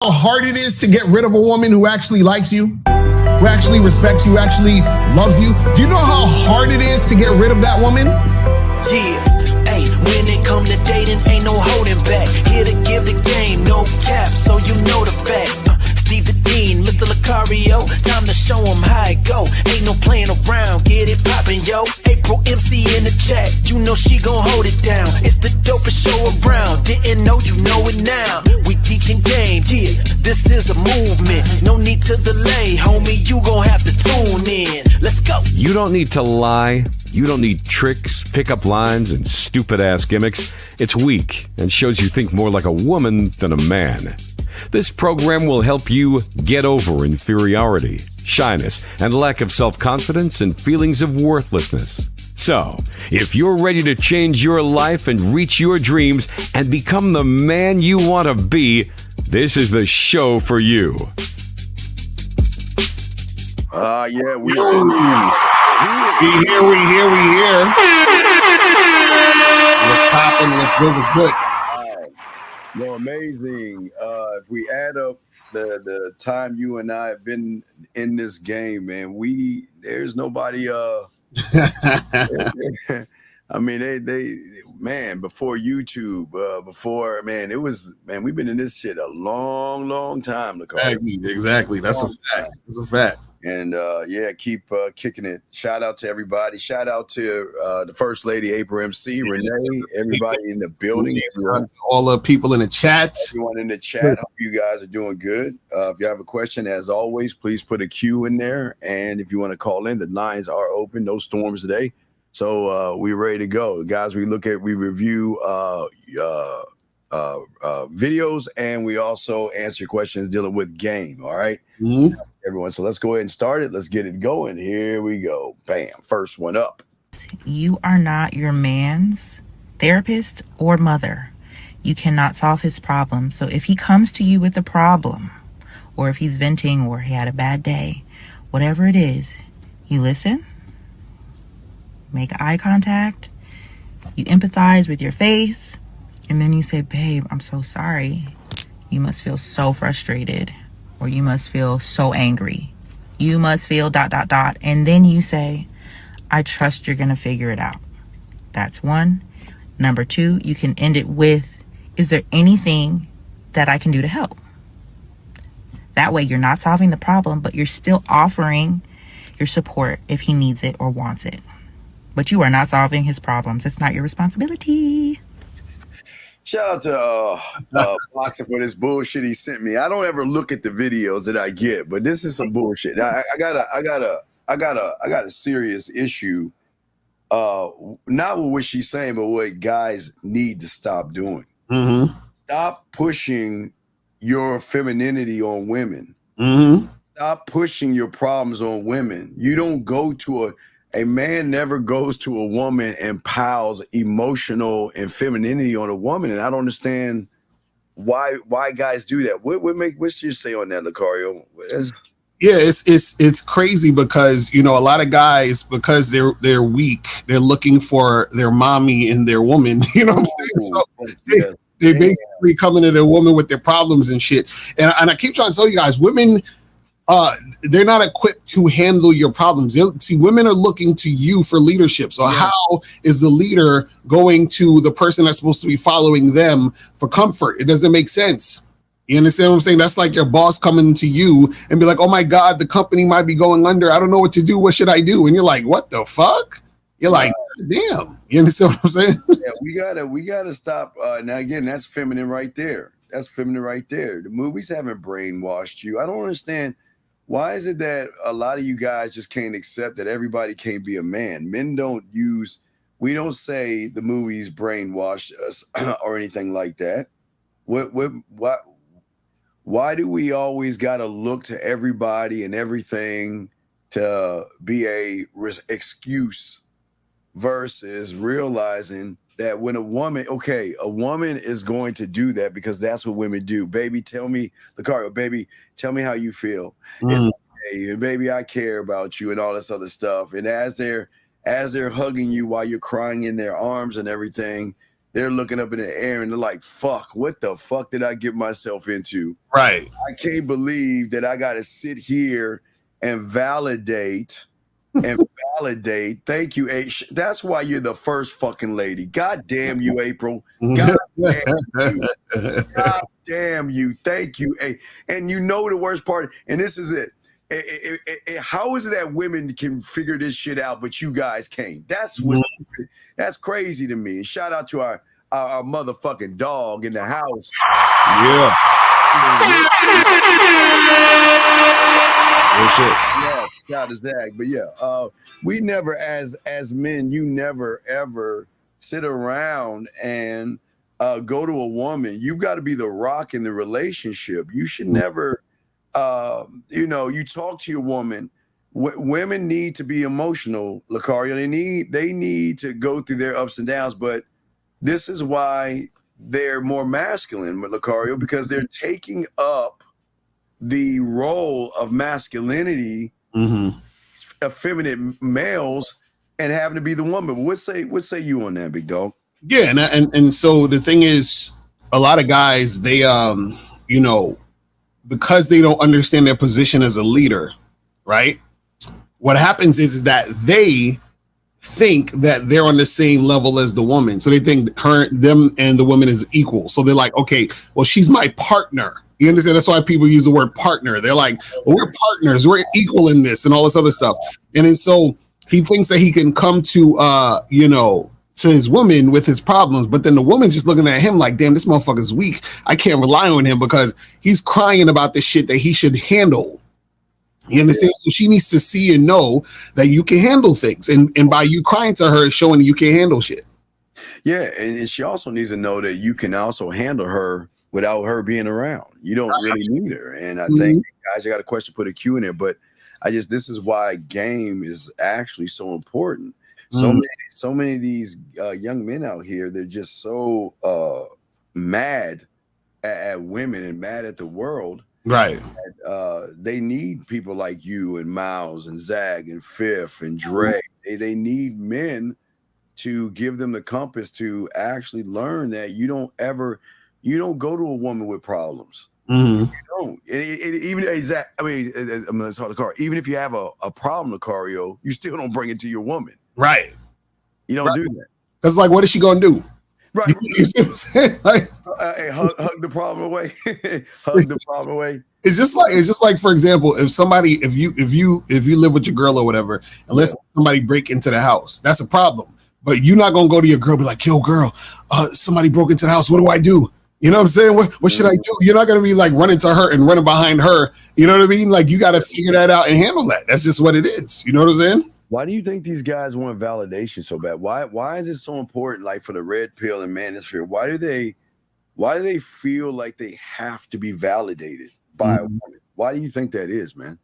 how hard it is to get rid of a woman who actually likes you, who actually respects you, actually loves you? Do you know how hard it is to get rid of that woman? Yeah, hey, when it come to dating, ain't no holding back. Here to give the game, no cap, so you know the facts. Steve the Dean, Mr. Lucario, time to show him how it go. Ain't no playing around, get it poppin', yo. April MC in the chat, you know she gon' hold it down. It's the dopest show around, didn't know you know it now. We teaching game, yeah, this is a movement. No need to delay, homie, you gon' have to tune in. Let's go. You don't need to lie. You don't need tricks, pickup lines, and stupid-ass gimmicks. It's weak and shows you think more like a woman than a man. This program will help you get over inferiority, shyness, and lack of self-confidence and feelings of worthlessness. So, if you're ready to change your life and reach your dreams and become the man you want to be, this is the show for you. Yeah, we are. We here. What's poppin'? What's good? What's good? No, amazing. If we add up the time you and I have been in this game, man, there's nobody. I mean, they man, before YouTube, it was, man, we've been in this shit a long time. Exactly. That's a fact. It's a fact. And keep kicking it. Shout out to everybody. Shout out to the First Lady, April MC, Renee, everybody in the building, all the people in the chat. Everyone in the chat. Hope you guys are doing good. If you have a question, as always, please put a Q in there. And if you want to call in, the lines are open. No storms today, so we're ready to go, guys. We review videos, and we also answer questions dealing with game. All right. Mm-hmm. Everyone, so let's go ahead and start it. Let's get it going. Here we go. Bam. First one up. You are not your man's therapist or mother. You cannot solve his problem. So if he comes to you with a problem, or if he's venting, or he had a bad day, whatever it is, you listen, make eye contact, you empathize with your face, and then you say, babe, I'm so sorry. You must feel so frustrated. Or you must feel so angry. You must feel ... And then you say, I trust you're going to figure it out. That's one. Number two, you can end it with, is there anything that I can do to help? That way you're not solving the problem, but you're still offering your support if he needs it or wants it. But you are not solving his problems. It's not your responsibility. Shout out to Boxer for this bullshit he sent me. I don't ever look at the videos that I get, but this is some bullshit. I got a serious issue. Not with what she's saying, but what guys need to stop doing. Mm-hmm. Stop pushing your femininity on women. Mm-hmm. Stop pushing your problems on women. You don't go to a man never goes to a woman and piles emotional and femininity on a woman, and I don't understand why guys do that. What's your say on that, Lucario? Yeah, it's crazy because, you know, a lot of guys, because they're weak, they're looking for their mommy and their woman. You know what I'm saying? So they basically come into their woman with their problems and shit. And I keep trying to tell you guys, women, they're not equipped to handle your problems. See, women are looking to you for leadership. So how is the leader going to the person that's supposed to be following them for comfort? It doesn't make sense. You understand what I'm saying? That's like your boss coming to you and be like, oh my God, the company might be going under. I don't know what to do. What should I do? And you're like, what the fuck? You're like, damn. You understand what I'm saying? Yeah, we gotta stop. Now again, that's feminine right there. That's feminine right there. The movies haven't brainwashed you. I don't understand. Why is it that a lot of you guys just can't accept that everybody can't be a man? Men we don't say the movies brainwashed us or anything like that. Why do we always got to look to everybody and everything to be a excuse versus realizing that when a woman is going to do that because that's what women do. Baby, tell me, Lucario, baby, tell me how you feel. It's okay, and baby, I care about you and all this other stuff. And as they're hugging you while you're crying in their arms and everything, they're looking up in the air and they're like, fuck, what the fuck did I get myself into? Right. I can't believe that I got to sit here and validate and validate. Thank you, H. That's why you're the first fucking lady. God damn you, April. God damn you. God damn you. Thank you. And you know the worst part, and this is it. How is it that women can figure this shit out, but you guys can't? That's crazy to me. Shout out to our motherfucking dog in the house. Yeah. Yeah, shout out to Zach. But yeah, we never, as men, you never ever sit around and go to a woman. You've got to be the rock in the relationship. You should never, you talk to your woman. Women need to be emotional, Lucario. They need to go through their ups and downs. But this is why they're more masculine, Lucario, because they're taking up the role of masculinity, effeminate males, and having to be the woman. But what say you on that, big dog? Yeah, and so the thing is, a lot of guys, they because they don't understand their position as a leader, right? What happens is that they think that they're on the same level as the woman. So they think them and the woman is equal. So they're like, okay, well, she's my partner. You understand? That's why people use the word partner. They're like, well, we're partners. We're equal in this and all this other stuff. And then so he thinks that he can come to, to his woman with his problems. But then the woman's just looking at him like, damn, this motherfucker's weak. I can't rely on him because he's crying about the shit that he should handle. You understand? So she needs to see and know that you can handle things. And by you crying to her, it's showing you can handle shit. Yeah. And she also needs to know that you can also handle her without her being around. You don't really need her. And I think, guys, I got a question, put a Q in there, but this is why game is actually so important. So many of these young men out here, they're just so mad at women and mad at the world. Right. They need people like you and Miles and Zag and Fifth and Dre. They need men to give them the compass to actually learn that you don't go to a woman with problems. You don't. Even exact. I mean, it's hard to call. Even if you have a problem, Lucario, you still don't bring it to your woman. Right. You don't do that. Because like, what is she gonna do? Right. You see what I'm saying? Like, hug the problem away. Hug the problem away. It's just like, for example, if you live with your girl or whatever, and let somebody break into the house, that's a problem. But you're not gonna go to your girl and be like, yo, girl, somebody broke into the house. What do I do? You know what I'm saying? What should I do? You're not gonna be like running to her and running behind her. You know what I mean? Like, you got to figure that out and handle that. That's just what it is. You know what I'm saying? Why do you think these guys want validation so bad? Why is it so important? Like for the red pill and manosphere, why do they feel like they have to be validated by a woman? Why do you think that is, man?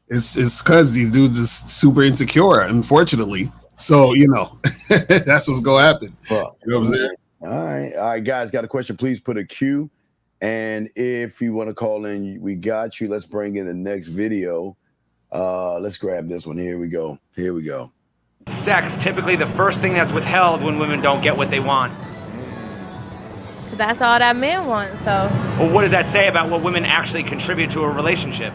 It's because these dudes is super insecure, unfortunately. So that's what's gonna happen. Well, you know what I'm saying? All right, guys. Got a question? Please put a Q. And if you want to call in, we got you. Let's bring in the next video. Let's grab this one. Here we go. Sex, typically the first thing that's withheld when women don't get what they want. That's all that men want, so. Well, what does that say about what women actually contribute to a relationship?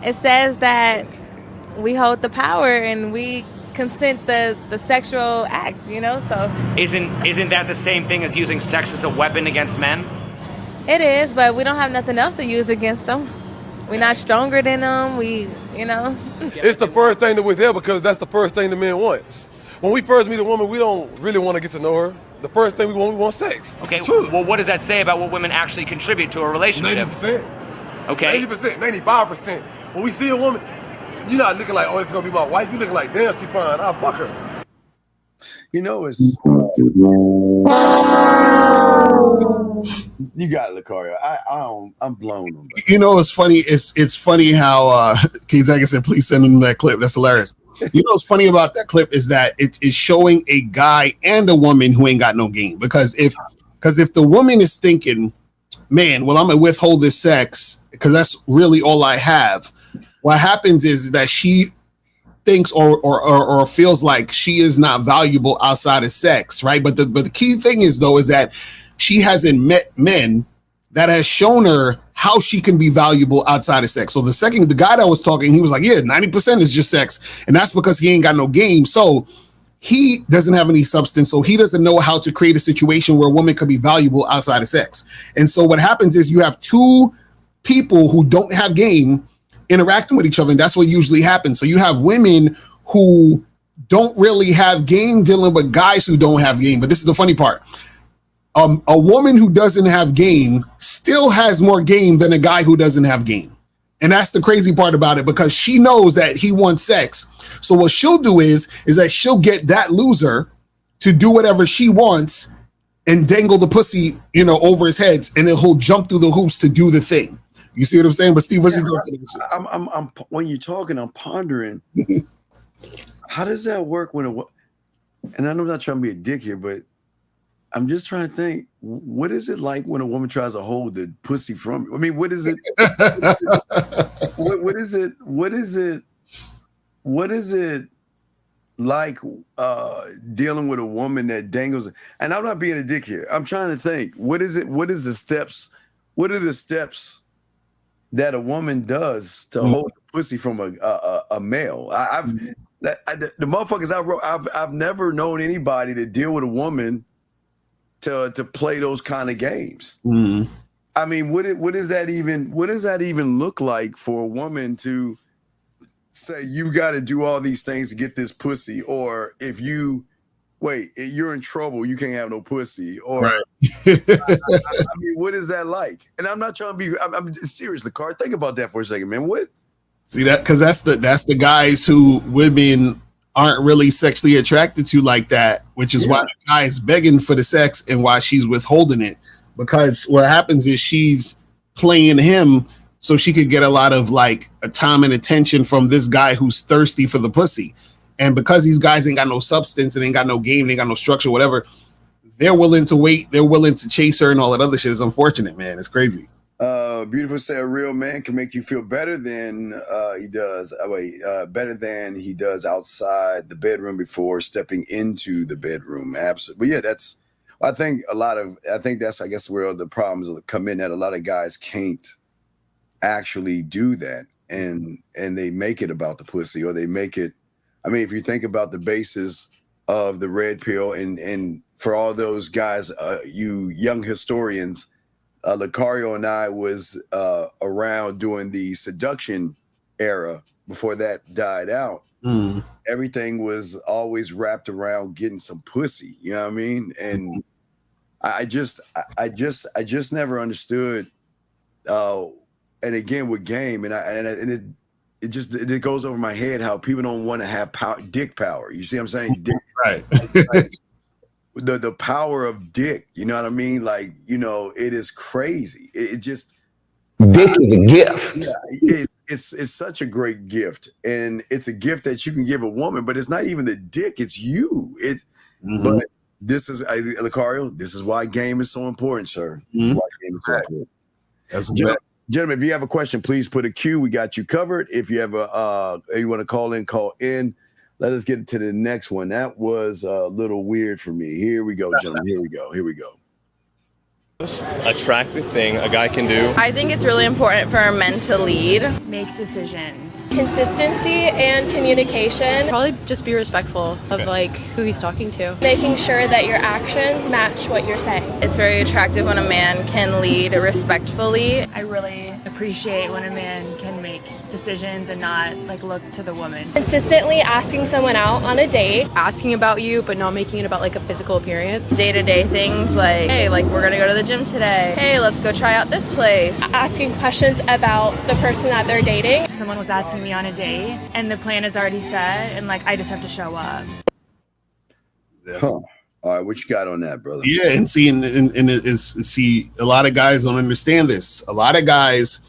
It says that we hold the power and we consent the sexual acts, so. Isn't that the same thing as using sex as a weapon against men? It is, but we don't have nothing else to use against them. We're not stronger than them. It's the first thing to withheld because that's the first thing the man wants. When we first meet a woman, we don't really want to get to know her. The first thing we want sex. Okay, well, what does that say about what women actually contribute to a relationship? 90%. Okay. 90%, 95%. When we see a woman, you're not looking like, oh, it's going to be my wife. You're looking like, damn, she fine. I'll fuck her. It's... You got it, Lucario. I'm blown. It's funny. It's funny how K-Zag said, please send him that clip. That's hilarious. What's funny about that clip is that it's showing a guy and a woman who ain't got no game. Because if the woman is thinking, man, well, I'm gonna withhold this sex because that's really all I have. What happens is that she thinks or feels like she is not valuable outside of sex, right? But the key thing is though is that she hasn't met men that has shown her how she can be valuable outside of sex. So the guy that was talking, he was like, yeah, 90% is just sex, and that's because he ain't got no game. So he doesn't have any substance, so he doesn't know how to create a situation where a woman could be valuable outside of sex. And so what happens is you have two people who don't have game interacting with each other, and that's what usually happens. So you have women who don't really have game dealing with guys who don't have game. But this is the funny part. A woman who doesn't have game still has more game than a guy who doesn't have game. And that's the crazy part about it, because she knows that he wants sex. So what she'll do is that she'll get that loser to do whatever she wants and dangle the pussy, over his head, and then he'll jump through the hoops to do the thing. You see what I'm saying? But Steve, what's your thoughts? I'm when you're talking, I'm pondering, how does that work and I know I'm not trying to be a dick here, but I'm just trying to think, what is it like when a woman tries to hold the pussy from you? I mean, what is it? What is it? What is it like dealing with a woman that dangles? And I'm not being a dick here. I'm trying to think, what are the steps that a woman does to hold the pussy from a male? The motherfuckers I've never known anybody to deal with a woman to play those kind of games. Mm-hmm. I mean, what does that even look like for a woman to say you got to do all these things to get this pussy, or if you're in trouble, you can't have no pussy, or right. I mean, what is that like? And I'm not trying to be. I'm serious, Lecard. Think about that for a second, man. What? See that? Because that's the guys who women aren't really sexually attracted to like that, which is why the guy is begging for the sex and why she's withholding it. Because what happens is she's playing him so she could get a lot of like time and attention from this guy who's thirsty for the pussy. And because these guys ain't got no substance and ain't got no game, they ain't got no structure, whatever, they're willing to wait. They're willing to chase her and all that other shit. It's unfortunate, man. It's crazy. Beautiful say a real man can make you feel better than he does. Better than he does outside the bedroom before stepping into the bedroom. Absolutely. But yeah, I think that's where the problems come in, that a lot of guys can't actually do that, and they make it about the pussy, or they make it. I mean, if you think about the basis of the red pill, and for all those guys, you young historians, Lucario and I was around during the seduction era before that died out. Everything was always wrapped around getting some pussy. You know what I mean? And I just never understood. And again with game, and it goes over my head how people don't want to have dick power. You see what I'm saying? Dick, right. Like, the power of dick, you know what I mean? Like, it is crazy. It just dick is a gift. Yeah, it's such a great gift, and it's a gift that you can give a woman, but it's not even the dick, it's you. But this is Lucario, this is why game is so important, sir. This is why game is so important. That's Gentlemen, if you have a question, please put a Q. We got you covered. If you have you want to call in. Let us get to the next one. That was a little weird for me. Here we go, gentlemen. Here we go. Most attractive thing a guy can do. I think it's really important for men to lead. Make decisions. Consistency and communication. Probably just be respectful of like who he's talking to. Making sure that your actions match what you're saying. It's very attractive when a man can lead respectfully. I really appreciate when a man can make decisions and not like look to the woman. Consistently asking someone out on a date. Asking about you, but not making it about like a physical appearance. Day-to-day things like, hey, like we're gonna go to the gym today. Hey, let's go try out this place. Asking questions about the person that they're dating. If someone was asking me on a date and the plan is already set and like I just have to show up. All right, what you got on that, brother? Yeah, and see, a lot of guys don't understand this. A lot of guys,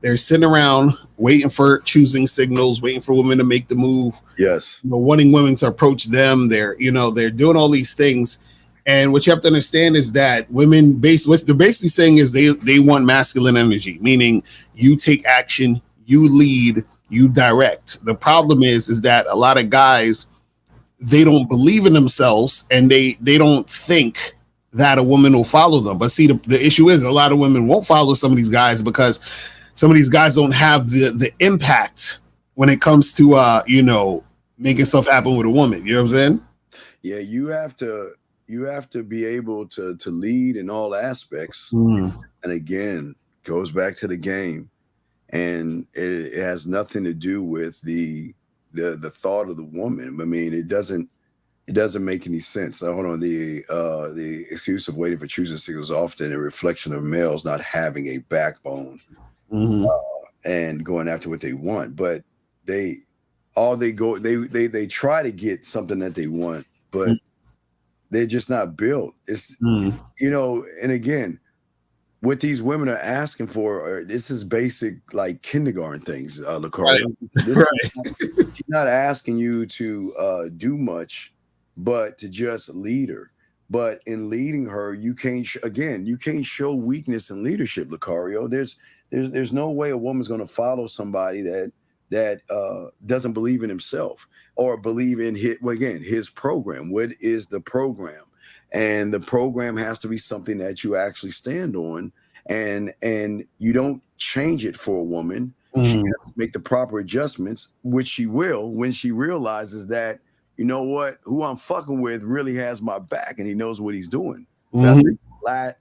they're sitting around waiting for choosing signals, waiting for women to make the move. Yes, wanting women to approach them. They're doing all these things, and what you have to understand is that women what they're basically saying is they want masculine energy, meaning you take action, you lead, you direct. The problem is that a lot of guys, they don't believe in themselves, and they don't think that a woman will follow them. But see, the issue is a lot of women won't follow some of these guys because some of these guys don't have the impact when it comes to making stuff happen with a woman. You know what I'm saying? Yeah, you have to be able to lead in all aspects. Mm. And again, goes back to the game, and it has nothing to do with the thought of the woman. I mean, it doesn't make any sense. Hold on, the excuse of waiting for choosing signals is often a reflection of males not having a backbone and going after what they want. But they try to get something that they want, but they're just not built. It's and again, what these women are asking for, this is basic like kindergarten things, Lucario. Right. She's not asking you to do much, but to just lead her. But in leading her, you can't show weakness in leadership, Lucario. There's no way a woman's going to follow somebody that doesn't believe in himself or believe in his program. What is the program? And the program has to be something that you actually stand on, and you don't change it for a woman. She has to make the proper adjustments, which she will when she realizes that, you know what, who I'm fucking with really has my back and he knows what he's doing. So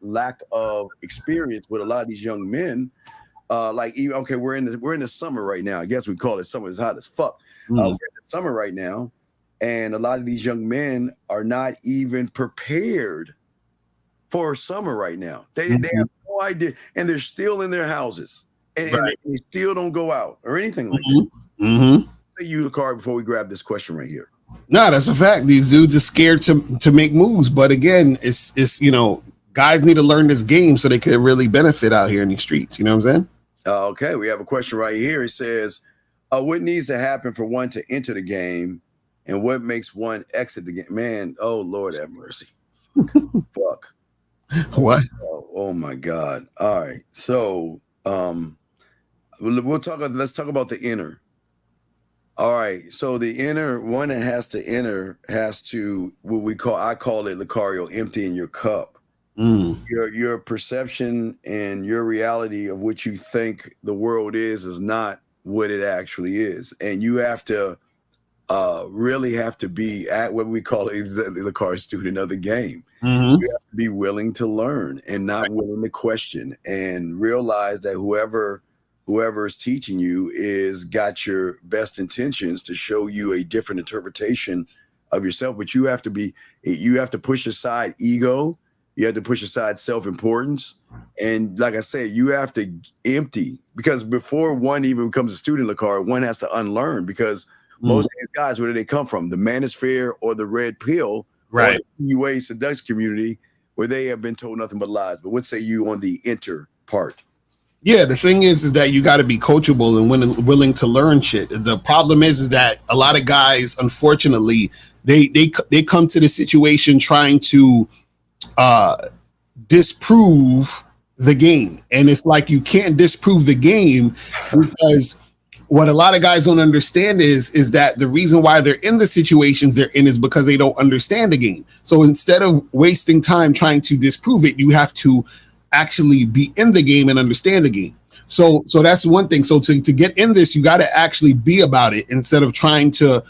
lack of experience with a lot of these young men. We're in the summer right now. I guess we call it summer. It's hot as fuck. We're in the summer right now. And a lot of these young men are not even prepared for summer right now. They have no idea. And they're still in their houses. And they still don't go out or anything like that. Say you, Lucario, before we grab this question right here. No, that's a fact. These dudes are scared to make moves. But again, it's guys need to learn this game so they could really benefit out here in the streets. You know what I'm saying? Okay, we have a question right here. It says, what needs to happen for one to enter the game? And what makes one exit the game? Man, oh Lord have mercy. Fuck. What? Oh my God. All right. So let's talk about the inner. All right. So the inner one that has to enter has to I call it, Lucario, emptying your cup. Your perception and your reality of what you think the world is not what it actually is. And you have to really have to be at what we call the car student of the game. You have to be willing to learn and not willing to question, and realize that whoever is teaching you is got your best intentions to show you a different interpretation of yourself. But you have to push aside ego. You have to push aside self-importance. And like I said, you have to empty, because before one even becomes a student of the car, one has to unlearn, because most of these guys, where do they come from? The manosphere or the red pill, right? Or the UA seduction community, where they have been told nothing but lies. But what say you on the enter part? Yeah, the thing is that you got to be coachable and willing to learn shit. The problem is that a lot of guys, unfortunately, they come to the situation trying to disprove the game, and it's like you can't disprove the game, because what a lot of guys don't understand is that the reason why they're in the situations they're in is because they don't understand the game. So instead of wasting time trying to disprove it, you have to actually be in the game and understand the game. So that's one thing. So to get in this, you got to actually be about it, instead of trying to,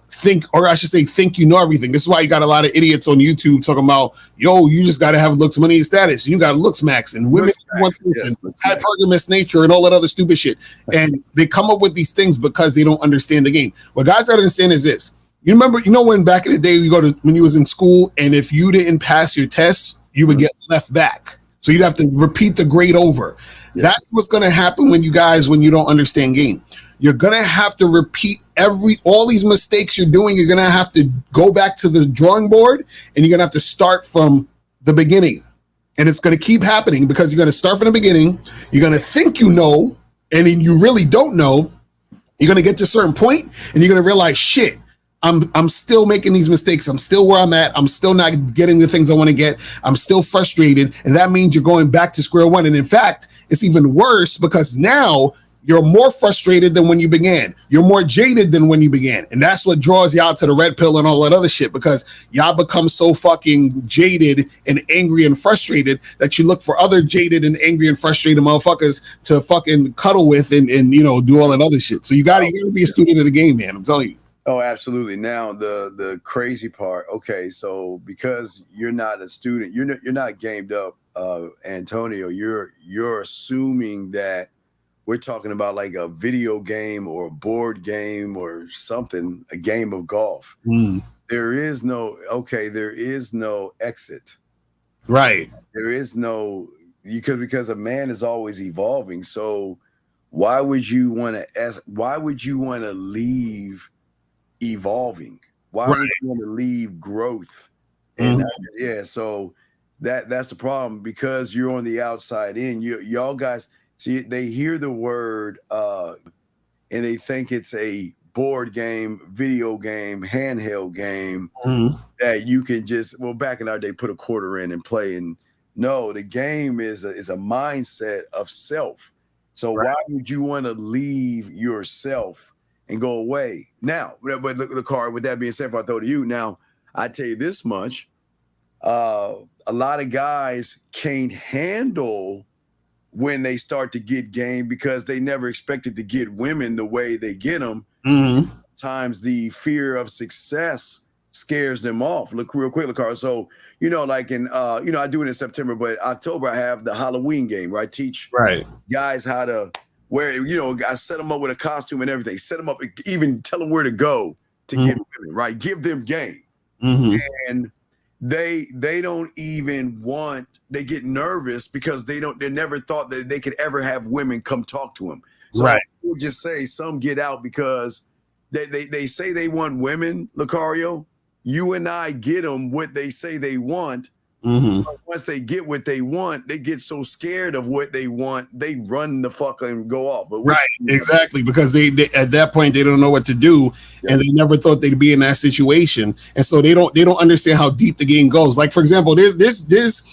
think, or I should say, think you know everything. This is why you got a lot of idiots on YouTube talking about, yo, you just got to have looks, money, and status. You got looks max and women want this and hypergamous nature and all that other stupid shit. And they come up with these things because they don't understand the game. What guys got to understand is this. You remember, when back in the day when you was in school, and if you didn't pass your tests, you would get left back. So you'd have to repeat the grade over. Yeah. That's what's going to happen when you don't understand game. You're going to have to repeat all these mistakes you're doing. You're going to have to go back to the drawing board, and you're going to have to start from the beginning. And it's going to keep happening, because you're going to start from the beginning. You're going to think you know, and then you really don't know. You're going to get to a certain point, and you're going to realize, shit, I'm still making these mistakes. I'm still where I'm at. I'm still not getting the things I want to get. I'm still frustrated. And that means you're going back to square one. And in fact, it's even worse, because now you're more frustrated than when you began. You're more jaded than when you began. And that's what draws y'all to the red pill and all that other shit, because y'all become so fucking jaded and angry and frustrated that you look for other jaded and angry and frustrated motherfuckers to fucking cuddle with and do all that other shit. So you gotta be a student of the game, man. I'm telling you. Oh, absolutely. Now the crazy part. Okay, so because you're not a student, you're not gamed up, Antonio. You're assuming that we're talking about like a video game or a board game or something, a game of golf. There is no exit. Right. There is no, because a man is always evolving. So why would you want to leave evolving? Why would you want to leave growth? And so that's the problem, because you're on the outside in. Y'all guys, see, they hear the word and they think it's a board game, video game, handheld game that you can just, back in our day, put a quarter in and play. And no, the game is a mindset of self. So why would you want to leave yourself and go away? Now, but look, the card, with that being said, if I throw to you, now I tell you this much, a lot of guys can't handle when they start to get game because they never expected to get women the way they get them. Sometimes the fear of success scares them off. Look real quick, Lakar. So, like in, I do it in September, but October I have the Halloween game where I teach guys how to wear, I set them up with a costume and everything, set them up, even tell them where to go to get women, right? Give them game. And they don't even want, they get nervous because they never thought that they could ever have women come talk to them. So we'll just say some get out because they say they want women, Lucario. You and I get them what they say they want. But once they get what they want, they get so scared of what they want, they run the fuck and go off. But exactly, because they at that point they don't know what to do, and they never thought they'd be in that situation, and so they don't understand how deep the game goes. Like, for example, there's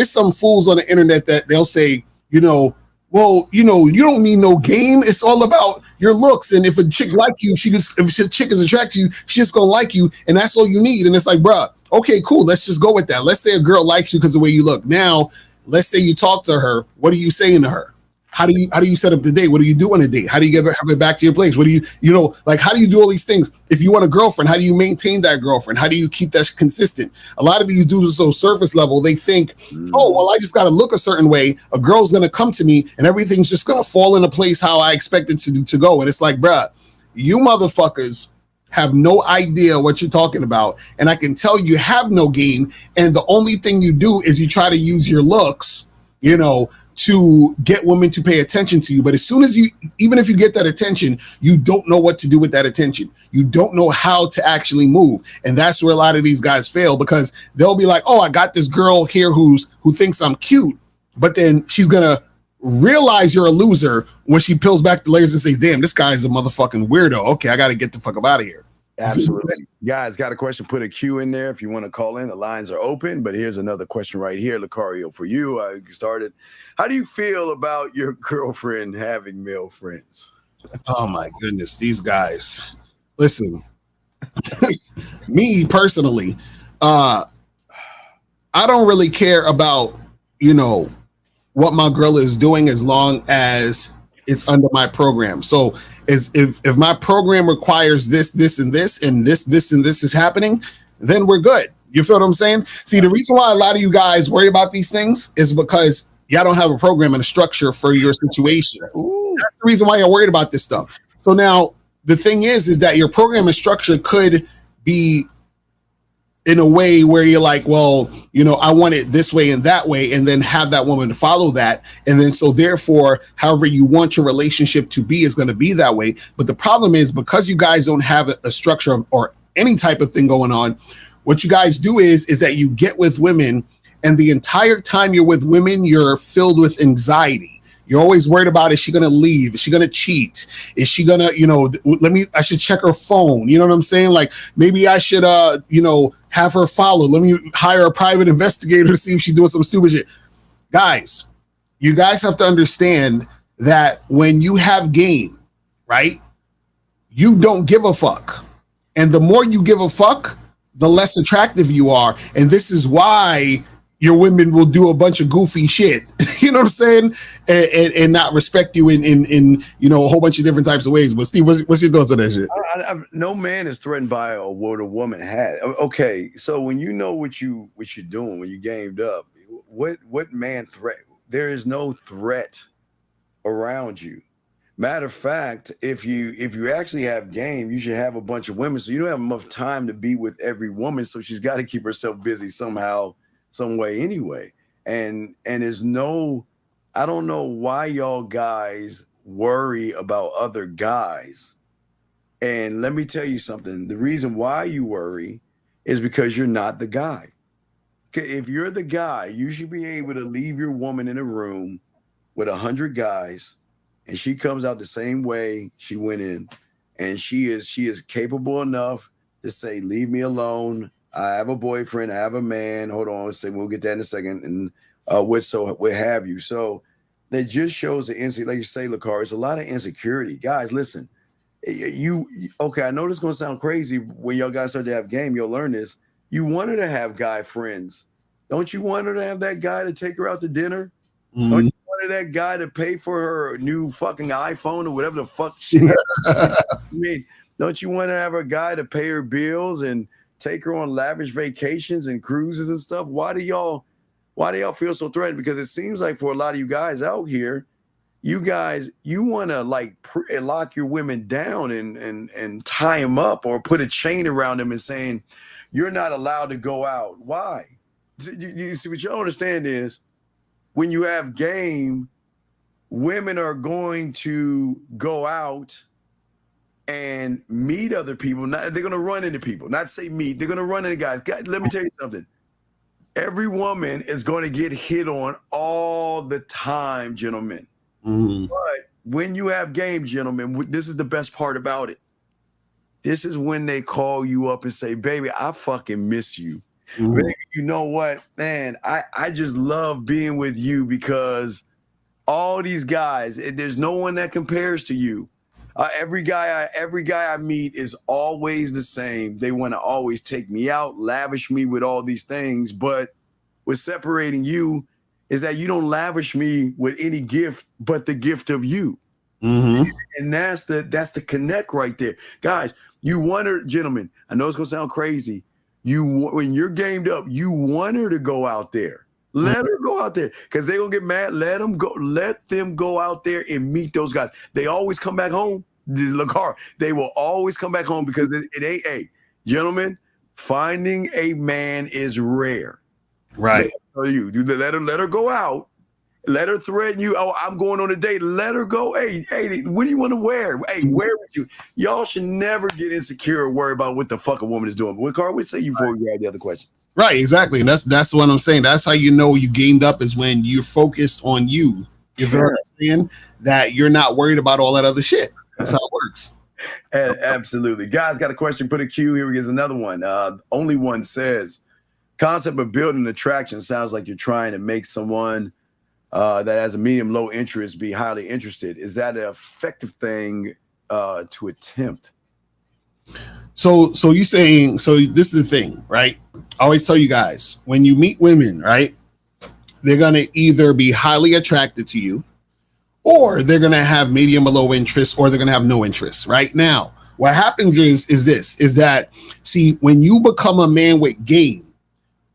some fools on the internet that they'll say, you don't need no game. It's all about your looks. And if a chick like you, if a chick is attracted to you, she's just gonna like you, and that's all you need. And it's like, bruh, okay, cool. Let's just go with that. Let's say a girl likes you because of the way you look. Now, let's say you talk to her. What are you saying to her? How do you set up the date? What do you do on a date? How do you have it back to your place? What do you how do you do all these things? If you want a girlfriend, how do you maintain that girlfriend? How do you keep that consistent? A lot of these dudes are so surface level. They think, oh, well, I just got to look a certain way. A girl's going to come to me and everything's just going to fall into place how I expect it to go. And it's like, bruh, you motherfuckers have no idea what you're talking about. And I can tell you have no game. And the only thing you do is you try to use your looks, to get women to pay attention to you. But as soon as even if you get that attention, you don't know what to do with that attention. You don't know how to actually move. And that's where a lot of these guys fail, because they'll be like, oh, I got this girl here who thinks I'm cute, but then she's going to realize you're a loser when she peels back the layers and says, damn, this guy is a motherfucking weirdo. Okay, I got to get the fuck up out of here. Absolutely. Guys, got a question, put a Q in there if you want to call in. The lines are open, but here's another question right here, Lucario, for you. I started. How do you feel about your girlfriend having male friends? Oh my goodness, these guys. Listen, me personally, I don't really care about, what my girl is doing as long as it's under my program. So if my program requires this, and this, and this, and this is happening, then we're good. You feel what I'm saying? See, the reason why a lot of you guys worry about these things is because y'all don't have a program and a structure for your situation. That's the reason why you're worried about this stuff. So now the thing is that your program and structure could be in a way where you're like, well, I want it this way and that way, and then have that woman to follow that. And then so therefore, however you want your relationship to be is going to be that way. But the problem is, because you guys don't have a structure or any type of thing going on, what you guys do is that you get with women, and the entire time you're with women, you're filled with anxiety. You're always worried about, is she going to leave? Is she going to cheat? Is she going to, I should check her phone. You know what I'm saying? Like, maybe I should, have her follow. Let me hire a private investigator to see if she's doing some stupid shit. Guys, you guys have to understand that when you have game, right, you don't give a fuck. And the more you give a fuck, the less attractive you are. And this is why your women will do a bunch of goofy shit, you know what I'm saying? And not respect you in you know, a whole bunch of different types of ways. But Steve, what's your thoughts on that shit? No man is threatened by what a woman had. Okay, so when you know what you're doing, when you gamed up, what man threat? There is no threat around you. Matter of fact, if you actually have game, you should have a bunch of women, so you don't have enough time to be with every woman. So she's got to keep herself busy somehow, some way, anyway. And there's no, I don't know why y'all guys worry about other guys. And let me tell you something. The reason why you worry is because you're not the guy. If you're the guy, you should be able to leave your woman in a room with 100 guys, and she comes out the same way she went in, and she is capable enough to say, leave me alone. I have a boyfriend. I have a man. Hold on a second. We'll get that in a second. And what have you. So that just shows the insecurity. Like you say, Lakar, it's a lot of insecurity. Guys, listen, okay, I know this is going to sound crazy. When y'all guys start to have game, you'll learn this. You want her to have guy friends. Don't you want her to have that guy to take her out to dinner? Mm-hmm. Don't you want that guy to pay for her new fucking iPhone or whatever the fuck she has? I mean, don't you want to have a guy to pay her bills and take her on lavish vacations and cruises and stuff? Why do y'all feel so threatened? Because it seems like for a lot of you guys out here, you want to like lock your women down and tie them up or put a chain around them and saying, you're not allowed to go out. Why? You see, what you don't understand is when you have game, women are going to go out and meet other people. They're going to run into people, not say meet. They're going to run into guys. Let me tell you something. Every woman is going to get hit on all the time, gentlemen. Mm-hmm. But when you have game, gentlemen, this is the best part about it. This is when they call you up and say, baby, I fucking miss you. Mm-hmm. Baby, you know what, man, I just love being with you because all these guys, there's no one that compares to you. Every guy I meet is always the same. They want to always take me out, lavish me with all these things. But what's separating you is that you don't lavish me with any gift but the gift of you. Mm-hmm. And that's the connect right there. Guys, you want her, gentlemen, I know it's going to sound crazy. When you're gamed up, you want her to go out there. Let her go out there because they're going to get mad. Let them go out there and meet those guys. They always come back home. They will always come back home because it ain't, hey, gentlemen, finding a man is rare. Right. Let her go out. Let her threaten you. Oh, I'm going on a date. Let her go. Hey, what do you want to wear? Hey, where would you? Y'all should never get insecure or worry about what the fuck a woman is doing. What Carl would say you before we grab the other questions. Right, exactly. And that's what I'm saying. That's how you know you gamed up is when you're focused on you. You understand that you're not worried about all that other shit. That's how it works. Absolutely. Guys, got a question. Put a Q. Here is another one. Only one says, concept of building attraction sounds like you're trying to make someone that has a medium low interest be highly interested. Is that an effective thing to attempt? So you saying, so this is the thing, right? I always tell you guys, when you meet women, right, they're going to either be highly attracted to you or they're going to have medium or low interest or they're going to have no interest. Right now, what happens is that, see, when you become a man with game,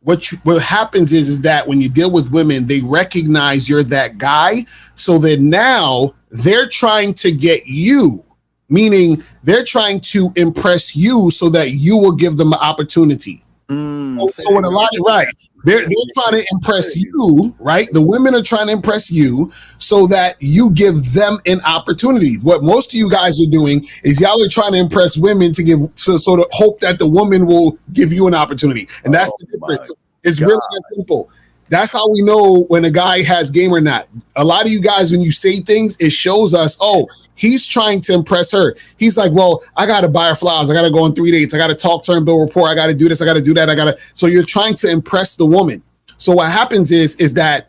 what happens is that when you deal with women, they recognize you're that guy. So that now they're trying to get you, meaning they're trying to impress you so that you will give them an opportunity. So in a lot of, right, they're trying to impress you, right? The women are trying to impress you so that you give them an opportunity. What most of you guys are doing is y'all are trying to impress women to sort of hope that the woman will give you an opportunity. And that's the difference. It's really simple. That's how we know when a guy has game or not. A lot of you guys, when you say things, it shows us, oh, he's trying to impress her. He's like, well, I got to buy her flowers. I got to go on 3 dates. I got to talk to her and build rapport. I got to do this. I got to do that. So you're trying to impress the woman. So what happens is that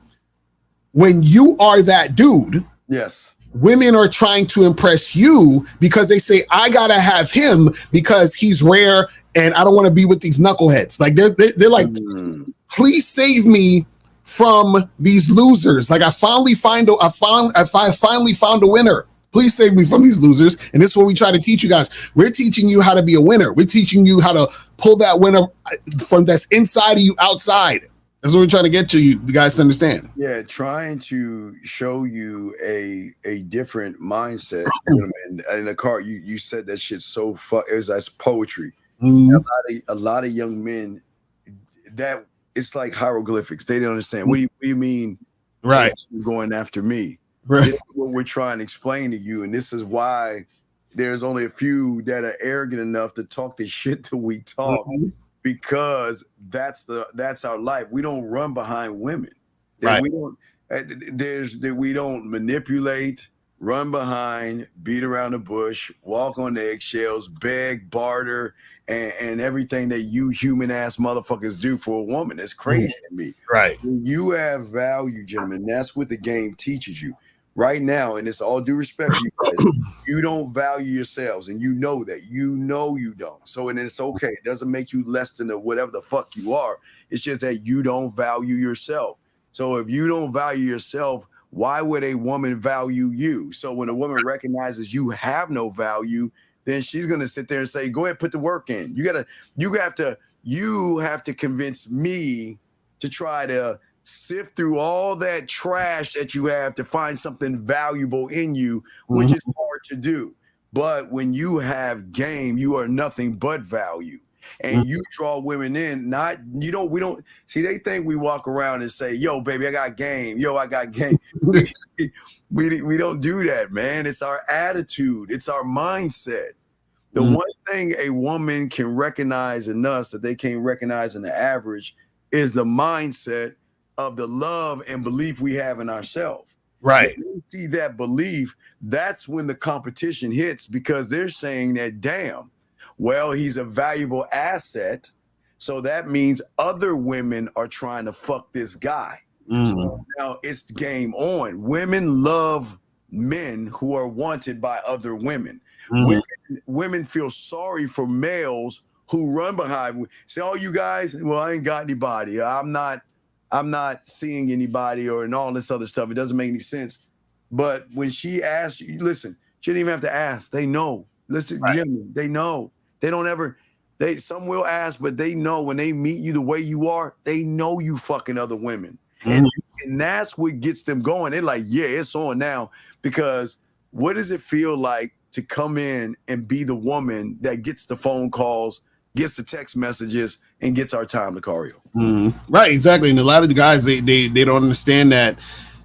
when you are that dude, yes, women are trying to impress you because they say, I gotta have him because he's rare and I don't want to be with these knuckleheads. Like they're like, please save me from these losers. Like I finally found a winner. Please save me from these losers. And this is what we try to teach you guys. We're teaching you how to be a winner. We're teaching you how to pull that winner from that's inside of you outside. That's what we're trying to get you guys to understand. Yeah, trying to show you a different mindset. And in the car, you said that shit so that's poetry. A lot of young men, that it's like hieroglyphics. They don't understand. What do you mean? Right, going after me. Right. This is what we're trying to explain to you, and this is why there's only a few that are arrogant enough to talk the shit that we talk, because that's our life. We don't run behind women. Right. We don't manipulate, run behind, beat around the bush, walk on the eggshells, beg, barter, and everything that you human ass motherfuckers do for a woman. It's crazy to me. Right. When you have value, gentlemen, that's what the game teaches you. Right now, and it's all due respect to you guys, you don't value yourselves, and you know that. You know you don't. So, and it's okay. It doesn't make you less than whatever the fuck you are. It's just that you don't value yourself. So if you don't value yourself, why would a woman value you? So when a woman recognizes you have no value, then she's gonna sit there and say, go ahead, put the work in. You have to convince me to try to sift through all that trash that you have to find something valuable in you, which is hard to do. But when you have game, you are nothing but value. And you draw women in, we don't see, they think we walk around and say, yo, baby, I got game. Yo, I got game. we don't do that, man. It's our attitude. It's our mindset. The one thing a woman can recognize in us that they can't recognize in the average is the mindset of the love and belief we have in ourselves. Right. When we see that belief, that's when the competition hits, because they're saying that, damn, well, he's a valuable asset. So that means other women are trying to fuck this guy. So now it's game on. Women love men who are wanted by other women. Women feel sorry for males who run behind. Say, oh, you guys, well, I ain't got anybody. I'm not seeing anybody, or and all this other stuff. It doesn't make any sense. But when she asks you, listen, she didn't even have to ask. They know. Listen, Jimmy, they know. They don't ever. Some will ask, but they know when they meet you the way you are, they know you fucking other women. And that's what gets them going. They're like, yeah, it's on now. Because what does it feel like to come in and be the woman that gets the phone calls, gets the text messages, and gets our time, Lucario? Right, exactly. And a lot of the guys, they don't understand that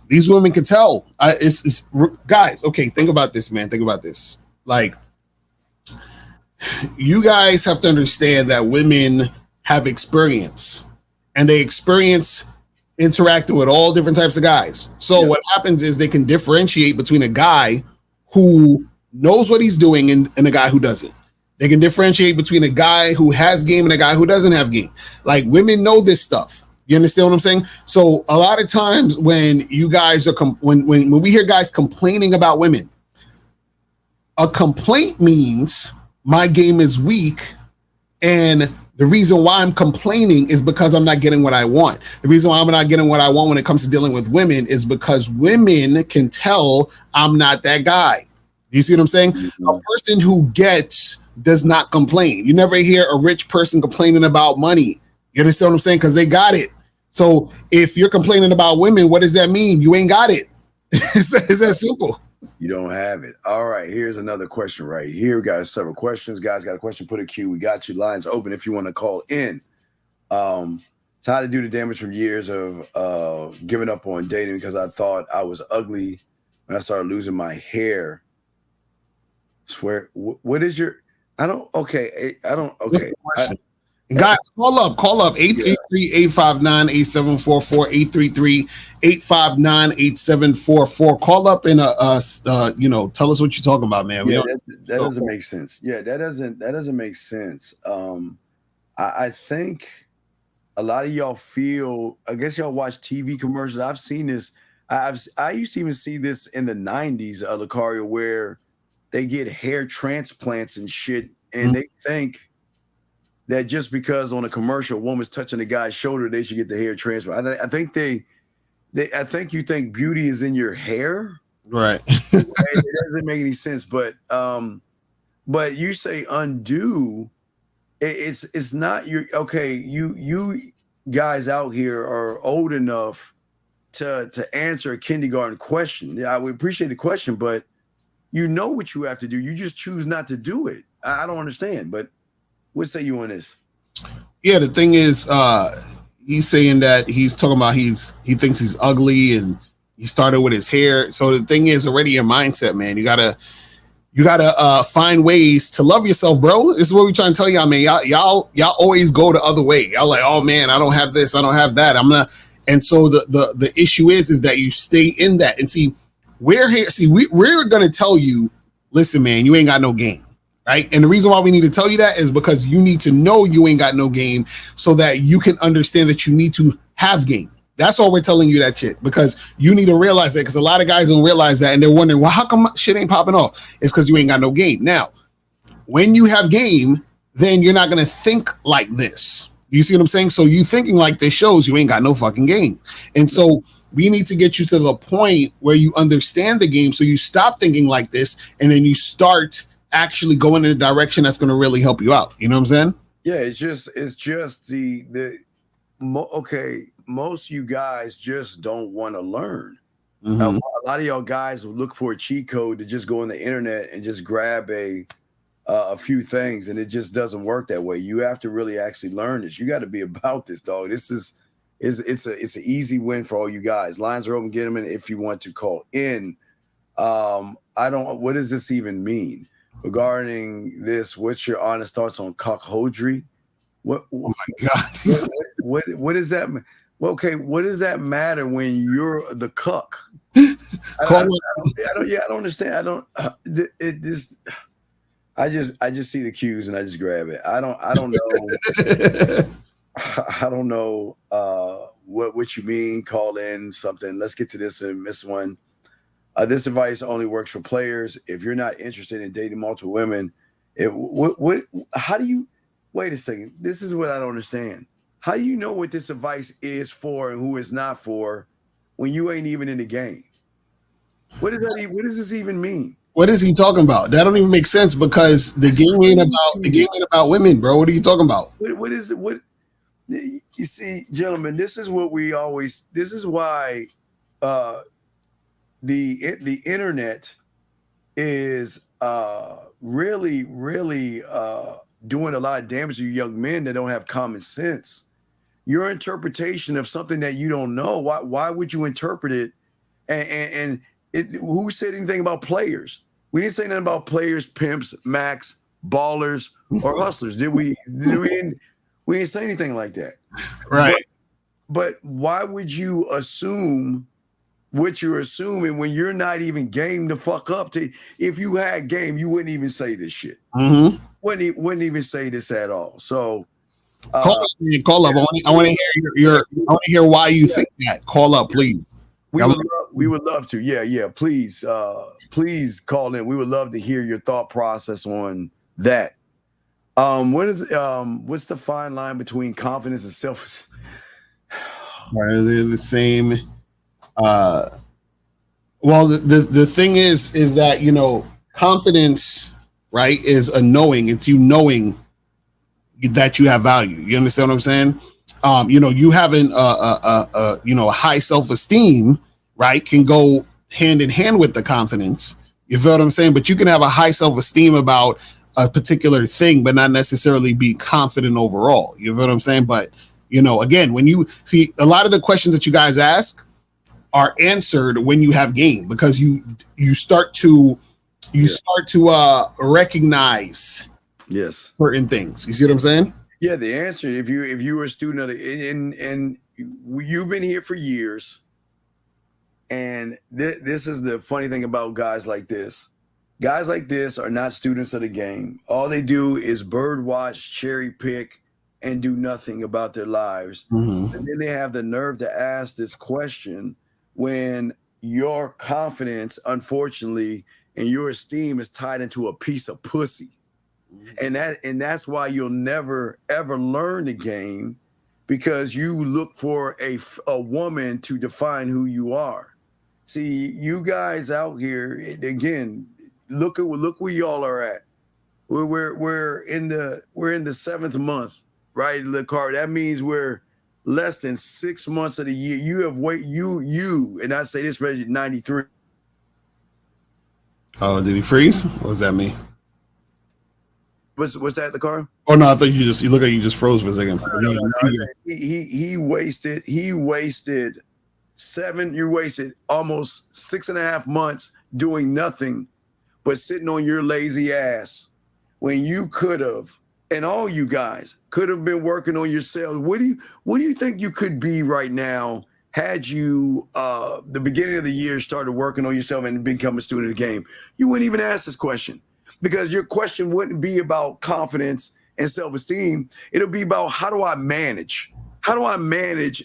these women can tell. It's guys, okay, think about this, man. Think about this. Like, you guys have to understand that women have experience, and they experience interacting with all different types of guys. So what happens is they can differentiate between a guy who knows what he's doing and a guy who doesn't. They can differentiate between a guy who has game and a guy who doesn't have game. Like, women know this stuff. You understand what I'm saying? So a lot of times when you guys are when we hear guys complaining about women, a complaint means my game is weak, and the reason why I'm complaining is because I'm not getting what I want. The reason why I'm not getting what I want when it comes to dealing with women is because women can tell I'm not that guy. You see what I'm saying? A person who gets does not complain. You never hear a rich person complaining about money. You understand what I'm saying? Because they got it. So if you're complaining about women, what does that mean? You ain't got it. It's that simple. You don't have it. All right, here's another question right here. We got several questions. Guys, got a question, put a queue. We got you. Lines open if you want to call in. It's how to do the damage from years of giving up on dating because I thought I was ugly when I started losing my hair. Swear, what is your... I don't... Okay. Guys, call up 833-859-8744, 833-859-8744. Call up and tell us what you're talking about, man. That doesn't make sense. Yeah, that doesn't make sense. I think a lot of y'all feel, I guess y'all watch TV commercials. I've seen this I used to even see this in the 90s, Lucario, where they get hair transplants and shit, and they think that just because on a commercial a woman's touching a guy's shoulder, they should get the hair transplant. I think I think you think beauty is in your hair, right? It doesn't make any sense. But you say undo, it's not your okay. You guys out here are old enough to answer a kindergarten question. Yeah, I would appreciate the question, but you know what you have to do. You just choose not to do it. I don't understand, but what say you on this? Yeah, the thing is, he's saying that he's talking about he thinks he's ugly and he started with his hair. So the thing is already your mindset, man. You gotta find ways to love yourself, bro. This is what we're trying to tell y'all, man. Y'all always go the other way. Y'all like, oh man, I don't have this, I don't have that. I'm not. And so the issue is that you stay in that. And see, we're here. See, we're gonna tell you, listen, man, you ain't got no game. Right. And the reason why we need to tell you that is because you need to know you ain't got no game so that you can understand that you need to have game. That's why we're telling you that shit, because you need to realize that, because a lot of guys don't realize that and they're wondering, well, how come shit ain't popping off? It's because you ain't got no game. Now, when you have game, then you're not going to think like this. You see what I'm saying? So you thinking like this shows you ain't got no fucking game. And so we need to get you to the point where you understand the game. So you stop thinking like this and then you start actually going in a direction that's going to really help you out. You know what I'm saying? Yeah, it's just okay. Most of you guys just don't want to learn. Mm-hmm. A lot of y'all guys will look for a cheat code to just go on the internet and just grab a few things, and it just doesn't work that way. You have to really actually learn this. You got to be about this, dog. This is it's an easy win for all you guys. Lines are open. Get them in if you want to call in. What does this even mean? Regarding this, what's your honest thoughts on cockhodry? What? Oh my God! What does that mean? Well, okay, what does that matter when you're the cuck? I don't understand. I just see the cues and I just grab it. I don't know. I don't know what you mean. Call in something. Let's get to this and miss one. This advice only works for players. If you're not interested in dating multiple women, how do you, wait a second. This is what I don't understand. How do you know what this advice is for and who it's not for when you ain't even in the game? What does this even mean? What is he talking about? That don't even make sense, because the game ain't about women, bro. What are you talking about? What is it? What you see, gentlemen, this is why the internet is really doing a lot of damage to young men that don't have common sense. Your interpretation of something that you don't know, why would you interpret it? And who said anything about players? We didn't say nothing about players, pimps, max, ballers, or hustlers, did we? We didn't say anything like that, right? But why would you assume what you're assuming when you're not even game to fuck up? If you had game, you wouldn't even say this shit. Mm-hmm. Wouldn't even say this at all. So call up. I want to hear why you think that. Call up, please. We would love to. Yeah. Please call in. We would love to hear your thought process on that. What's the fine line between confidence and self? They're the same. Well, the thing is that, you know, confidence, right, is a knowing. It's you knowing that you have value. You understand what I'm saying? You know, you having a high self-esteem, right, can go hand in hand with the confidence. You feel what I'm saying? But you can have a high self-esteem about a particular thing, but not necessarily be confident overall. You feel what I'm saying? But, you know, again, when you see a lot of the questions that you guys ask are answered when you have game, because you start to recognize certain things. You see what I'm saying? Yeah, the answer, if you were a student and you've been here for years, and this is the funny thing about guys like this. Guys like this are not students of the game. All they do is bird watch, cherry pick, and do nothing about their lives. Mm-hmm. And then they have the nerve to ask this question when your confidence, unfortunately, and your esteem is tied into a piece of pussy. And that's why you'll never ever learn the game, because you look for a woman to define who you are. See, you guys out here again, look where y'all are at. We're in the 7th month, right, LeCar? That means we're less than 6 months of the year. You have and I say this, Reggie, 93. Oh, did he freeze? What does that mean? What's that, LeCar? Oh no, I thought you look like you just froze for a second. He wasted almost 6.5 months doing nothing but sitting on your lazy ass when you could have, and all you guys could have been working on yourselves. What do you think you could be right now had you the beginning of the year started working on yourself and become a student of the game? You wouldn't even ask this question, because your question wouldn't be about confidence and self-esteem. It'll be about how do I manage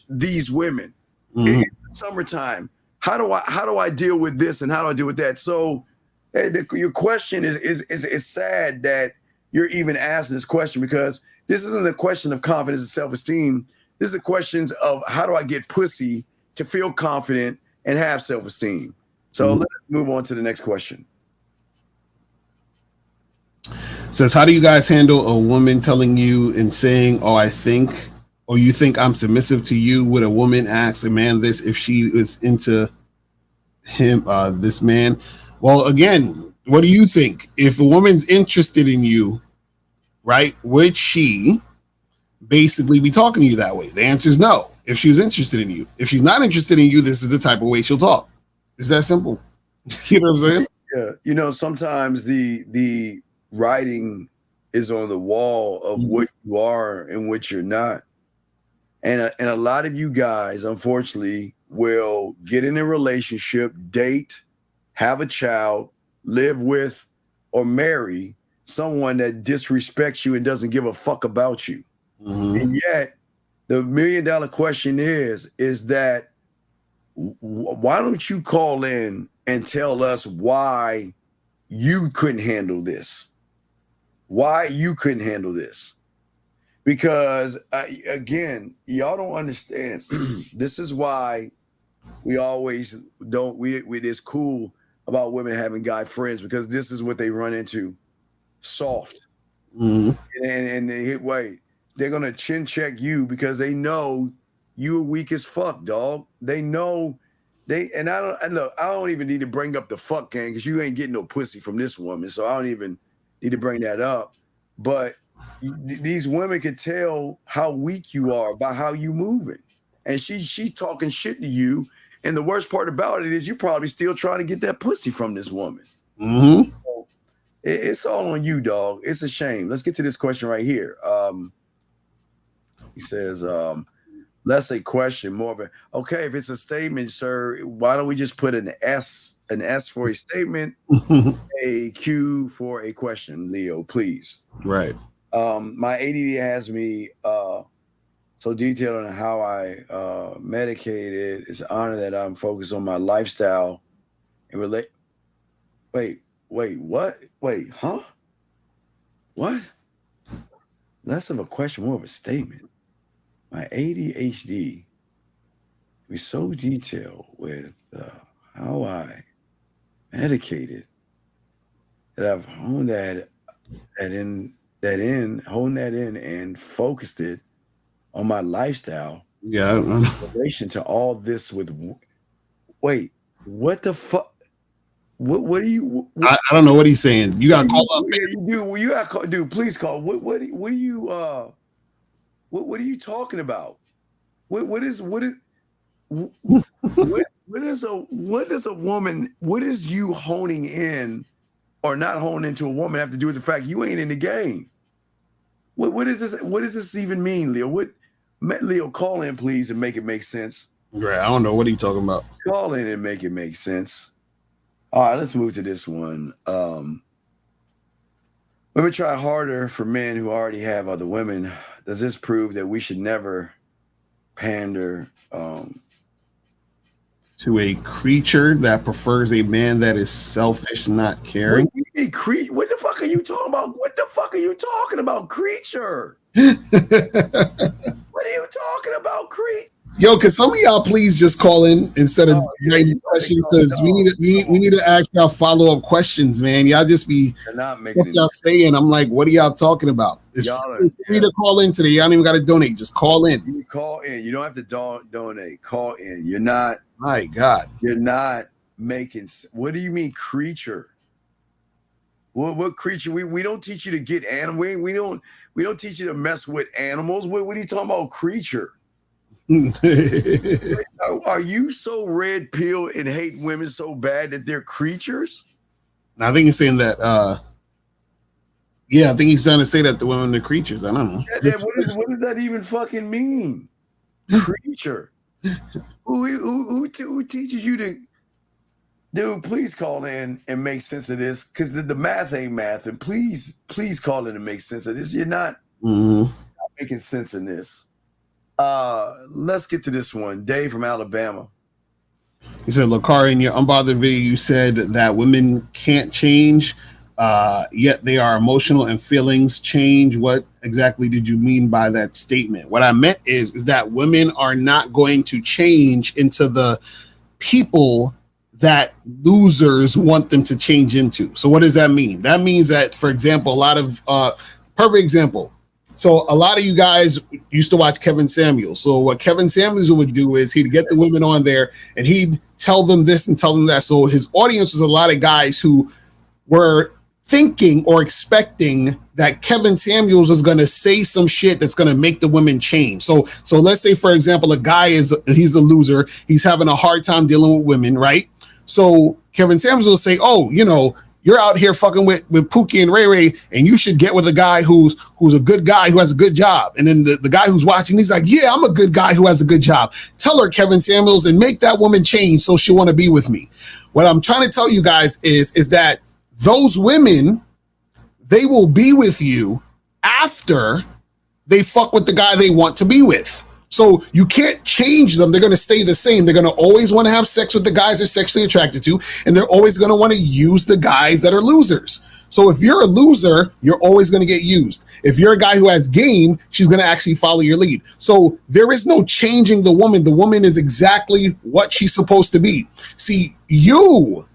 these women in the summertime? How do I deal with this and how do I deal with that? So your question is sad that you're even asking this question, because this isn't a question of confidence and self-esteem. This is a question of how do I get pussy to feel confident and have self-esteem. So let's move on to the next question. Says, how do you guys handle a woman telling you and saying, "Oh, I think," or "You think I'm submissive to you"? Would a woman ask a man this if she is into him, this man? Well, again, what do you think? If a woman's interested in you, right, would she basically be talking to you that way? The answer is no. If she's interested in you, if she's not interested in you, this is the type of way she'll talk. It's that simple. You know what I'm saying? Yeah. Sometimes the writing is on the wall of what you are and what you're not. And a lot of you guys, unfortunately, will get in a relationship, date, have a child, live with, or marry someone that disrespects you and doesn't give a fuck about you. And yet, the $1 million question is that why don't you call in and tell us why you couldn't handle this? Why you couldn't handle this? Because again, y'all don't understand. This is why we always don't. It's cool about women having guy friends, because this is what they run into: soft. And they hit weight. They're gonna chin check you because they know you are weak as fuck, dog. They know I don't even need to bring up the fuck gang, because you ain't getting no pussy from this woman, so I don't even need to bring that up. But these women can tell how weak you are by how you moving, and she's talking shit to you. And the worst part about it is you're probably still trying to get that pussy from this woman. So it's all on you, dog. It's a shame. Let's get to this question right here. He says, less a question, more of a, okay, if it's a statement, sir, why don't we just put an S for a statement, a Q for a question, Leo, please. Right. My ADD has me so detailed on how I medicated. It's an honor that I'm focused on my lifestyle and relate. Wait, what? Wait, huh? What? Less of a question, more of a statement. My ADHD was so detailed with how I medicated that I've honed that in and focused it on my lifestyle. Yeah, I don't know. In relation to all this with, wait, what the fuck? What do you? I don't know what he's saying. You gotta call up. Yeah, you do. Well, you gotta call, dude. Please call. What are you talking about? What is a woman? What is you honing in or not honing into a woman have to do with the fact you ain't in the game? What is this? What does this even mean, Leo? Leo, call in, please, and make it make sense. Right, I don't know what he's talking about. Call in and make it make sense. All right, let's move to this one. Women try harder for men who already have other women. Does this prove that we should never pander To a creature that prefers a man that is selfish, not caring. What the fuck are you talking about? What the fuck are you talking about, creature? What are you talking about, creature? Yo, can some of y'all please just call in instead of writing questions? Because we need to ask y'all follow-up questions, man. Y'all just be what y'all saying. I'm like, what are y'all talking about? It's free to call in today. Y'all don't even got to donate. Just call in. You call in. You don't have to donate. Call in. You're not. My God. You're not making. What do you mean, creature? What creature? We don't teach you to get animal. We don't teach you to mess with animals. What are you talking about, creature? Are you so red pill and hate women so bad that they're creatures? I think he's saying that. Yeah, I think he's trying to say that the women are creatures. I don't know. What does that even fucking mean? Creature. Who teaches you to? Dude, please call in and make sense of this, because the math ain't math. And please call in and make sense of this. You're not making sense in this. Let's get to this one. Dave from Alabama. He said, Lakari, in your Unbothered video, you said that women can't change, yet they are emotional and feelings change. What exactly did you mean by that statement? What I meant is that women are not going to change into the people that losers want them to change into. So what does that mean? That means that, for example, a lot of perfect example. So a lot of you guys used to watch Kevin Samuels. So what Kevin Samuels would do is he'd get the women on there and he'd tell them this and tell them that. So his audience was a lot of guys who were thinking or expecting that Kevin Samuels was going to say some shit that's going to make the women change. So let's say, for example, a guy he's a loser. He's having a hard time dealing with women, right? So Kevin Samuels will say, oh, you know, you're out here fucking with Pookie and Ray Ray, and you should get with a guy who's a good guy who has a good job. And then the guy who's watching, he's like, yeah, I'm a good guy who has a good job. Tell her, Kevin Samuels, and make that woman change so she'll want to be with me. What I'm trying to tell you guys is that those women, they will be with you after they fuck with the guy they want to be with. So you can't change them. They're going to stay the same. They're going to always want to have sex with the guys they're sexually attracted to, and they're always going to want to use the guys that are losers. So if you're a loser, you're always going to get used. If you're a guy who has game, she's going to actually follow your lead. So there is no changing the woman. The woman is exactly what she's supposed to be. See, you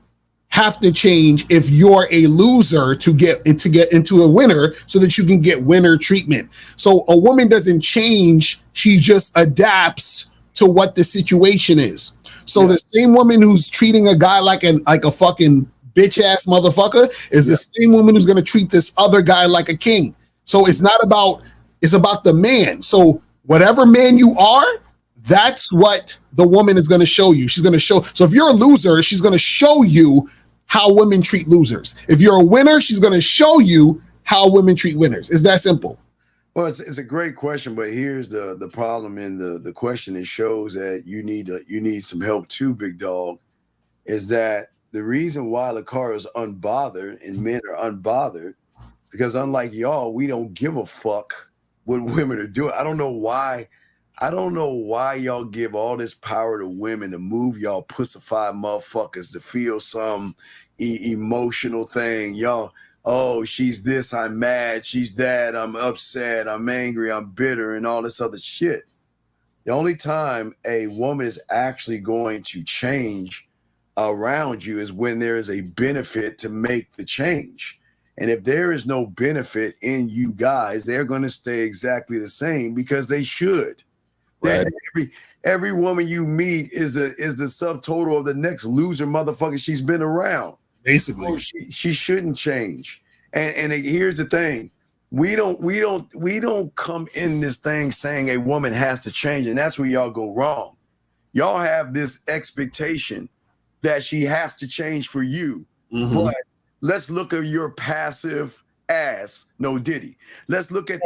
have to change if you're a loser to get into a winner so that you can get winner treatment. So a woman doesn't change. She just adapts to what the situation is. So the same woman who's treating a guy like a fucking bitch ass motherfucker is the same woman who's going to treat this other guy like a king. So it's about the man. So whatever man you are, that's what the woman is going to show you. She's going to show. So if you're a loser, she's going to show you how women treat losers. If you're a winner, she's going to show you how women treat winners. It's that simple. Well, it's a great question, but here's the problem in the question. It shows that you need some help too, big dog. Is that the reason why Lakari is unbothered and men are unbothered? Because unlike y'all, we don't give a fuck what women are doing. I don't know why y'all give all this power to women to move y'all pussified motherfuckers to feel some emotional thing. Y'all, oh, she's this, I'm mad. She's that, I'm upset, I'm angry, I'm bitter, and all this other shit. The only time a woman is actually going to change around you is when there is a benefit to make the change. And if there is no benefit in you guys, they're going to stay exactly the same because they should. Right. Every woman you meet is the subtotal of the next loser motherfucker she's been around. Basically, so she shouldn't change. And here's the thing: we don't come in this thing saying a woman has to change, and that's where y'all go wrong. Y'all have this expectation that she has to change for you. Mm-hmm. But let's look at your passive ass. No Diddy. Let's look at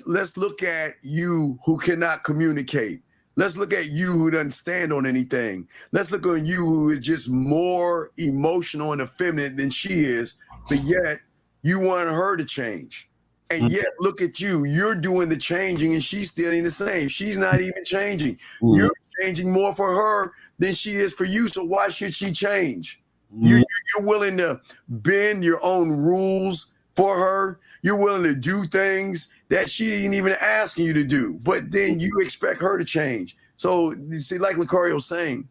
let's look at you who cannot communicate. Let's look at you who doesn't stand on anything. Let's look at you who is just more emotional and effeminate than she is, but yet you want her to change. And yet look at you. You're doing the changing and she's staying the same. She's not even changing. You're changing more for her than she is for you. So why should she change? You're willing to bend your own rules for her. You're willing to do things that she ain't even asking you to do, but then you expect her to change. So you see, like Lucario's saying,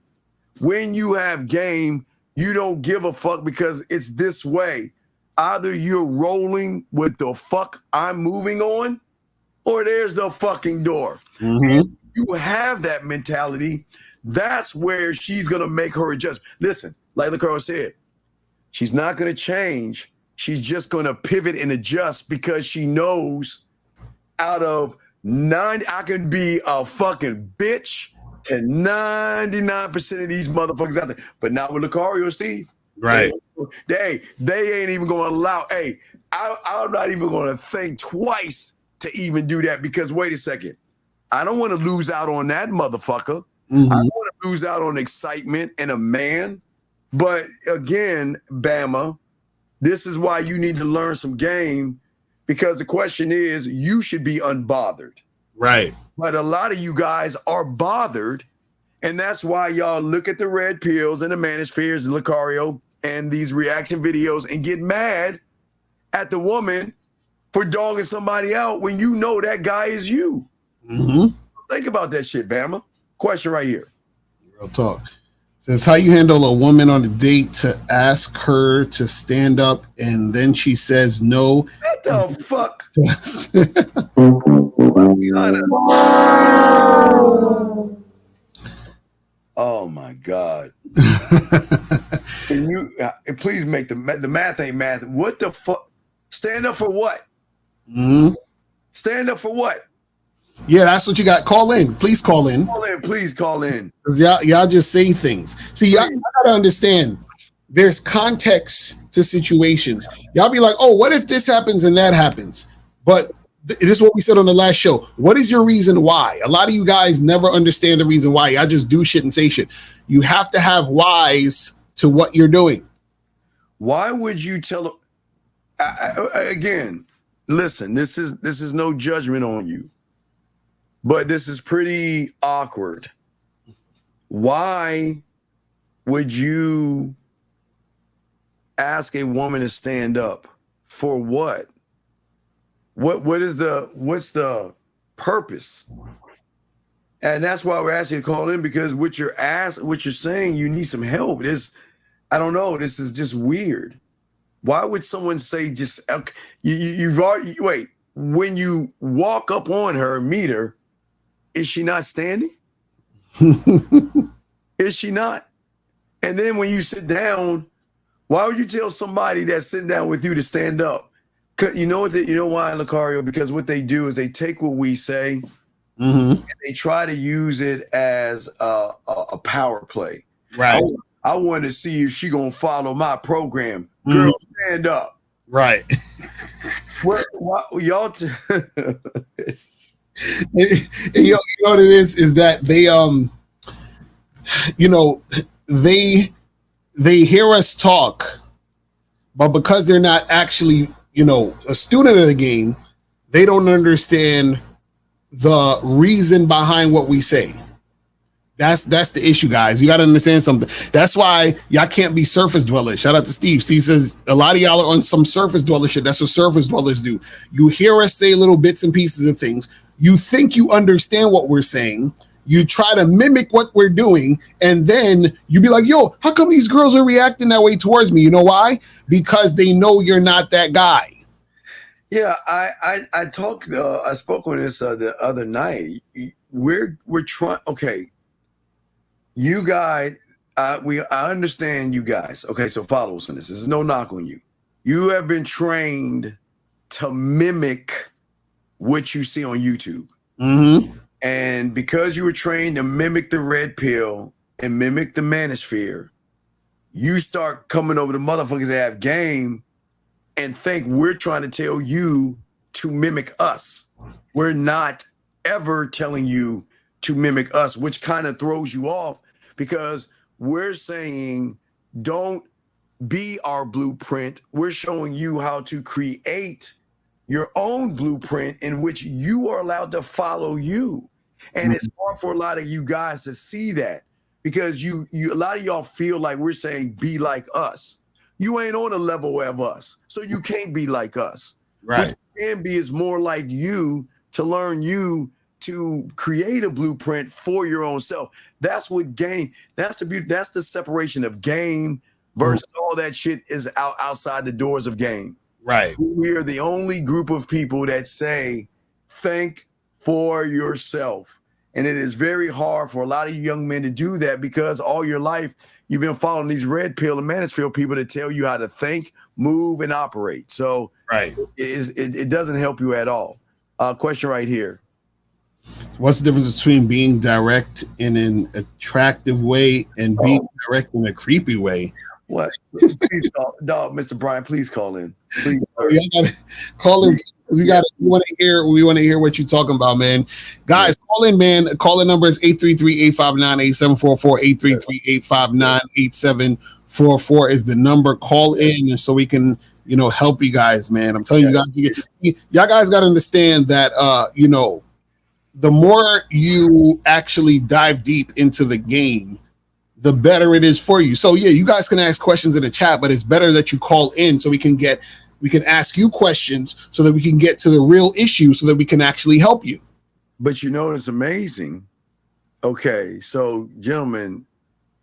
when you have game, you don't give a fuck because it's this way. Either you're rolling with the fuck I'm moving on, or there's the fucking door. If you have that mentality, that's where she's gonna make her adjust. Listen, like Lucario said, she's not gonna change. She's just gonna pivot and adjust because she knows out of 90, I can be a fucking bitch to 99% of these motherfuckers out there, but not with Lucario and Steve. Right. They ain't even gonna allow, I'm not even gonna think twice to even do that because wait a second, I don't want to lose out on that motherfucker. I don't want to lose out on excitement and a man. But again, Bama, this is why you need to learn some game, because the question is, you should be unbothered. Right. But a lot of you guys are bothered, and that's why y'all look at the red pills and the manospheres and Lucario and these reaction videos and get mad at the woman for dogging somebody out when you know that guy is you. Think about that shit, Bama. Question right here. Real talk. Says, how you handle a woman on a date to ask her to stand up and then she says no. What the fuck? Oh my God. Can you please make the math ain't math. What the fuck? Stand up for what? Stand up for what? Yeah, that's what you got. Call in. Please call in. Call in. Please call in. Because y'all just say things. See, y'all gotta understand there's context to situations. Y'all be like, oh, what if this happens and that happens? But this is what we said on the last show. What is your reason why? A lot of you guys never understand the reason why. Y'all just do shit and say shit. You have to have whys to what you're doing. Why would you tell again, listen, this is no judgment on you, but this is pretty awkward. Why would you ask a woman to stand up for what? What's the purpose? And that's why we're asking you to call in, because what you're saying, you need some help. I don't know. This is just weird. Why would someone say you've already wait? When you walk up on her, meet her, is she not standing? Is she not? And then when you sit down, why would you tell somebody that's sitting down with you to stand up? You know what? You know why, Lucario? Because what they do is they take what we say and they try to use it as a power play. Right. I want to see if she gonna follow my program. Girl, stand up. Right. Y'all? You know what it is that they hear us talk, but because they're not actually a student of the game, they don't understand the reason behind what we say. That's the issue, guys. You got to understand something. That's why y'all can't be surface dwellers. Shout out to Steve. Steve says a lot of y'all are on some surface dweller shit. That's what surface dwellers do. You hear us say little bits and pieces of things. You think you understand what we're saying. You try to mimic what we're doing, and then you be like, yo, how come these girls are reacting that way towards me? You know why? Because they know you're not that guy. Yeah, I spoke on this the other night. We're trying. Okay, you guys, I understand you guys. Okay, so follow us on this. This is no knock on you. You have been trained to mimic what you see on YouTube. And because you were trained to mimic the red pill and mimic the manosphere, you start coming over the motherfuckers that have game and think we're trying to tell you to mimic us. We're not ever telling you to mimic us, which kind of throws you off, because we're saying don't be our blueprint. We're showing you how to create your own blueprint in which you are allowed to follow you. And it's hard for a lot of you guys to see that. because you a lot of y'all feel like we're saying be like us. You ain't on a level of us, so you can't be like us. Right. What you can be is more like you, to learn you, to create a blueprint for your own self. That's what game. That's the beauty. That's the separation of game versus all that shit is outside the doors of game. Right. We are the only group of people that say, think for yourself. And it is very hard for a lot of young men to do that because all your life you've been following these red pill and Mansfield people to tell you how to think, move, and operate. So right. It doesn't help you at all. Question right here. What's the difference between being direct in an attractive way and being direct in a creepy way? What? Please call, dog, Mr. Brian, please call in. Please. Call in. We want to hear what you're talking about, man. Guys, call in, man. Call in number is 833-859-8744, 833-859-8744 is the number. Call in so we can, help you guys, man. I'm telling you guys, y'all guys got to understand that, the more you actually dive deep into the game, the better it is for you. So yeah, you guys can ask questions in the chat, but it's better that you call in so we can ask you questions so that we can get to the real issue so that we can actually help you. But it's amazing. Okay, so gentlemen,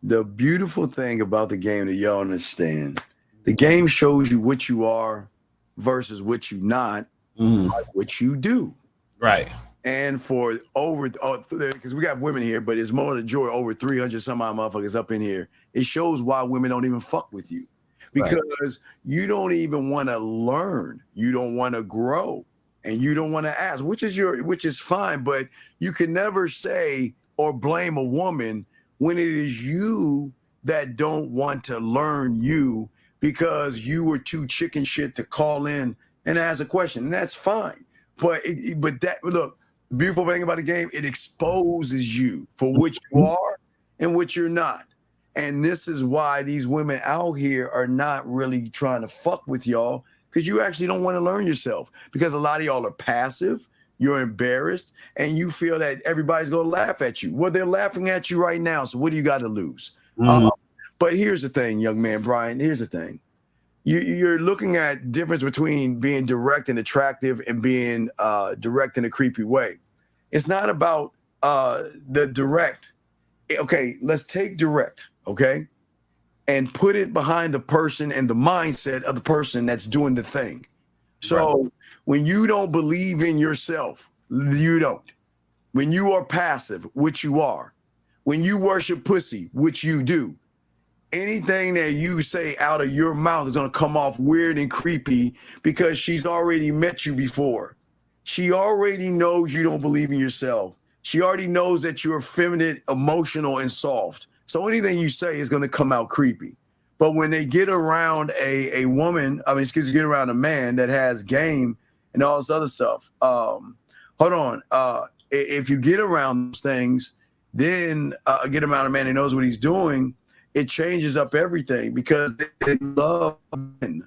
the beautiful thing about the game that y'all understand, the game shows you what you are versus what you're not, like what you do. Right. And for because we got women here, but it's more the joy, over 300 some odd motherfuckers up in here. It shows why women don't even fuck with you. Because you don't even want to learn, you don't want to grow, and you don't want to ask, which is fine, but you can never say or blame a woman when it is you that don't want to learn you because you were too chicken shit to call in and ask a question, and that's fine. But look, the beautiful thing about the game, it exposes you for what you are and what you're not. And this is why these women out here are not really trying to fuck with y'all, because you actually don't want to learn yourself, because a lot of y'all are passive, you're embarrassed, and you feel that everybody's going to laugh at you. Well, they're laughing at you right now, so what do you got to lose? But here's the thing, young man, Brian, here's the thing. You're looking at difference between being direct and attractive and being direct in a creepy way. It's not about the direct. Okay, let's take direct, okay, and put it behind the person and the mindset of the person that's doing the thing. So when you don't believe in yourself, you don't. When you are passive, which you are. When you worship pussy, which you do. Anything that you say out of your mouth is going to come off weird and creepy because she's already met you before. She already knows you don't believe in yourself. She already knows that you're feminine, emotional, and soft. So anything you say is going to come out creepy. But when they get around a woman, get around a man that has game and all this other stuff, if you get around those things, then get around a man that knows what he's doing, it changes up everything because they love men.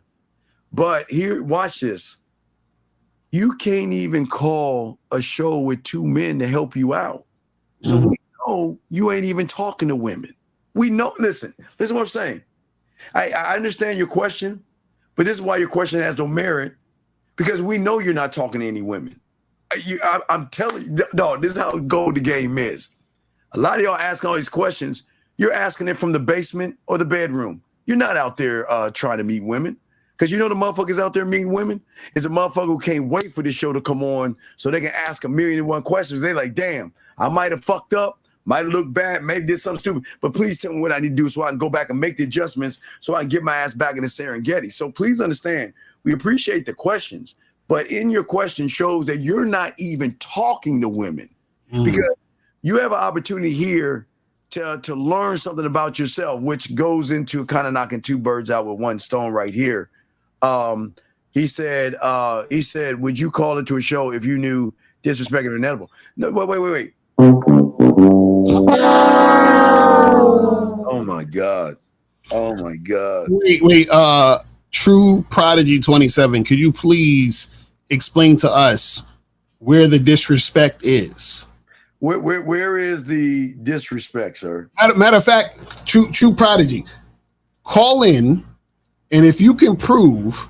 But here, watch this. You can't even call a show with two men to help you out. So we know you ain't even talking to women. We know, listen to what I'm saying. I understand your question, but this is why your question has no merit, because we know you're not talking to any women. I'm telling you, dog, this is how gold the game is. A lot of y'all asking all these questions, you're asking it from the basement or the bedroom. You're not out there trying to meet women. Because the motherfuckers out there meeting women is a motherfucker who can't wait for this show to come on so they can ask 1,000,001 questions. They're like, damn, I might have fucked up, might have looked bad, maybe did something stupid, but please tell me what I need to do so I can go back and make the adjustments so I can get my ass back in the Serengeti. So please understand, we appreciate the questions, but in your question shows that you're not even talking to women because you have an opportunity here to learn something about yourself, which goes into kind of knocking two birds out with one stone right here. He said, would you call it to a show if you knew disrespect is inedible? No, wait. Oh my God. Wait. True Prodigy 27. Could you please explain to us where the disrespect is? Where is the disrespect, sir? Matter of fact, true prodigy. Call in, and if you can prove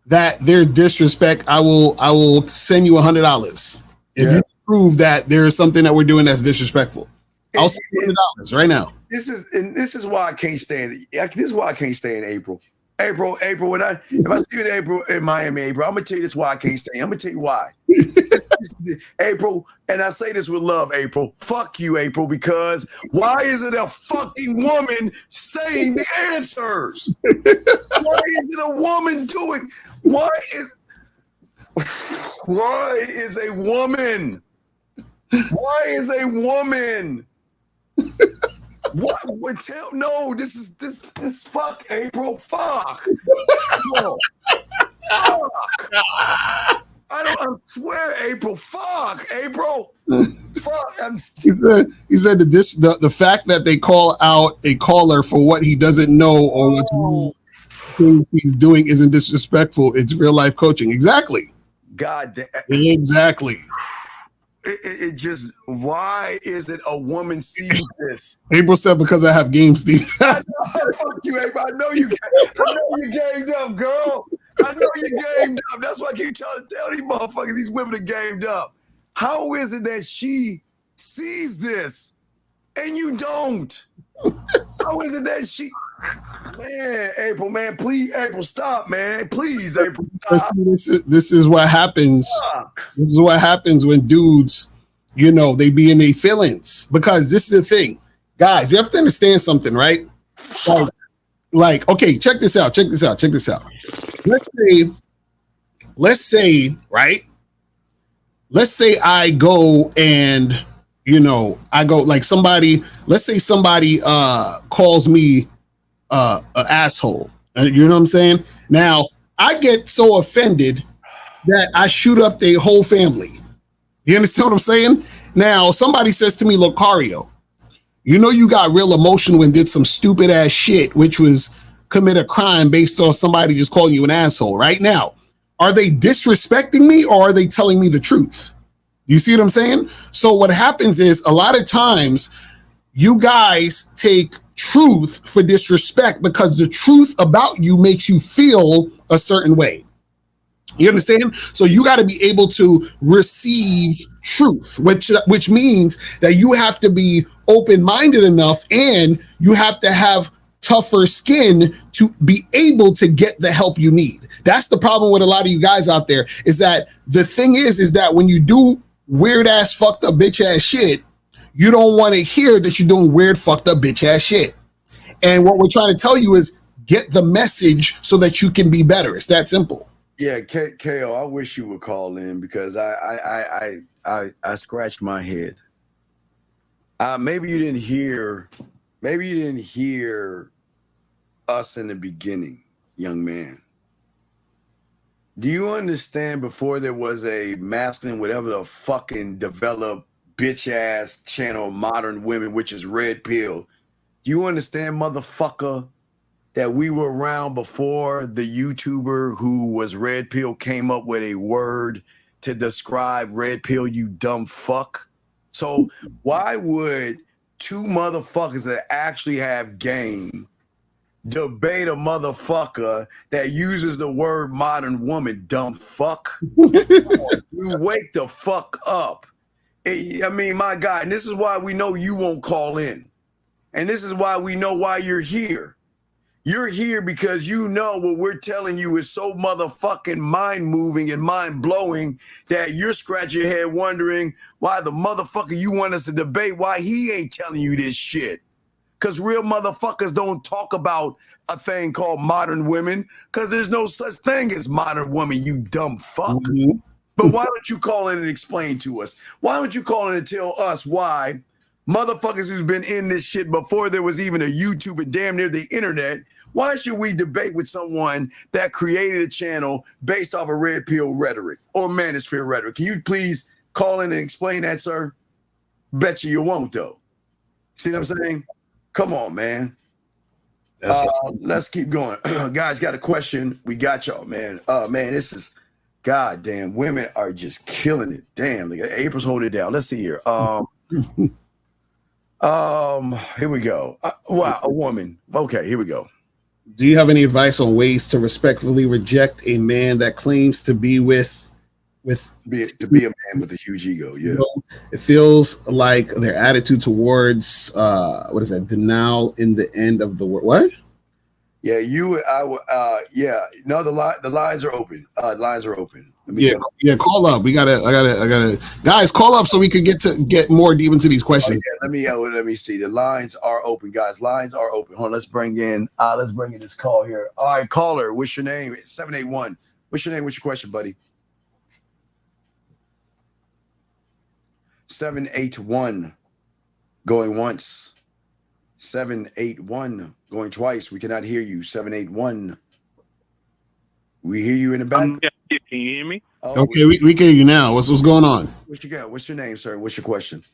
that there's disrespect, I will send you $100. If you prove that there is something that we're doing that's disrespectful, I'll send you $100 right now. This is why I can't stand it. This is why I can't stand April. April, if I see you in April in Miami, April, I'm gonna tell you this why I can't stand. I'm gonna tell you why. April, and I say this with love, April. Fuck you, April, because why isn't a fucking woman saying the answers? Why isn't a woman doing? Why is a woman? Why is a woman? What would tell? No, this is fuck April. Fuck. No. Fuck. I swear, April. Fuck, April. Fuck. He said the fact that they call out a caller for what he doesn't know or what he's doing isn't disrespectful. It's real life coaching. Exactly. God damn. Exactly. It just, why is it a woman sees this? April said because I have game, Steve. I know, fuck you, April. I know you gamed up, girl. I know you gamed up. That's why I keep trying to tell these motherfuckers, these women are gamed up. How is it that she sees this and you don't? How is it that she... Man, April, man, please, April, stop, man. Please, April, stop. This is what happens. This is what happens when dudes, they be in their feelings. Because this is the thing. Guys, you have to understand something, right? Like, okay, check this out. Let's say, right? Let's say I go and, I go like somebody, let's say somebody calls me an asshole. You know what I'm saying? Now, I get so offended that I shoot up their whole family. You understand what I'm saying? Now, somebody says to me, Lucario, you got real emotional and did some stupid ass shit, which was commit a crime based on somebody just calling you an asshole. Right now, are they disrespecting me or are they telling me the truth? You see what I'm saying? So what happens is a lot of times you guys take truth for disrespect because the truth about you makes you feel a certain way. You understand? So you got to be able to receive truth, which means that you have to be open-minded enough and you have to have tougher skin to be able to get the help you need. That's the problem with a lot of you guys out there, is that the thing is that when you do weird ass fucked up bitch ass shit, you don't want to hear that you're doing weird fucked up bitch ass shit. And what we're trying to tell you is get the message so that you can be better. It's that simple. Yeah, KO, I wish you would call in because I scratched my head. Maybe you didn't hear us in the beginning, young man. Do you understand before there was a masculine, whatever the fucking developed bitch ass channel, Modern Women, which is Red Pill? Do you understand, motherfucker, that we were around before the YouTuber who was Red Pill came up with a word to describe Red Pill, you dumb fuck? So why would two motherfuckers that actually have game debate a motherfucker that uses the word modern woman, dumb fuck? You wake the fuck up. I mean, my God, and this is why we know you won't call in. And this is why we know why you're here. You're here because you know what we're telling you is so motherfucking mind-moving and mind-blowing that you're scratching your head wondering why the motherfucker you want us to debate, why he ain't telling you this shit. Because real motherfuckers don't talk about a thing called modern women because there's no such thing as modern woman, you dumb fuck. Mm-hmm. But why don't you call in and explain to us? Why don't you call in and tell us why motherfuckers who's been in this shit before there was even a YouTube and damn near the internet, why should we debate with someone that created a channel based off of Red Pill rhetoric or manosphere rhetoric? Can you please call in and explain that, sir? Bet you won't, though. See what I'm saying? Come on, man. Let's keep going. Guys, got a question. We got y'all, man. Man, this is goddamn. Women are just killing it. Damn, April's holding it down. Let's see here. Here we go. Wow, a woman. Okay, here we go. Do you have any advice on ways to respectfully reject a man that claims to be to be a man with a huge ego? Yeah, it feels like their attitude towards what is that, denial in the end of the word. What? Yeah, yeah. No, the lines are open. Lines are open. Yeah. Call up. I gotta. Guys, call up so we can get more deep into these questions. Let me see. The lines are open, guys. Lines are open. Hold on. Let's bring in this call here. All right, caller. What's your name? 781. What's your name? What's your question, buddy? 781. Going once. 781. Going twice. We cannot hear you. 781. We hear you in the back. Can you hear me? Oh, okay, we can hear you now. What's going on? What you got? What's your name, sir? What's your question?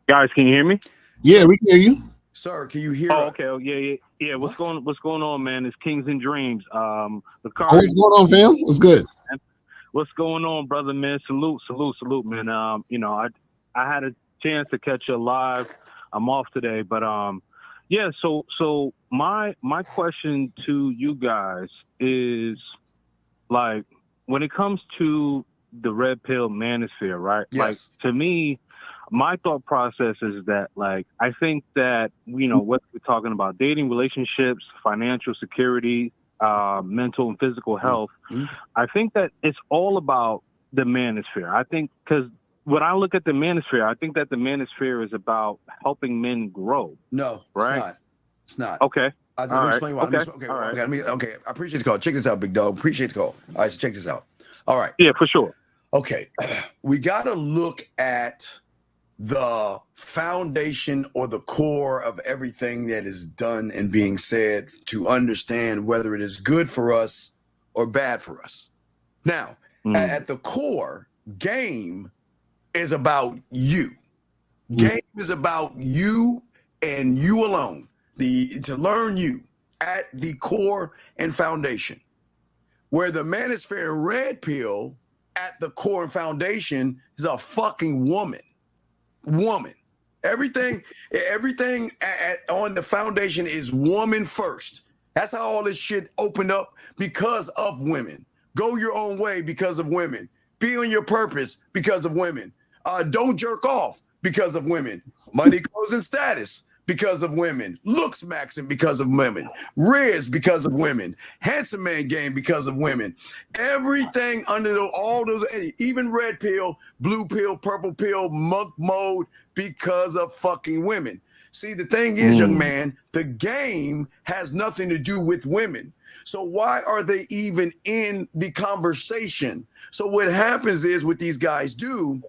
Guys, can you hear me? Yeah, we can hear you. Sir, can you hear? Oh, okay. Yeah. What's going on, man? It's Kings and Dreams. What's going on, fam? What's good? What's going on, brother, man? Salute, man. I had a chance to catch you live. I'm off today, but yeah. So my question to you guys is, like, when it comes to the red pill manosphere, right? Yes. Like, to me, my thought process is that, like, I think that, what we're talking about, dating, relationships, financial security, mental and physical health, I think that it's all about the manosphere. I think, because when I look at the manosphere, I think that the manosphere is about helping men grow. No, right? It's not. Okay. I'll explain why. Okay. I appreciate the call. Check this out, big dog. Appreciate the call. All right, so check this out. All right. Yeah, for sure. Okay. We got to look at the foundation or the core of everything that is done and being said to understand whether it is good for us or bad for us. Now, at the core, game is about you. Game is about you and you alone. To learn you at the core and foundation. Where the manosphere and red pill at the core and foundation is a fucking woman. Everything on the foundation is woman first. That's how all this shit opened up, because of women. Go your own way because of women. Be on your purpose because of women. Don't jerk off because of women. Money, clothes, and status because of women. Looks maxing because of women. Riz because of women. Handsome man game because of women. Everything under all those, even red pill, blue pill, purple pill, monk mode, because of fucking women. See, the thing is, young man, the game has nothing to do with women. So why are they even in the conversation? So what happens is, what these guys do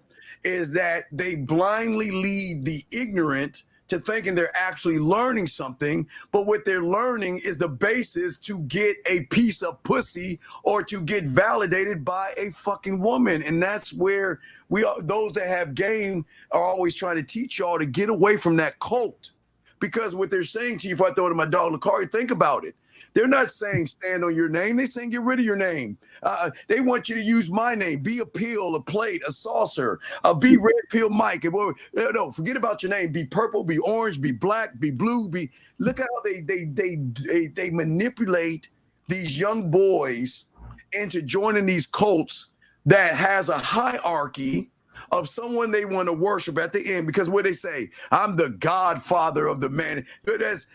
is that they blindly lead the ignorant to thinking they're actually learning something, but what they're learning is the basis to get a piece of pussy or to get validated by a fucking woman. And that's where those that have game are always trying to teach y'all to get away from that cult. Because what they're saying to you, if I throw it to my dog Lakari, think about it. They're not saying stand on your name. They're saying get rid of your name. They want you to use my name. Be a pill, a plate, a saucer. Be red pill Mike. No, forget about your name. Be purple, be orange, be black, be blue. Look at how they manipulate these young boys into joining these cults that has a hierarchy of someone they want to worship at the end. Because what they say, I'm the godfather of the man. That's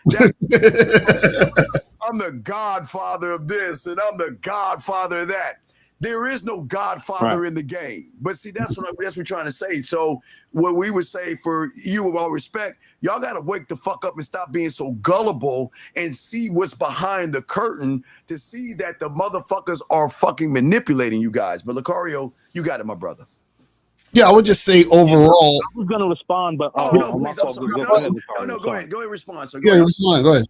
I'm the godfather of this, and I'm the godfather of that. There is no godfather in the game. But see, that's what we're trying to say. So what we would say, for you, with all respect, y'all got to wake the fuck up and stop being so gullible and see what's behind the curtain, to see that the motherfuckers are fucking manipulating you guys. But Lucario, you got it, my brother. Yeah, I would just say overall. I was going to respond, but go ahead. Go ahead, respond. So respond. Go ahead.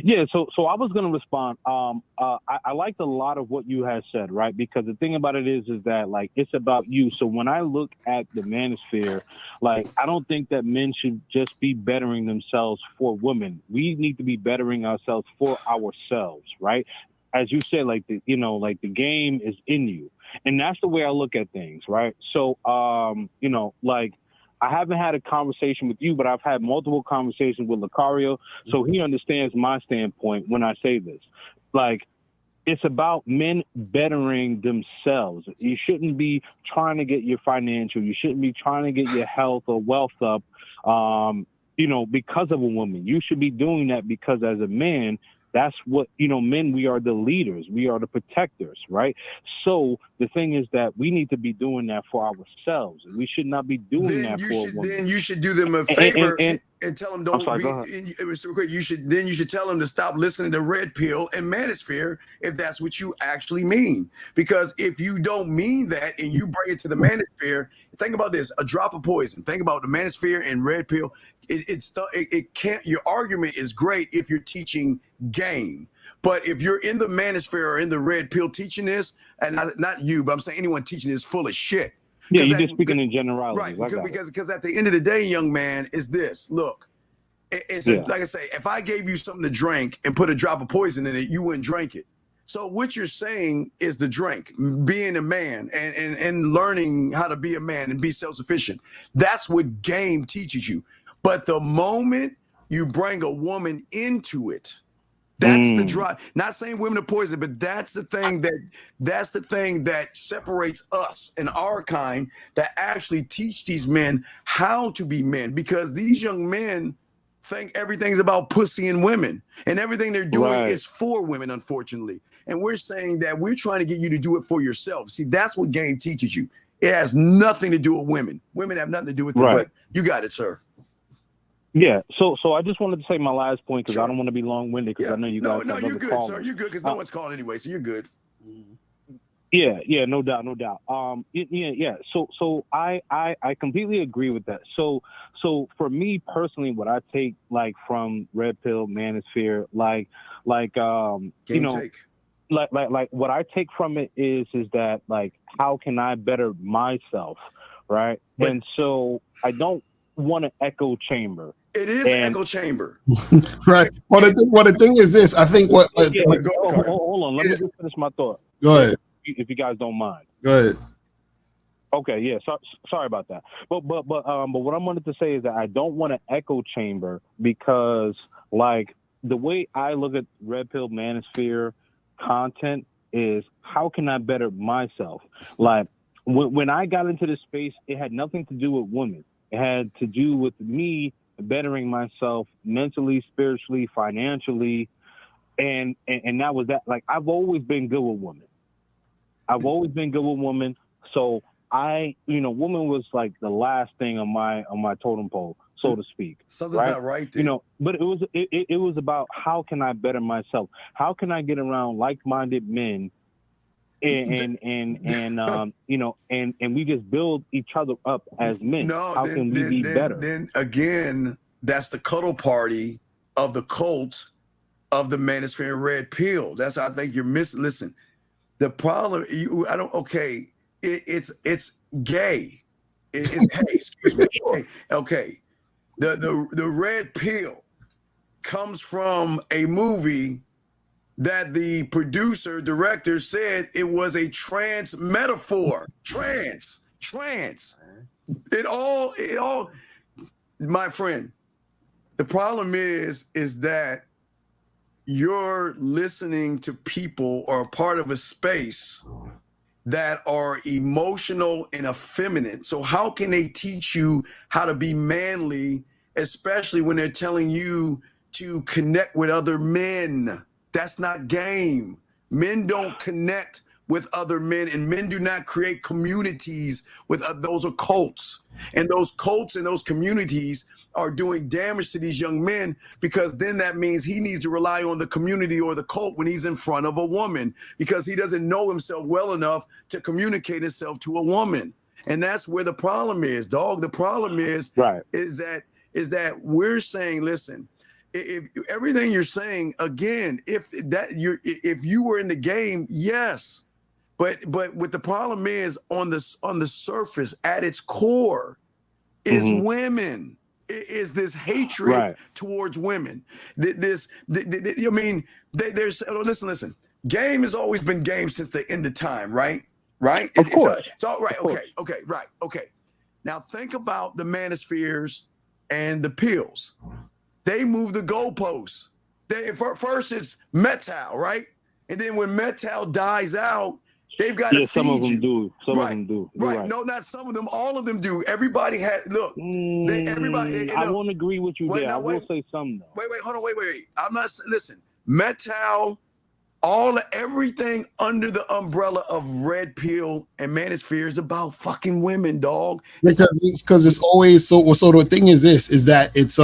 Yeah, so I was going to respond. I liked a lot of what you had said, right? Because the thing about it is that, like, it's about you. So when I look at the manosphere, like, I don't think that men should just be bettering themselves for women. We need to be bettering ourselves for ourselves, right? As you said, like, the game is in you. And that's the way I look at things, right? So, I haven't had a conversation with you, but I've had multiple conversations with Lucario, so he understands my standpoint when I say this. Like, it's about men bettering themselves. You shouldn't be trying to get your financial. You shouldn't be trying to get your health or wealth up, because of a woman. You should be doing that because as a man, that's what, men, we are the leaders. We are the protectors, right? So the thing is that we need to be doing that for ourselves. We should not be doing that for a woman. Then you should do them a favor and tell them don't sorry, be. It was too quick. You should tell them to stop listening to Red Pill and Manosphere if that's what you actually mean. Because if you don't mean that and you bring it to the Manosphere, think about this: a drop of poison. Think about the Manosphere and Red Pill. It can't. Your argument is great if you're teaching game, but if you're in the Manosphere or in the Red Pill teaching this, and not you, but I'm saying anyone teaching this is full of shit. Yeah, you're just speaking in generalities. Right, because at the end of the day, young man, is this. Look, like I say, if I gave you something to drink and put a drop of poison in it, you wouldn't drink it. So what you're saying is the drink, being a man and learning how to be a man and be self-sufficient. That's what game teaches you. But the moment you bring a woman into it, that's the drive. Not saying women are poison, but that's the thing that separates us and our kind, that actually teach these men how to be men, because these young men think everything's about pussy and women, and everything they're doing is for women, unfortunately. And we're saying that we're trying to get you to do it for yourself. See, that's what game teaches you. It has nothing to do with women. Women have nothing to do with it, but you got it, sir. Yeah, so I just wanted to say my last point because I don't want to be long-winded because I know you guys. No, you're good, sir. You're good because no one's calling anyway, so you're good. Yeah, no doubt. So I completely agree with that. So for me personally, what I take like from Red Pill, Manosphere, like what I take from it is that like, how can I better myself, right? And so I don't want an echo chamber. It is an echo chamber. Right. Well, the thing is this. I think hold on. Let me just finish my thought. Go ahead. If you guys don't mind. Go ahead. Okay. Yeah. Sorry about that. But what I wanted to say is that I don't want an echo chamber because, like, the way I look at Red Pill Manosphere content is how can I better myself? Like, when I got into this space, it had nothing to do with women. It had to do with me bettering myself mentally, spiritually, financially, and that was that. Like, I've always been good with women. So woman was like the last thing on my totem pole, so to speak. Something's not right there. But it was about how can I better myself? How can I get around like-minded men? And we just build each other up as men. How can we be better? Then again, that's the cuddle party of the cult of the Manosphere and Red Pill. That's how I think you're missing. Listen, the problem. It's gay. It's hey, excuse me. Okay, the Red Pill comes from a movie that the producer, director said it was a trans metaphor. Trans. It all, my friend, the problem is that you're listening to people or a part of a space that are emotional and effeminate. So how can they teach you how to be manly, especially when they're telling you to connect with other men? That's not game. Men don't connect with other men, and men do not create communities with those are cults. And those cults and those communities are doing damage to these young men, because then that means he needs to rely on the community or the cult when he's in front of a woman, because he doesn't know himself well enough to communicate himself to a woman. And that's where the problem is, dog. The problem is that we're saying, listen, if everything you're saying, again, if you were in the game, yes, but what the problem is on the surface, at its core, is women. Is this hatred towards women? There's listen. Game has always been game since the end of time, right? Of course. It's all right. Okay. Now think about the manospheres and the pills. They move the goalposts. First it's Metal, right? And then when Metal dies out, they've got to feed some of them you. do. Some right. of them do. Right. Right. No, not some of them. All of them do. Everybody had everybody. I won't agree with you there. I will say some though. Wait, hold on. Wait. I'm not. Listen, Metal, everything under the umbrella of Red Pill and Manosphere is about fucking women, dog. Because it's always so. So the thing is that it's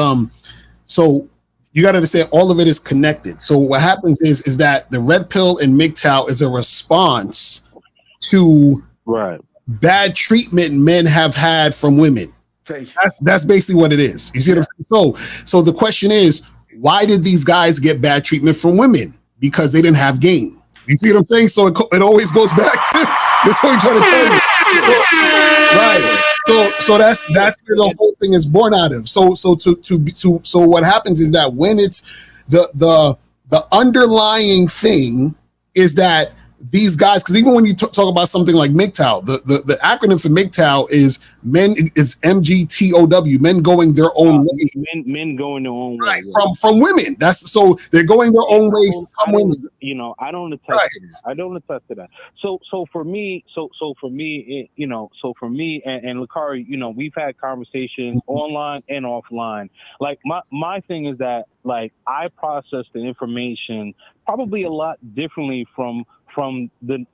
so. You got to understand, all of it is connected. So what happens is that the Red Pill and MGTOW is a response to bad treatment men have had from women. That's basically what it is. You see what I'm saying? So the question is, why did these guys get bad treatment from women? Because they didn't have game. You see what I'm saying? So it always goes back to this. What you're trying to tell me. Right. So that's where the whole thing is born out of. So what happens is that when it's the underlying thing is that these guys, because even when you talk about something like MGTOW, the acronym for MGTOW is MGTOW, men going their own way. Men going their own way. Right, from women. That's so they're going their own way from women. You know, I don't attest to that. I don't attest to that. So for me, and Lakari, you know, we've had conversations online and offline. Like my thing is that, like, I process the information probably a lot differently from the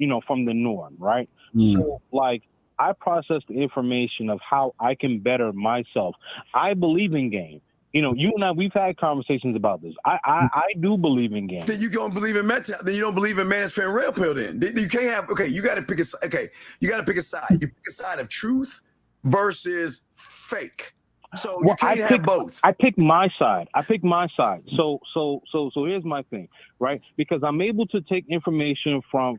norm, right? So, like, I process the information of how I can better myself. I believe in game. You know, you and I, we've had conversations about this. I do believe in game. Then you don't believe in Metal. Then you don't believe in Manosphere and Red Pill. Then you can't have. Okay, you got to pick a. Okay, you got to pick a side. You pick a side of truth versus fake. So you can't have both. I pick my side. So here's my thing, right? Because I'm able to take information from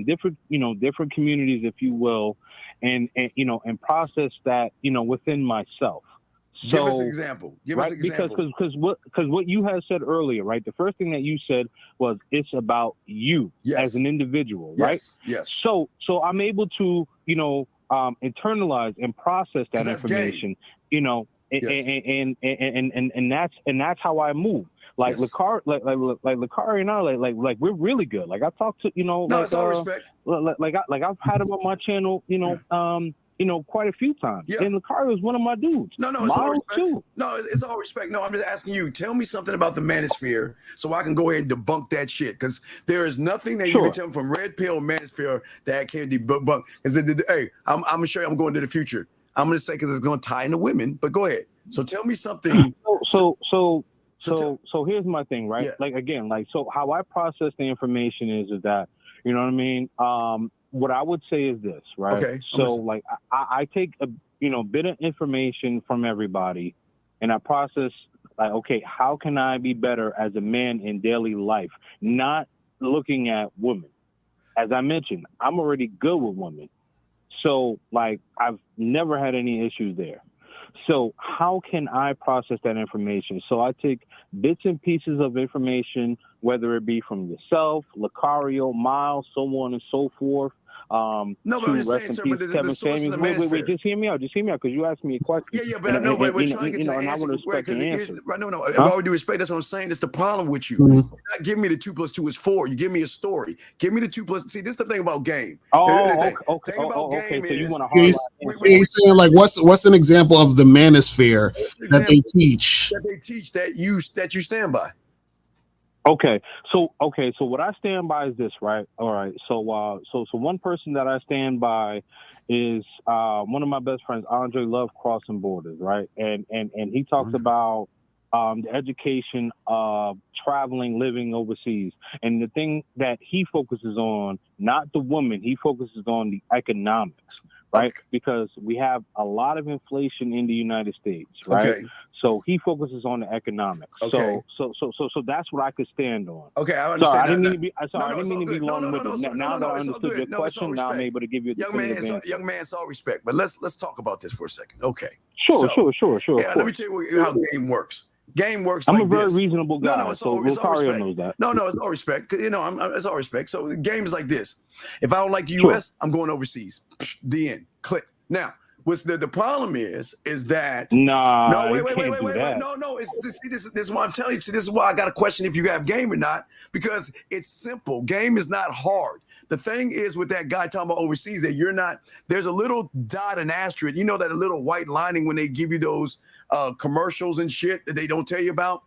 different communities, if you will, and process that, within myself. So, give us an example. Because what you had said earlier, right? The first thing that you said was it's about you as an individual, right? Yes. So I'm able to, internalize and process that information, and that's how I move. Like Lakari, like Lakari and I, like we're really good. Like I talked to, it's all respect. Like I've had him on my channel, quite a few times. Yeah. And Lakari was one of my dudes. No, it's all respect. Too. No, it's all respect. No, I'm just asking you. Tell me something about the Manosphere so I can go ahead and debunk that shit. Because there is nothing that you can tell me from Red Pill Manosphere that can debunk. Because hey, I'm gonna show you. I'm going to the future. I'm gonna say because it's gonna tie into women. But go ahead. So tell me something. So here's my thing, right? Yeah. Like again, so how I process the information is that, you know what I mean? What I would say is this, right? Okay. So like I take a bit of information from everybody and I process like, okay, how can I be better as a man in daily life? Not looking at women. As I mentioned, I'm already good with women. So like I've never had any issues there. So how can I process that information? So I take bits and pieces of information, whether it be from yourself, Lucario, Miles, so on and so forth. No, but I'm just saying, sir, but the source of the Manosphere. Wait, just hear me out, because you asked me a question. Yeah, but I know, but we're trying to get to the answer. And I want to respect the answer. Right, no, if I would do respect, that's what I'm saying. That's the problem with you. You're not giving me the 2 + 2 is 4. You give me a story. Give me the 2 +. See, this is the thing about game. Okay. So you want to he's saying, like, what's an example of the Manosphere that they teach? That they teach that you stand by. Okay, so what I stand by is this, right? All right, so one person that I stand by is one of my best friends, Andre Love, Crossing Borders, right? And he talks about the education of traveling, living overseas, and the thing that he focuses on, not the woman, he focuses on the economics, right? Okay. Because we have a lot of inflation in the United States, right? Okay. So he focuses on the economics. Okay. So that's what I could stand on. Okay, I understand. Sorry, I didn't mean to be long-winded. Now that I understood your question, now I'm able to give you the young man, it's all respect. But let's talk about this for a second. Okay. Sure. Yeah, let me tell you how game works. Game works. I'm a very reasonable guy, so Lucario knows that. No, it's all respect. It's all respect. So the game is like this. If I don't like the U.S., I'm going overseas. The end. Click. Now, What's the problem is that nah, no, wait, that. no. It's this is why I'm telling you. See, this is why I got a question if you have game or not, because it's simple. Game is not hard. The thing is with that guy talking about overseas that you're not. There's a little dot and asterisk. You know that a little white lining when they give you those commercials and shit that they don't tell you about.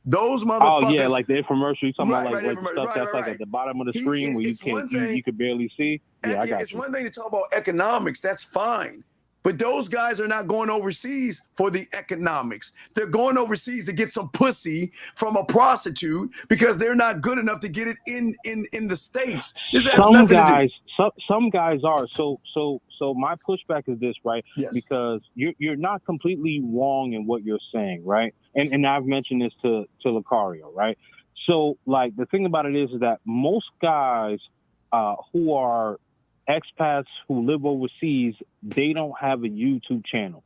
Those motherfuckers. Oh yeah, like the infomercial. You talking about like stuff that's like at the bottom of the screen where you can't, you can barely see. Yeah, I got it's you. one thing to talk about economics. That's fine. But those guys are not going overseas for the economics. They're going overseas to get some pussy from a prostitute because they're not good enough to get it in the States. Some guys are. So my pushback is this, right? Yes. Because you're not completely wrong in what you're saying, right? And I've mentioned this to Lucario, right? So like the thing about it is that most guys who are expats who live overseas, they don't have a YouTube channel,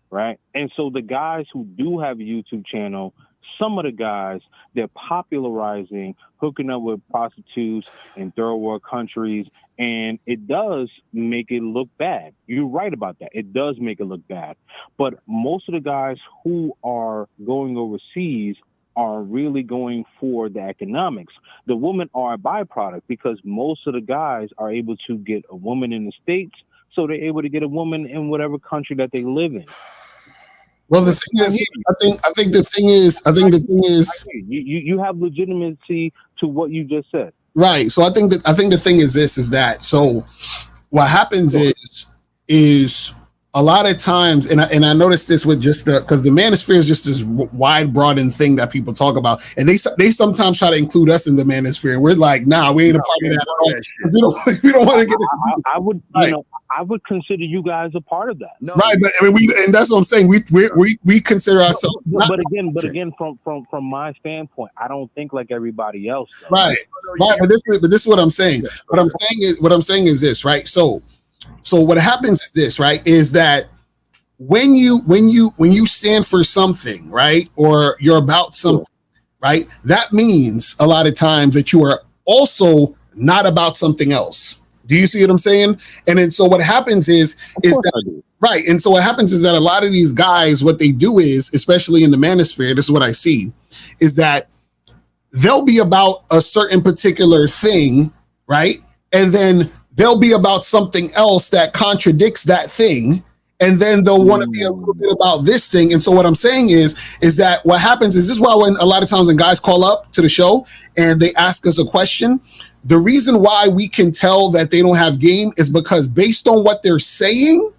right? And so the guys who do have a YouTube channel, some of the guys, they're popularizing hooking up with prostitutes in third world countries, and it does make it look bad. You're right about that. It does make it look bad. But most of the guys who are going overseas are really going for the economics. The women are a byproduct because most of the guys are able to get a woman in the States, so they're able to get a woman in whatever country that they live in. Well, the thing is, I think the thing is, you have legitimacy to what you just said, right? So I think the thing is this: is that so what happens is a lot of times, and I noticed this with just because the manosphere is just this wide, broadened thing that people talk about, and they sometimes try to include us in the manosphere, and we're like, nah, we ain't a part of that. We don't want to get it. I would, right. I would consider you guys a part of that. No. Right, but I mean, and that's what I'm saying. We consider ourselves. But again, from my standpoint, I don't think like everybody else does. Right. But this is what I'm saying. What I'm saying is this, right? So what happens is this, right? Is that when you stand for something, right, or you're about something, right? That means a lot of times that you are also not about something else. Do you see what I'm saying? And then so what happens is that right. And so what happens is that a lot of these guys, what they do is, especially in the manosphere, this is what I see, is that they'll be about a certain particular thing, right? And then they'll be about something else that contradicts that thing. And then they'll want to be a little bit about this thing. And so what I'm saying is that what happens is this is why when a lot of times when guys call up to the show and they ask us a question, the reason why we can tell that they don't have game is because based on what they're saying,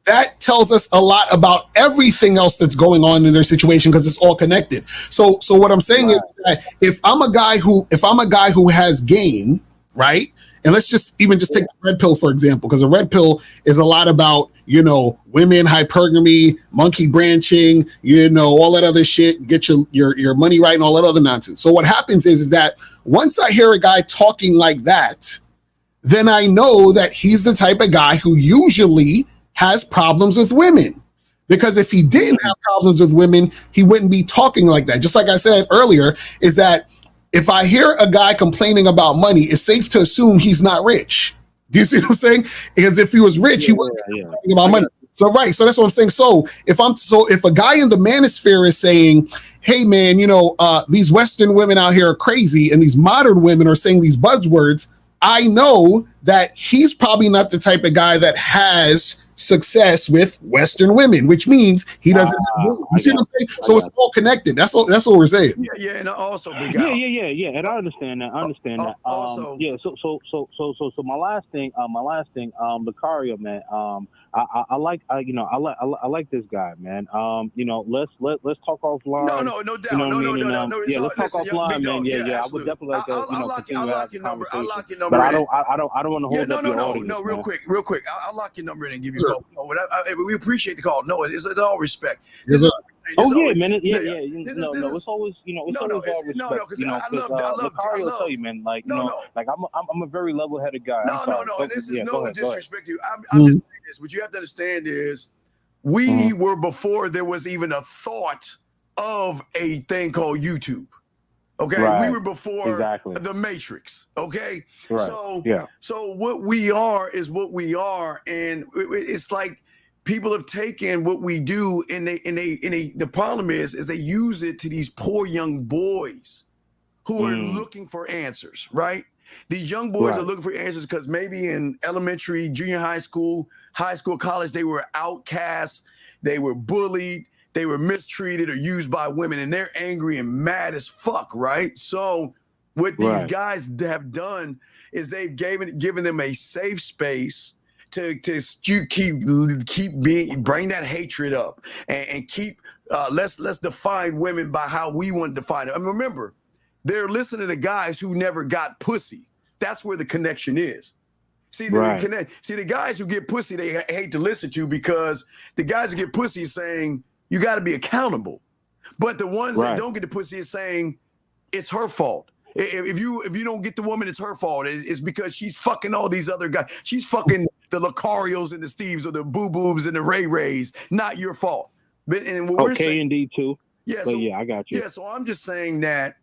that tells us a lot about everything else that's going on in their situation because it's all connected. So what I'm saying is that if I'm a guy who has game, right? And let's just take the red pill, for example, because a red pill is a lot about, women, hypergamy, monkey branching, all that other shit, get your money right and all that other nonsense. So what happens is that once I hear a guy talking like that, then I know that he's the type of guy who usually has problems with women. Because if he didn't have problems with women, he wouldn't be talking like that. Just like I said earlier, is that if I hear a guy complaining about money, it's safe to assume he's not rich. Do you see what I'm saying? Because if he was rich, he wouldn't be complaining about money. So right, so that's what I'm saying. So if a guy in the manosphere is saying, "Hey man, these Western women out here are crazy," and these modern women are saying these buzzwords, I know that he's probably not the type of guy that has success with Western women, which means he doesn't have you see what I'm saying? So it's all connected. That's what we're saying. Yeah, and also big guy. Yeah, and I understand that. that. Also, So my last thing, Lucario, man. I like this guy, man. Let's talk offline. No doubt. Yeah, let's talk offline, man. Yeah. I would definitely like to, continue to have a conversation. I'll lock your number. But I don't want to hold up your audience. No, real quick. I'll lock your number in and give you a call. We appreciate the call. No, it's all respect. Man. It's always, it's always all respect. No, because I love Lucario tell you, man, I'm a very level-headed guy. And this is no disrespect to you. I'm just saying this. What you have to understand is we were before there was even a thought of a thing called YouTube. Okay, we were before the Matrix. Okay, so what we are is what we are, and it's like people have taken what we do and the problem is they use it to these poor young boys who are looking for answers, right? These young boys are looking for answers because maybe in elementary, junior high school, college, they were outcasts, they were bullied, they were mistreated or used by women, and they're angry and mad as fuck, right? So what these guys have done is they've given them a safe space to bring that hatred up and keep let's define women by how we want to define it. I mean, remember, they're listening to guys who never got pussy. That's where the connection is. See, the guys who get pussy, they hate to listen to because the guys who get pussy is saying you got to be accountable. But the ones that don't get the pussy is saying it's her fault. If you don't get the woman, it's her fault. It's because she's fucking all these other guys. She's fucking the Lucarios and the Steves or the Boo Boobs and the Ray Rays. Not your fault. But and what we're saying, and D too. Yeah, but so, yeah, I got you. Yeah, so I'm just saying that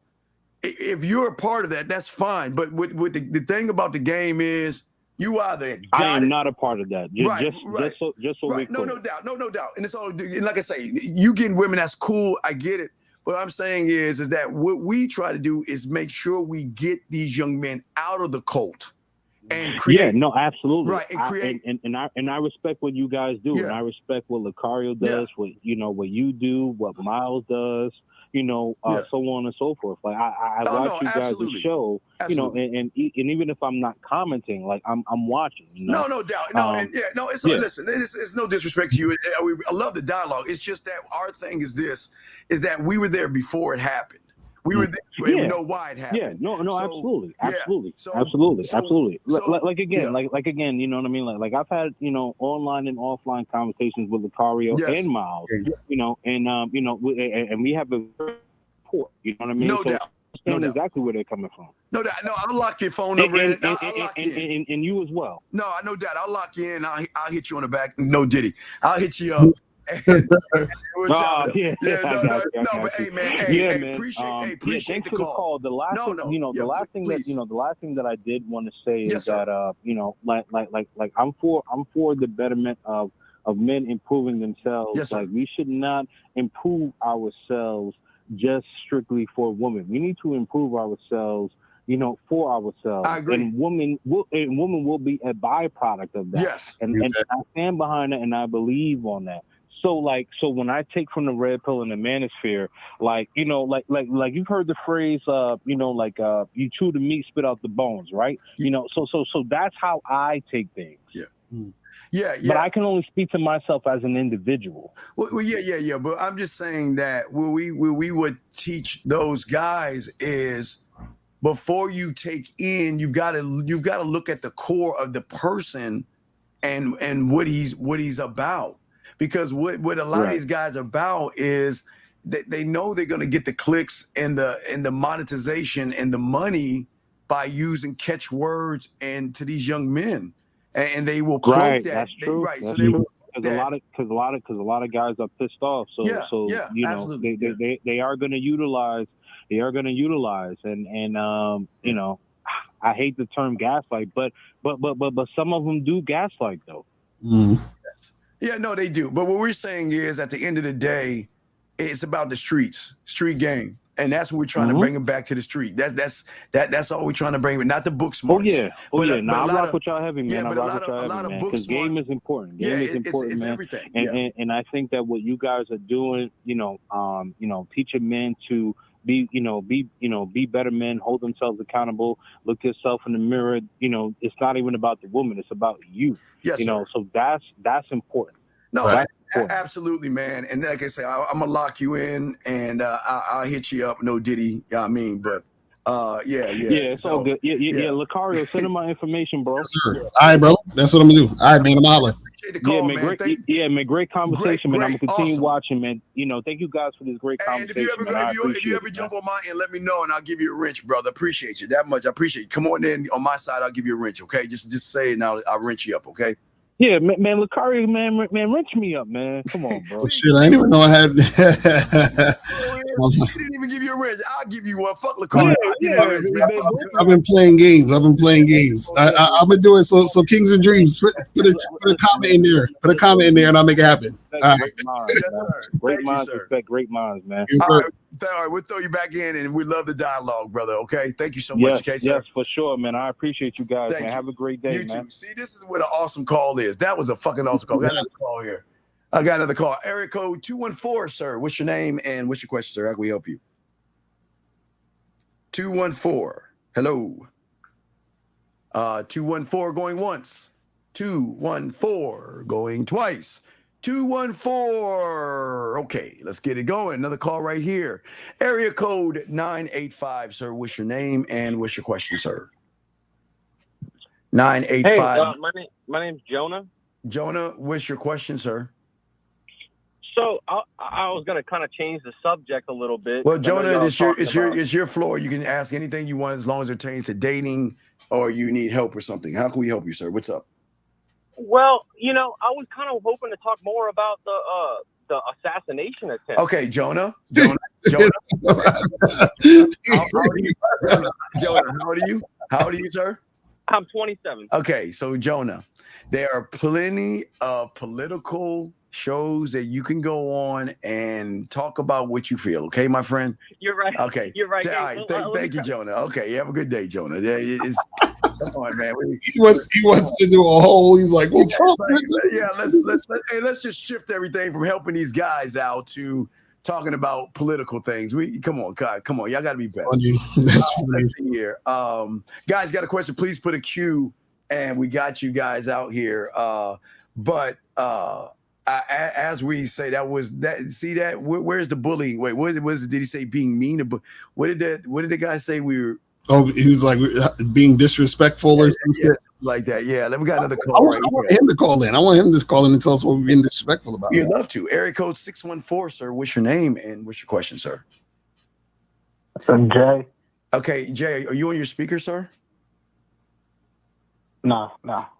if you're a part of that, that's fine. But what the thing about the game is, you either I am not a part of that. Just so we no doubt. And it's all, and like I say, you getting women, that's cool. I get it. What I'm saying is that what we try to do is make sure we get these young men out of the cult and create. Yeah, no, absolutely. Right, and create. And I respect what you guys do, and I respect what Lucario does, what you do, what Miles does, so on and so forth. Like I watch you guys' show, and even if I'm not commenting, like I'm watching. No doubt. Listen, it's no disrespect to you. I love the dialogue. It's just that our thing is that we were there before it happened. We were there. We know why it happened. Yeah, absolutely. So, absolutely. Like again, you know what I mean? Like I've had, online and offline conversations with Lucario and Miles, and we have a rapport, you know what I mean? No doubt. Exactly where they're coming from. No doubt. No, I'll lock your phone number in. And you as well. No, no doubt. I'll lock you in. I'll hit you on the back. No Diddy. I'll hit you up. But hey, man, appreciate the call. The last thing that I did want to say is that like I'm for the betterment of men improving themselves. Like we should not improve ourselves just strictly for women. We need to improve ourselves, for ourselves. I agree. And women will be a byproduct of that. Yes. And I stand behind it and I believe on that. So when I take from the red pill and the manosphere, like you've heard the phrase, you chew the meat, spit out the bones, right? So that's how I take things. Yeah. But I can only speak to myself as an individual. Well, yeah. But I'm just saying that what we would teach those guys is before you take in, you've got to look at the core of the person and what he's about. Because what a lot of these guys are about is that they know they're going to get the clicks and the monetization and the money by using catchwords and to these young men, and they will cloak that. That's true. So they will. Because a lot of guys are pissed off. So they are going to utilize. They are going to utilize, and I hate the term gaslight, but some of them do gaslight though. Mm. Yeah, no, they do. But what we're saying is, at the end of the day, it's about the street game, and that's what we're trying to bring them back to the street. That's all we're trying to bring them, not the book smarts. I rock with y'all heavy, man. I rock with y'all heavy, man. Because game is important. Game is important, it's man. Everything. And I think that what you guys are doing, teaching men to be better men, hold themselves accountable, look yourself in the mirror. It's not even about the woman; it's about you. Yes, so that's important. No, absolutely, man. And like I say, I'm gonna lock you in, and I'll hit you up. No Diddy, but it's all good. Yeah. Lucario, send him my information, bro. Yes, sir. All right, bro. That's what I'm gonna do. All right, man. I'm hollering. The call, great conversation, man. I'm gonna continue watching, man. Thank you guys for this great conversation. And if you ever jump on my end, let me know, and I'll give you a wrench, brother. Appreciate you that much. I appreciate you. Come on in on my side. I'll give you a wrench, okay? Just say it now. I'll wrench you up, okay? Yeah, man, Lucario, man, wrench me up, man. Come on, bro. Oh, shit, I didn't even know I had. He didn't even give you a wrench. I'll give you one. Fuck Lucario. I've been playing games. I'm gonna do it. So Kings and Dreams, put a comment in there. Put a comment in there, and I'll make it happen. Great minds respect great minds, man. Yes, all right, we'll throw you back in, and we love the dialogue, brother. Okay, thank you so much. Okay, sir. Yes, for sure, man. I appreciate you guys, man. Have a great day, man. Too. See, this is what an awesome call is. That was a fucking awesome call. I got another call here. I got another call. Area code 214, sir. What's your name and what's your question, sir? How can we help you? 214. Hello. 214 going once. 214 going twice. 214. Okay, let's get it going. Another call right here. Area code 985, sir. What's your name and what's your question, sir? 985. Hey, my name's Jonah. Jonah, what's your question, sir? So I was gonna kind of change the subject a little bit. Well, Jonah, it's your floor. You can ask anything you want as long as it pertains to dating or you need help or something. How can we help you, sir? What's up? Well, I was kind of hoping to talk more about the assassination attempt. Okay, Jonah. How old are you? How old are you, sir? I'm 27. Okay, so Jonah, there are plenty of political shows that you can go on and talk about what you feel. Okay, my friend? You're right. Okay. You're right. All right. Thank you, Jonah. Okay, you have a good day, Jonah. Come on, man. He wants to do a whole. He's like, well, Trump. Yeah, let's just shift everything from helping these guys out to talking about political things. Come on, God, come on. Y'all got to be better. That's funny. Let's see here. Guys, got a question? Please put a Q, and we got you guys out here. As we say, that was that. See that? Where's the bullying? Wait, what was it? Did he say being mean? What did the guy say? We were. Oh, he was like being disrespectful or something like that. Yeah, then we got another call. I want him to call in. I want him to call in and tell us what we're being disrespectful about. You'd love to. Area code 614, sir. What's your name and what's your question, sir? I'm Jay. Okay, Jay, are you on your speaker, sir? No.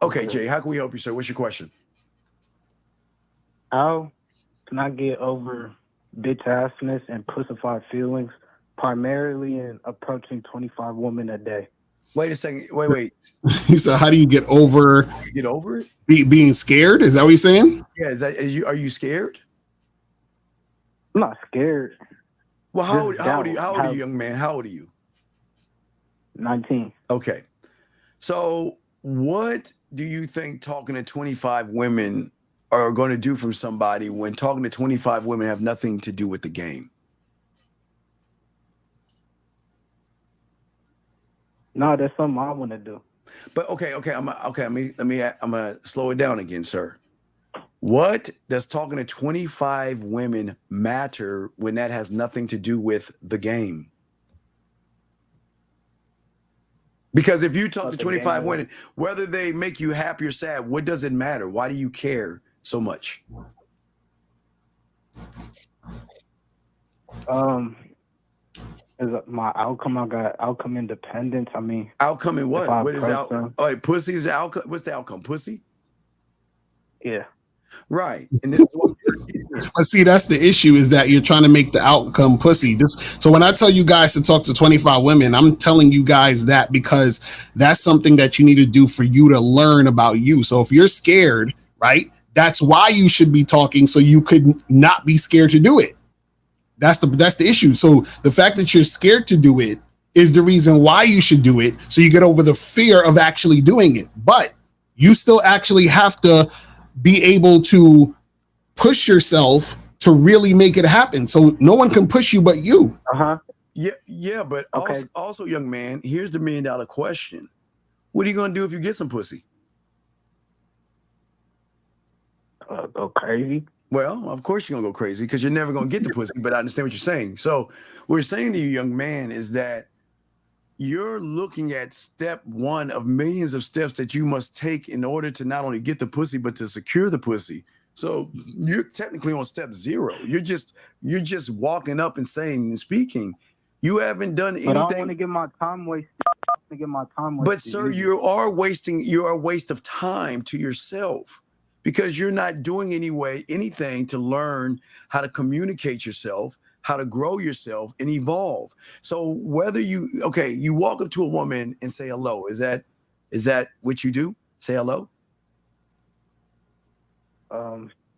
Okay, Jay, how can we help you, sir? What's your question? How can I get over bitch assness and pussified feelings, primarily in approaching 25 women a day? Wait a second. Wait. So how do you get over it? Being scared? Is that what you're saying? Yeah. Are you scared? I'm not scared. Well, how old are you, young man? How old are you? 19. Okay. So what do you think talking to 25 women are going to do from somebody when talking to 25 women have nothing to do with the game? No, that's something I want to do. But okay. I'm gonna slow it down again, sir. What does talking to 25 women matter when that has nothing to do with the game? Because if you talk to 25 women, whether they make you happy or sad, what does it matter? Why do you care so much? Is my outcome? I got outcome independence. I mean, outcome in what? What is outcome? Oh, wait, pussy is the outcome. What's the outcome? Pussy? Yeah. Right. And then, but see, that's the issue, is that you're trying to make the outcome pussy. So when I tell you guys to talk to 25 women, I'm telling you guys that because that's something that you need to do for you to learn about you. So if you're scared, right, that's why you should be talking, so you could not be scared to do it. That's the issue. So the fact that you're scared to do it is the reason why you should do it, so you get over the fear of actually doing it. But you still actually have to be able to push yourself to really make it happen. So no one can push you but you. Yeah, but okay. also, young man, here's the $1 million question. What are you going to do if you get some pussy? Go crazy. Well, of course you're going to go crazy because you're never going to get the pussy, but I understand what you're saying. So what we're saying to you, young man, is that you're looking at step one of millions of steps that you must take in order to not only get the pussy, but to secure the pussy. So you're technically on step 0. You're just walking up and saying and speaking. You haven't done anything. But I don't want to get my time wasted. But sir, you are a waste of time to yourself. because you're not doing anything to learn how to communicate yourself, how to grow yourself and evolve. So whether you walk up to a woman and say hello, is that what you do? Say hello?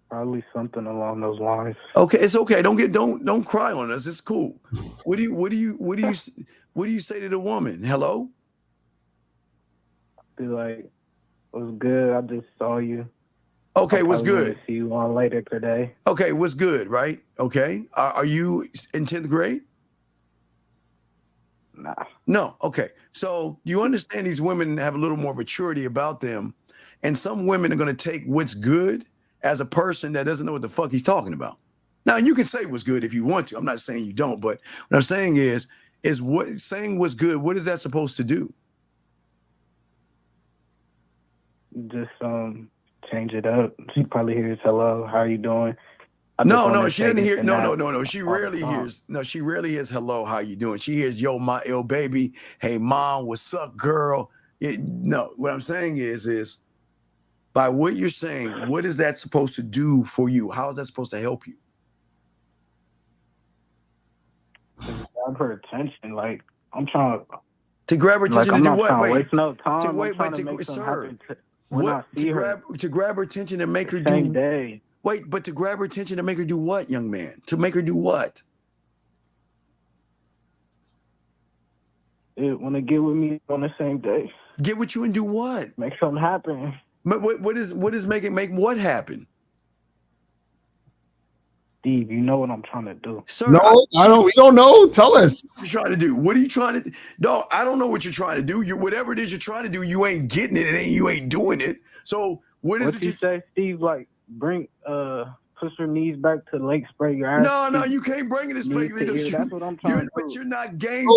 Probably something along those lines. Okay, it's okay. Don't cry on us. It's cool. What do you say to the woman? Hello? Be like, it was good. I just saw you. Okay, what's good? See you on later today. Okay, what's good, right? Okay. Are you in 10th grade? Nah. No. Okay. So you understand these women have a little more maturity about them. And some women are going to take what's good as a person that doesn't know what the fuck he's talking about. Now, you can say what's good if you want to. I'm not saying you don't, but what I'm saying is what saying what's good, what is that supposed to do? Just change it up. She probably hears hello, how are you doing? No, she doesn't hear. No. She rarely hears. No, she rarely hears hello, how you doing? She hears yo, my ill baby. Hey, mom, what's up, girl? No, what I'm saying is by what you're saying, what is that supposed to do for you? How is that supposed to help you? Grab her attention. Like, I'm trying to grab her attention to do what? Wait, waste no time. To wait, but to grab her attention and make her do. Same day. Wait, but to grab her attention to make her do what, young man? To make her do what? Want to get with me on the same day. Get with you and do what? Make something happen. But what is make what happen? Steve, you know what I'm trying to do. Sir, no, I don't. We don't know. Tell us. What you trying to do? What are you trying to do? No, I don't know what you're trying to do. Whatever it is you're trying to do, you ain't getting it. You ain't doing it. So what is it you say, Steve? Like, push your knees back to the leg, spray your ass. No, you can't bring it to spray. That's what I'm trying to do. But you're not game.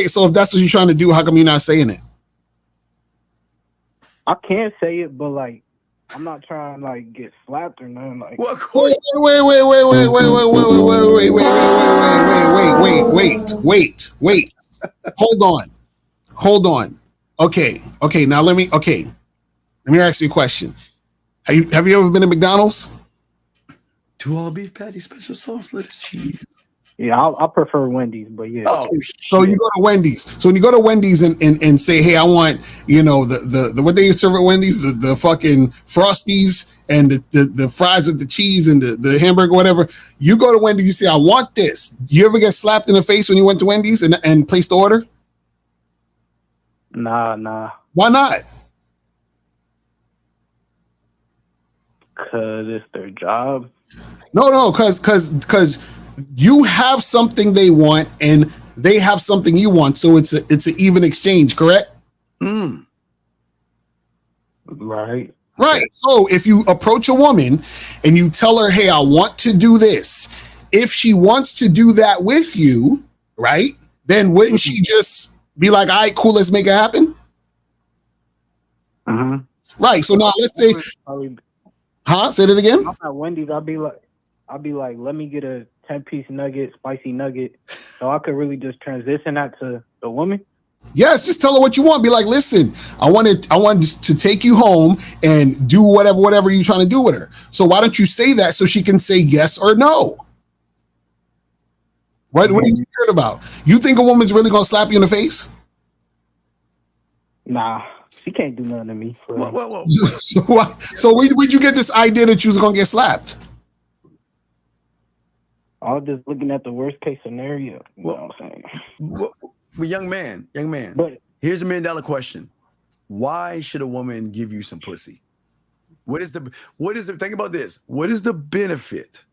So if that's what you're trying to do, how come you're not saying it? I can't say it, but like, I'm not trying to like get slapped or nothing. Like, wait. Hold on. Okay. Now let me ask you a question. Have you ever been to McDonald's? 2 all-beef patty, special sauce, lettuce, cheese. Yeah, I prefer Wendy's, but yeah. Oh, so you go to Wendy's. So when you go to Wendy's and say, hey, I want, the what they serve at Wendy's, the fucking Frosties and the fries with the cheese and the hamburger, whatever. You go to Wendy's, you say, I want this. You ever get slapped in the face when you went to Wendy's and placed the order? Nah. Why not? Because it's their job. No, because you have something they want and they have something you want, so it's an even exchange, correct? Right. So if you approach a woman and you tell her, hey, I want to do this, if she wants to do that with you, right, then wouldn't she just be like, all right, cool, let's make it happen? Right. So now let's say, say that again. I'm at Wendy's. I'll be like, let me get a 10-piece nugget, spicy nugget. So I could really just transition that to the woman. Yes, just tell her what you want. Be like, listen, I want to take you home and do whatever you're trying to do with her. So why don't you say that so she can say yes or no? What are you scared about? You think a woman's really gonna slap you in the face? Nah, she can't do nothing to me. Whoa. So where'd you get this idea that you was gonna get slapped? I was just looking at the worst case scenario. You know what I'm saying? Well, young man. But here's $1 million question: why should a woman give you some pussy? What is the think about this? What is the benefit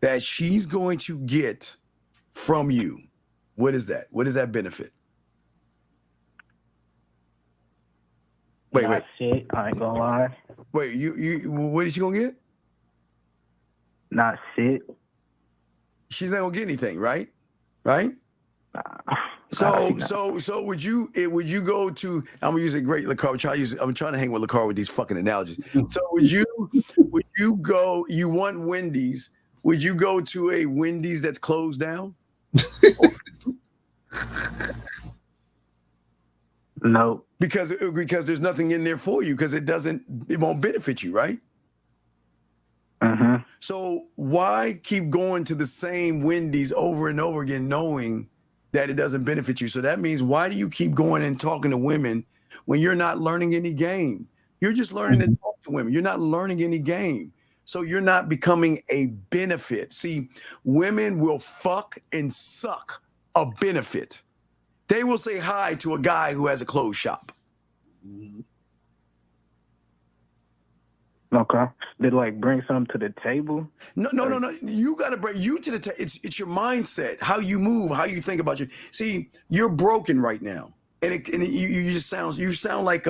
that she's going to get from you? What is that? What is that benefit? Wait. Shit, I ain't gonna lie. Wait, you what is she gonna get? Not shit. She's not gonna get anything, right? Nah. So would you go to? I'm gonna use a great LaCar. I'm trying to hang with LaCar with these fucking analogies. So would you go? You want Wendy's? Would you go to a Wendy's that's closed down? No, because there's nothing in there for you because it won't benefit you, right? So why keep going to the same Wendy's over and over again, knowing that it doesn't benefit you? So that means, why do you keep going and talking to women when you're not learning any game? You're just learning to talk to women. You're not learning any game. So you're not becoming a benefit. See, women will fuck and suck a benefit. They will say hi to a guy who has a clothes shop. Okay. They like bring something to the table? No. You got to bring you to the table. It's your mindset, how you move, how you think about your. See, you're broken right now, and you just sound like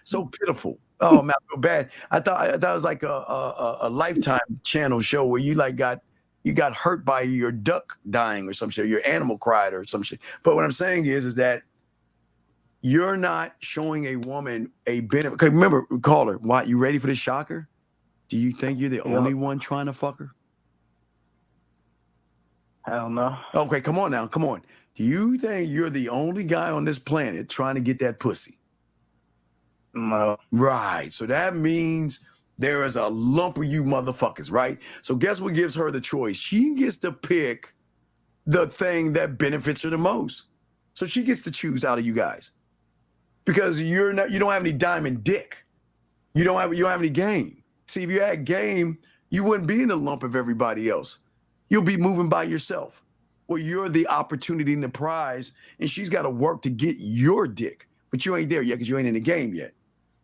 so pitiful. Oh man, I feel bad. I thought it was like a Lifetime channel show where you got hurt by your duck dying or some shit, your animal cried or some shit. But what I'm saying is that you're not showing a woman a benefit. Because remember, caller, what, you ready for the shocker? Do you think you're the only one trying to fuck her? Hell no. Okay, come on now. Come on. Do you think you're the only guy on this planet trying to get that pussy? No. Right. So that means there is a lump of you motherfuckers, right? So guess what gives her the choice? She gets to pick the thing that benefits her the most. So she gets to choose out of you guys. Because you don't have any diamond dick. You don't have any game. See, if you had game, you wouldn't be in the lump of everybody else. You'll be moving by yourself. Well, you're the opportunity and the prize, and she's got to work to get your dick. But you ain't there yet because you ain't in the game yet.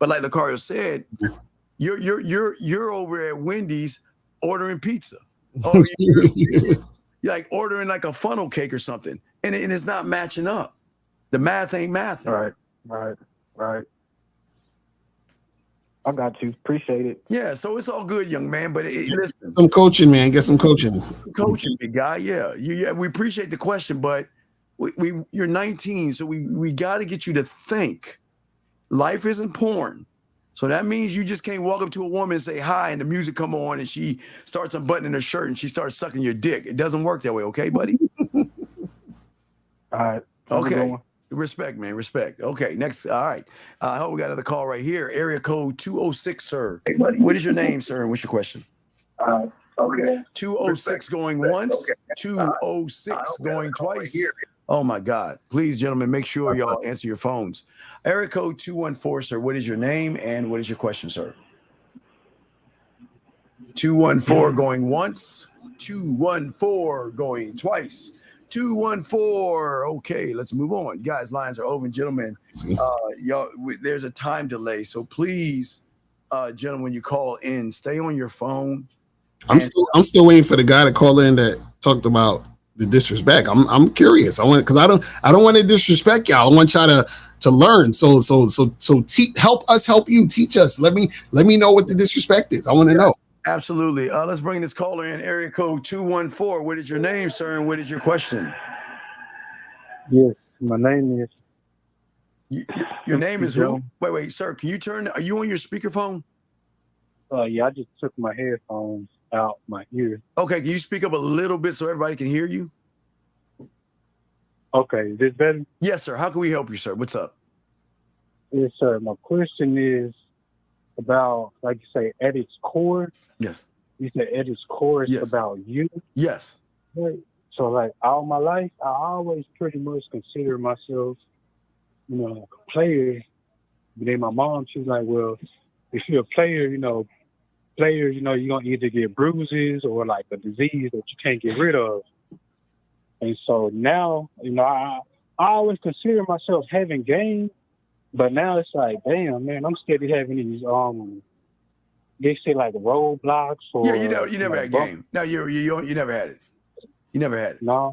But like Lucario said, you're over at Wendy's ordering pizza. Oh, you're like ordering like a funnel cake or something, and it's not matching up. The math ain't math. Right. I got you. Appreciate it. Yeah, so it's all good, young man. But listen, some coaching, man. Get some coaching. Coaching, big guy. Yeah. We appreciate the question, but you're 19, so we got to get you to think. Life isn't porn. So that means you just can't walk up to a woman and say hi and the music come on and she starts unbuttoning her shirt and she starts sucking your dick. It doesn't work that way, okay, buddy? All right. Okay. Respect, man. Respect. Okay, next. All right. I hope we got another call right here. Area code 206, sir. Hey, buddy. What is your name, sir, and what's your question? Okay. 206 going once, 206 going twice. Oh, my God. Please, gentlemen, make sure y'all answer your phones. Area code 214, sir. What is your name and what is your question, sir? 214 going once, 214 going twice. 214. Okay, let's move on. You guys, lines are open, gentlemen. Y'all, there's a time delay, so please, gentlemen, when you call in, stay on your phone. I'm still waiting for the guy to call in that talked about the disrespect. I'm curious. I want, because I don't want to disrespect y'all. I want y'all to learn. So help us help you. Teach us. Let me know what the disrespect is. I want to know. Absolutely. Let's bring this caller in. Area code 214. What is your name, sir, and what is your question? Yes, my name is. Your name is who? Wait, sir. Can you turn? Are you on your speakerphone? Yeah, I just took my headphones out my ear. Okay, can you speak up a little bit so everybody can hear you? Okay, is this better? Yes, sir. How can we help you, sir? What's up? Yes, sir. My question is about, like you say, at its core. Yes. You said at its core is about you. Yes. Right. So, like, all my life, I always pretty much consider myself, a player. But then my mom, she's like, well, if you're a player, you're going to either get bruises or, like, a disease that you can't get rid of. And so now, I always consider myself having game, but now it's like, damn, man, I'm steady having these, they say like roadblocks or. Yeah, you never had game. No, you never had it. You never had it. No,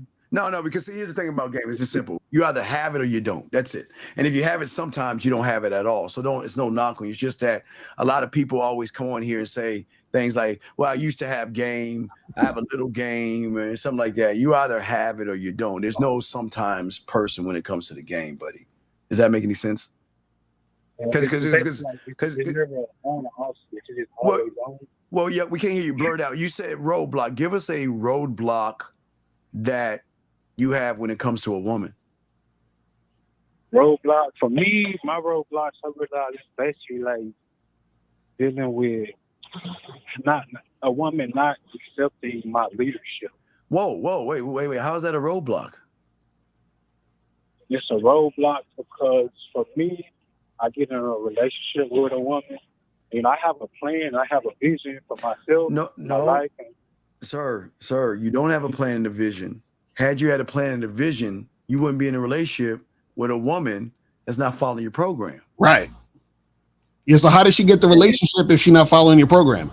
because see, here's the thing about game. It's just simple. You either have it or you don't. That's it. And if you have it, sometimes you don't have it at all. So it's no knock on you. It's just that a lot of people always come on here and say things like, well, I used to have game. I have a little game or something like that. You either have it or you don't. There's no sometimes person when it comes to the game, buddy. Does that make any sense? Well, yeah, we can't hear you blurred out. You said roadblock. Give us a roadblock that you have when it comes to a woman. Roadblock for me, my roadblocks, I realize it's basically like dealing with not a woman not accepting my leadership. Whoa, wait. How is that a roadblock? It's a roadblock because for me, I get in a relationship with a woman, and I have a plan, I have a vision for myself, my life. Sir, you don't have a plan and a vision. Had you had a plan and a vision, you wouldn't be in a relationship with a woman that's not following your program. Right. Yeah, so how does she get the relationship if she's not following your program?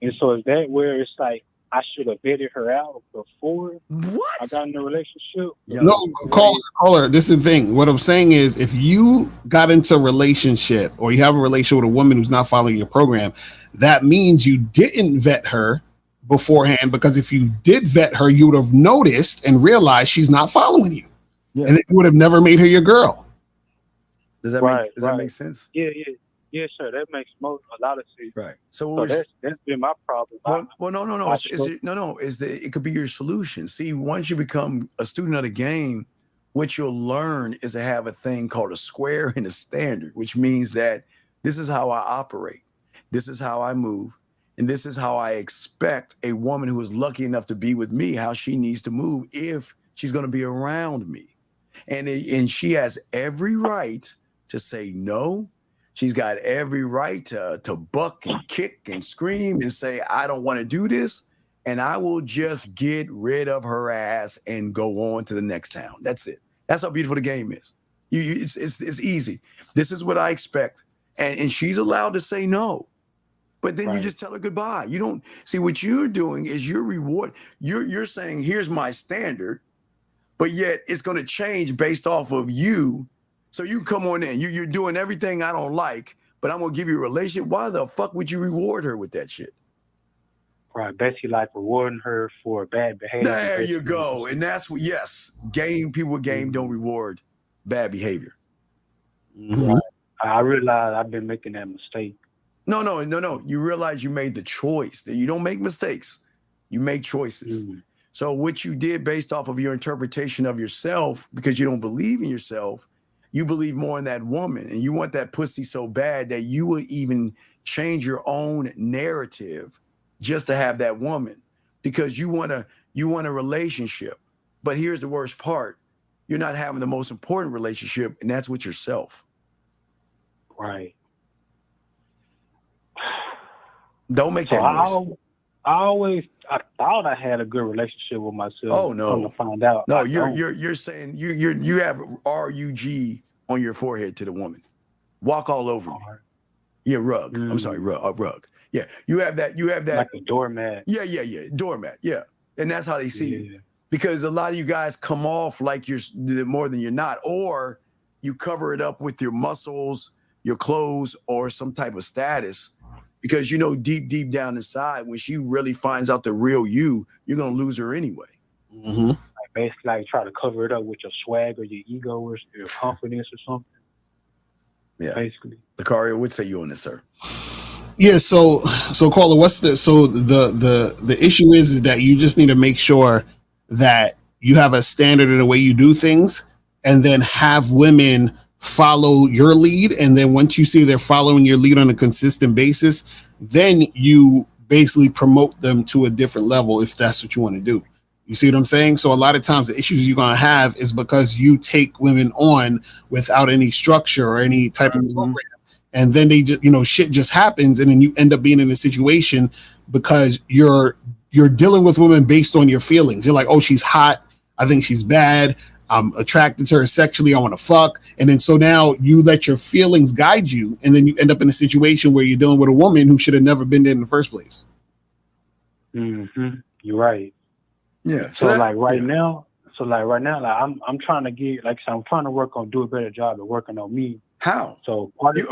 And so is that where it's like I should have vetted her out before I got in a relationship? No, caller. This is the thing. What I'm saying is, if you got into a relationship or you have a relationship with a woman who's not following your program, that means you didn't vet her beforehand. Because if you did vet her, you would have noticed and realized she's not following you, and then you would have never made her your girl. Does that make sense? Yeah, sir. That makes a lot of sense. Right. So that's been my problem. Well, no. It could be your solution. See, once you become a student of the game, what you'll learn is to have a thing called a square and a standard, which means that this is how I operate, this is how I move, and this is how I expect a woman who is lucky enough to be with me, how she needs to move if she's going to be around me. And she has every right to say no. She's got every right to buck and kick and scream and say, I don't want to do this. And I will just get rid of her ass and go on to the next town. That's it. That's how beautiful the game is. It's easy. This is what I expect. And she's allowed to say no. But then you just tell her goodbye. You don't see what you're doing is your reward. You're saying, here's my standard, but yet it's going to change based off of you. So you come on in, you're doing everything I don't like, but I'm going to give you a relationship. Why the fuck would you reward her with that shit? Right, basically like rewarding her for bad behavior. There you go. And that's what, people with game don't reward bad behavior. Right. I realize I've been making that mistake. No. You realize you made the choice. You don't make mistakes. You make choices. So what you did based off of your interpretation of yourself, because you don't believe in yourself, you believe more in that woman, and you want that pussy so bad that you would even change your own narrative just to have that woman, because you want a relationship. But here's the worst part. You're not having the most important relationship, and that's with yourself. Right. Don't make that noise. I thought I had a good relationship with myself. Oh no! To find out. No, you're saying you have RUG on your forehead to the woman. Walk all over me. Yeah, rug. I'm sorry, rug. Yeah, you have that. Like a doormat. Yeah, doormat. Yeah, and that's how they see you. Because a lot of you guys come off like you're more than you're not, or you cover it up with your muscles, your clothes, or some type of status. Because you know deep down inside, when she really finds out the real you, you're gonna lose her anyway. Mm-hmm. Like basically, like try to cover it up with your swag or your ego or your confidence or something. Yeah, basically. Lucario, what say you on this, sir? Yeah, so caller, the issue is that you just need to make sure that you have a standard in the way you do things, and then have women follow your lead. And then once you see they're following your lead on a consistent basis, then you basically promote them to a different level if that's what you want to do. You see what I'm saying? So a lot of times the issues you're going to have is because you take women on without any structure or any type of program. And then they just, shit just happens. And then you end up being in a situation because you're dealing with women based on your feelings. You're like, oh, she's hot. I think she's bad. I'm attracted to her sexually. I want to fuck. And then so now you let your feelings guide you. And then you end up in a situation where you're dealing with a woman who should have never been there in the first place. Mm-hmm. You're right. Yeah. So right now, I'm trying to get, like I said, I'm trying to work on do a better job of working on me. How? So part of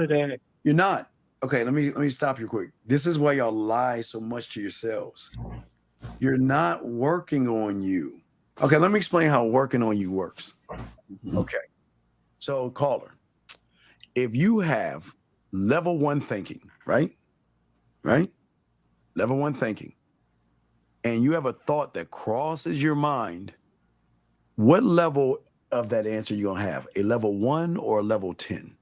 that. You're not. Okay, let me stop you quick. This is why y'all lie so much to yourselves. You're not working on you. Okay, let me explain how working on you works. Okay. So caller, if you have level 1 thinking, right? Level 1 thinking. And you have a thought that crosses your mind, what level of that answer you gonna have? A level 1 or a level 10?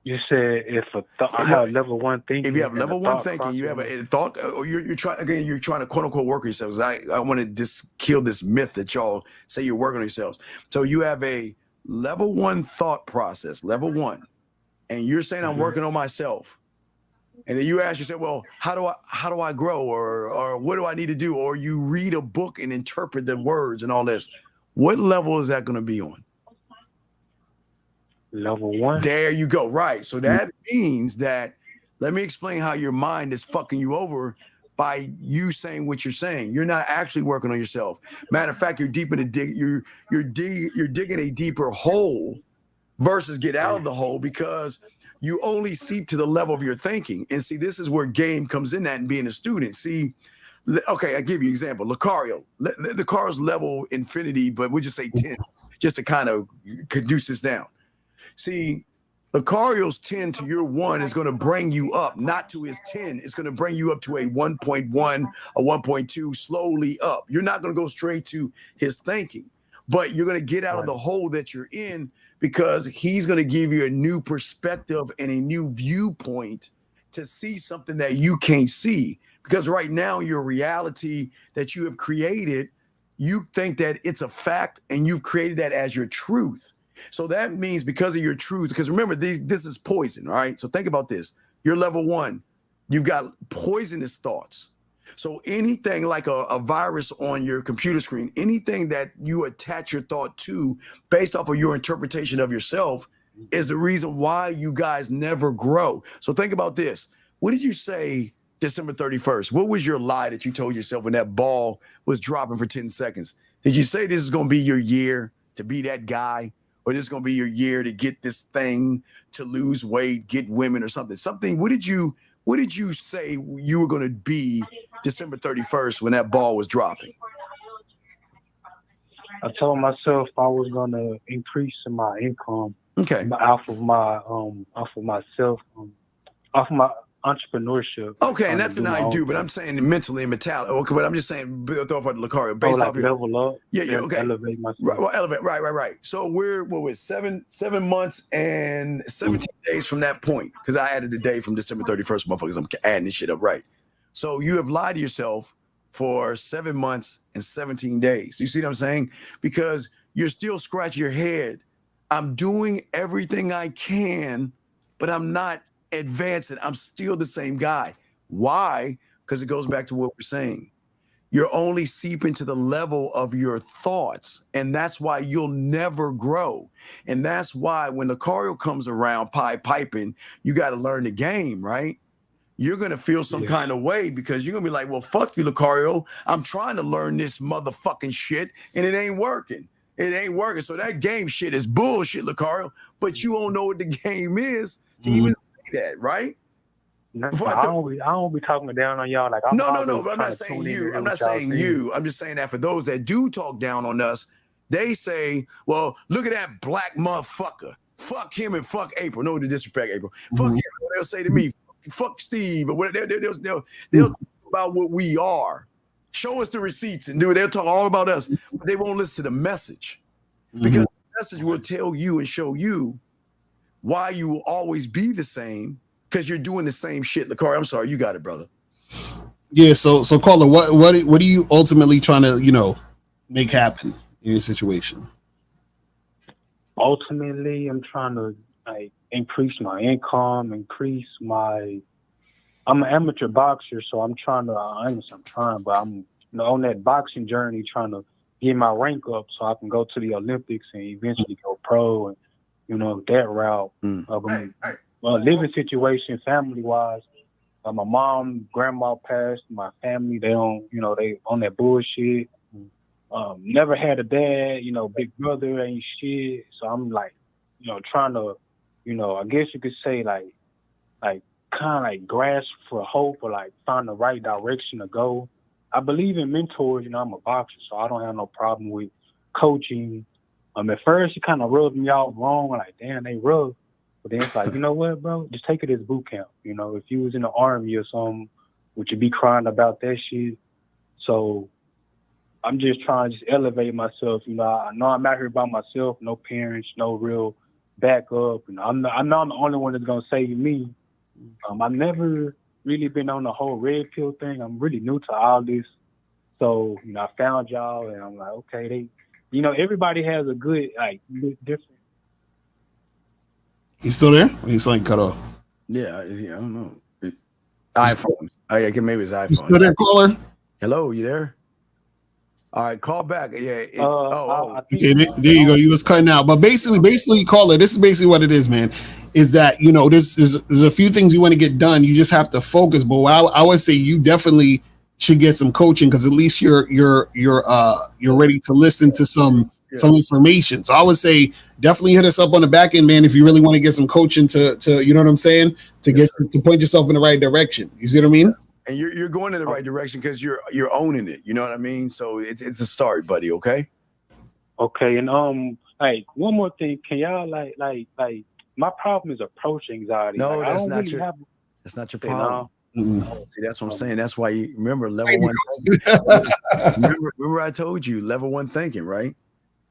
You said if I have level one thinking. If you have and level a one thought thinking, you have process- a thought, or you're trying again. You're trying to quote unquote work on yourselves. I want to just kill this myth that y'all say you're working on yourselves. So you have a level one thought process, level one, and you're saying I'm working on myself. And then you ask yourself, well, how do I grow, or what do I need to do? Or you read a book and interpret the words and all this. What level is that going to be on? Level one. There you go. Right. So that means that, let me explain how your mind is fucking you over by you saying what you're saying. You're not actually working on yourself. Matter of fact, you're deep in a dig. You're digging a deeper hole versus get out of the hole, because you only seep to the level of your thinking. And see, this is where game comes in at and being a student. See, okay, I'll give you an example. Lucario. Lucario's level infinity, but we'll just say 10, just to kind of conduce this down. See, Lucario's 10 to your 1 is going to bring you up, not to his 10. It's going to bring you up to a 1.1, a 1.2, slowly up. You're not going to go straight to his thinking, but you're going to get out of the hole that you're in, because he's going to give you a new perspective and a new viewpoint to see something that you can't see. Because right now, your reality that you have created, you think that it's a fact, and you've created that as your truth. So that means because of your truth, because remember, this is poison, all right? So think about this. You're level one. You've got poisonous thoughts. So anything like a virus on your computer screen, anything that you attach your thought to based off of your interpretation of yourself is the reason why you guys never grow. So think about this. What did you say December 31st? What was your lie that you told yourself when that ball was dropping for 10 seconds? Did you say this is going to be your year to be that guy? Or this is going to be your year to get this thing, to lose weight, get women, or something? What did you say you were going to be December 31st when that ball was dropping? I told myself I was going to increase my income. Okay. Off of my entrepreneurship. Okay, and that's an I do, but I'm saying mentally and mentality. Okay, but I'm just saying, throw for Lucario based off your level up. Yeah, okay. Elevate myself. Right, well, elevate. Right. So we're 7 months and 17 days from that point, because I added the day from December 31st, motherfuckers. I'm adding this shit up, right? So you have lied to yourself for 7 months and 17 days. You see what I'm saying? Because you're still scratching your head. I'm doing everything I can, but I'm not advancing. I'm still the same guy. Why? Because it goes back to what we're saying. You're only seeping to the level of your thoughts, and that's why you'll never grow. And that's why when Lucario comes around piping, you got to learn the game, right? You're going to feel some kind of way, because you're going to be like, well, fuck you, Lucario. I'm trying to learn this motherfucking shit, and it ain't working. It ain't working. So that game shit is bullshit, Lucario, but you don't know what the game is to even that, right? No, I don't be talking down on y'all. Like no, but I'm not saying you. I'm not saying you. I'm just saying that for those that do talk down on us, they say, well, look at that black motherfucker. Fuck him and fuck April. No disrespect, April. Fuck him. They'll say to me, fuck Steve. But they'll talk about what we are. Show us the receipts and they'll talk all about us. But they won't listen to the message. Because the message will tell you and show you why you will always be the same, because you're doing the same shit. Lucario, I'm sorry, you got it, brother. Yeah, so caller, what are you ultimately trying to, make happen in your situation? Ultimately, I'm trying to increase my income, I'm an amateur boxer, so I'm trying, but I'm on that boxing journey trying to get my rank up so I can go to the Olympics and eventually go pro and that route. Living situation, family-wise, my mom, grandma passed. My family, they don't, they on that bullshit. Never had a dad, big brother ain't shit. So I'm like, trying to, I guess you could say like kind of like grasp for hope or like find the right direction to go. I believe in mentors. I'm a boxer, so I don't have no problem with coaching. At first, it kind of rubbed me out wrong. Like, damn, they rough. But then it's like, you know what, bro? Just take it as boot camp. If you was in the army or something, would you be crying about that shit? So I'm just trying to elevate myself. I know I'm out here by myself, no parents, no real back up. And I know I'm the only one that's gonna save me. I've never really been on the whole red pill thing. I'm really new to all this. So, I found y'all and I'm like, okay, everybody has a good, different. He's still there? He's like cut off. Yeah, I don't know. iPhone. Maybe it's iPhone. You still there, caller? Hello, you there? All right, call back. Yeah. Okay, there you go. You was cutting out. But basically, caller, this is basically what it is, man. Is that, there's a few things you want to get done. You just have to focus. But I would say you definitely should get some coaching, because at least you're ready to listen to some information. So I would say definitely hit us up on the back end, man, if you really want to get some coaching to you know what I'm saying, to point yourself in the right direction. You see what I mean? And you're going in the right direction because you're owning it. You know what I mean? So it's a start, buddy. Okay. Okay, and one more thing. Can y'all like my problem is approach anxiety. No, that's not your. That's not your problem. See, that's what I'm saying. That's why you remember level one. remember I told you level one thinking, right?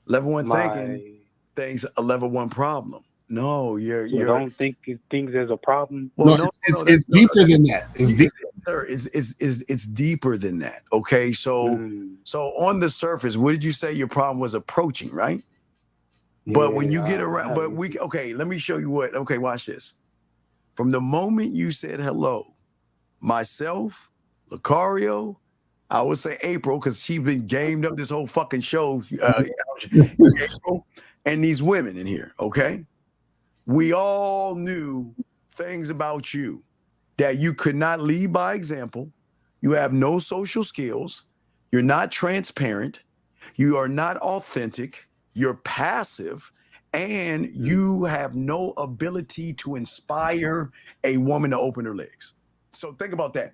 Level one thinking things a level one problem. No, you don't think things as a problem. Well, it's deeper than that. It's deeper. Sir, it's deeper than that. Okay, so on the surface, what did you say your problem was? Approaching, right? But when you get around, let me show you what. Okay, watch this. From the moment you said hello, myself, Lucario, I would say April, because she's been gamed up this whole fucking show. April and these women in here, okay? We all knew things about you, that you could not lead by example. You have no social skills. You're not transparent. You are not authentic. You're passive. And you have no ability to inspire a woman to open her legs. So think about that.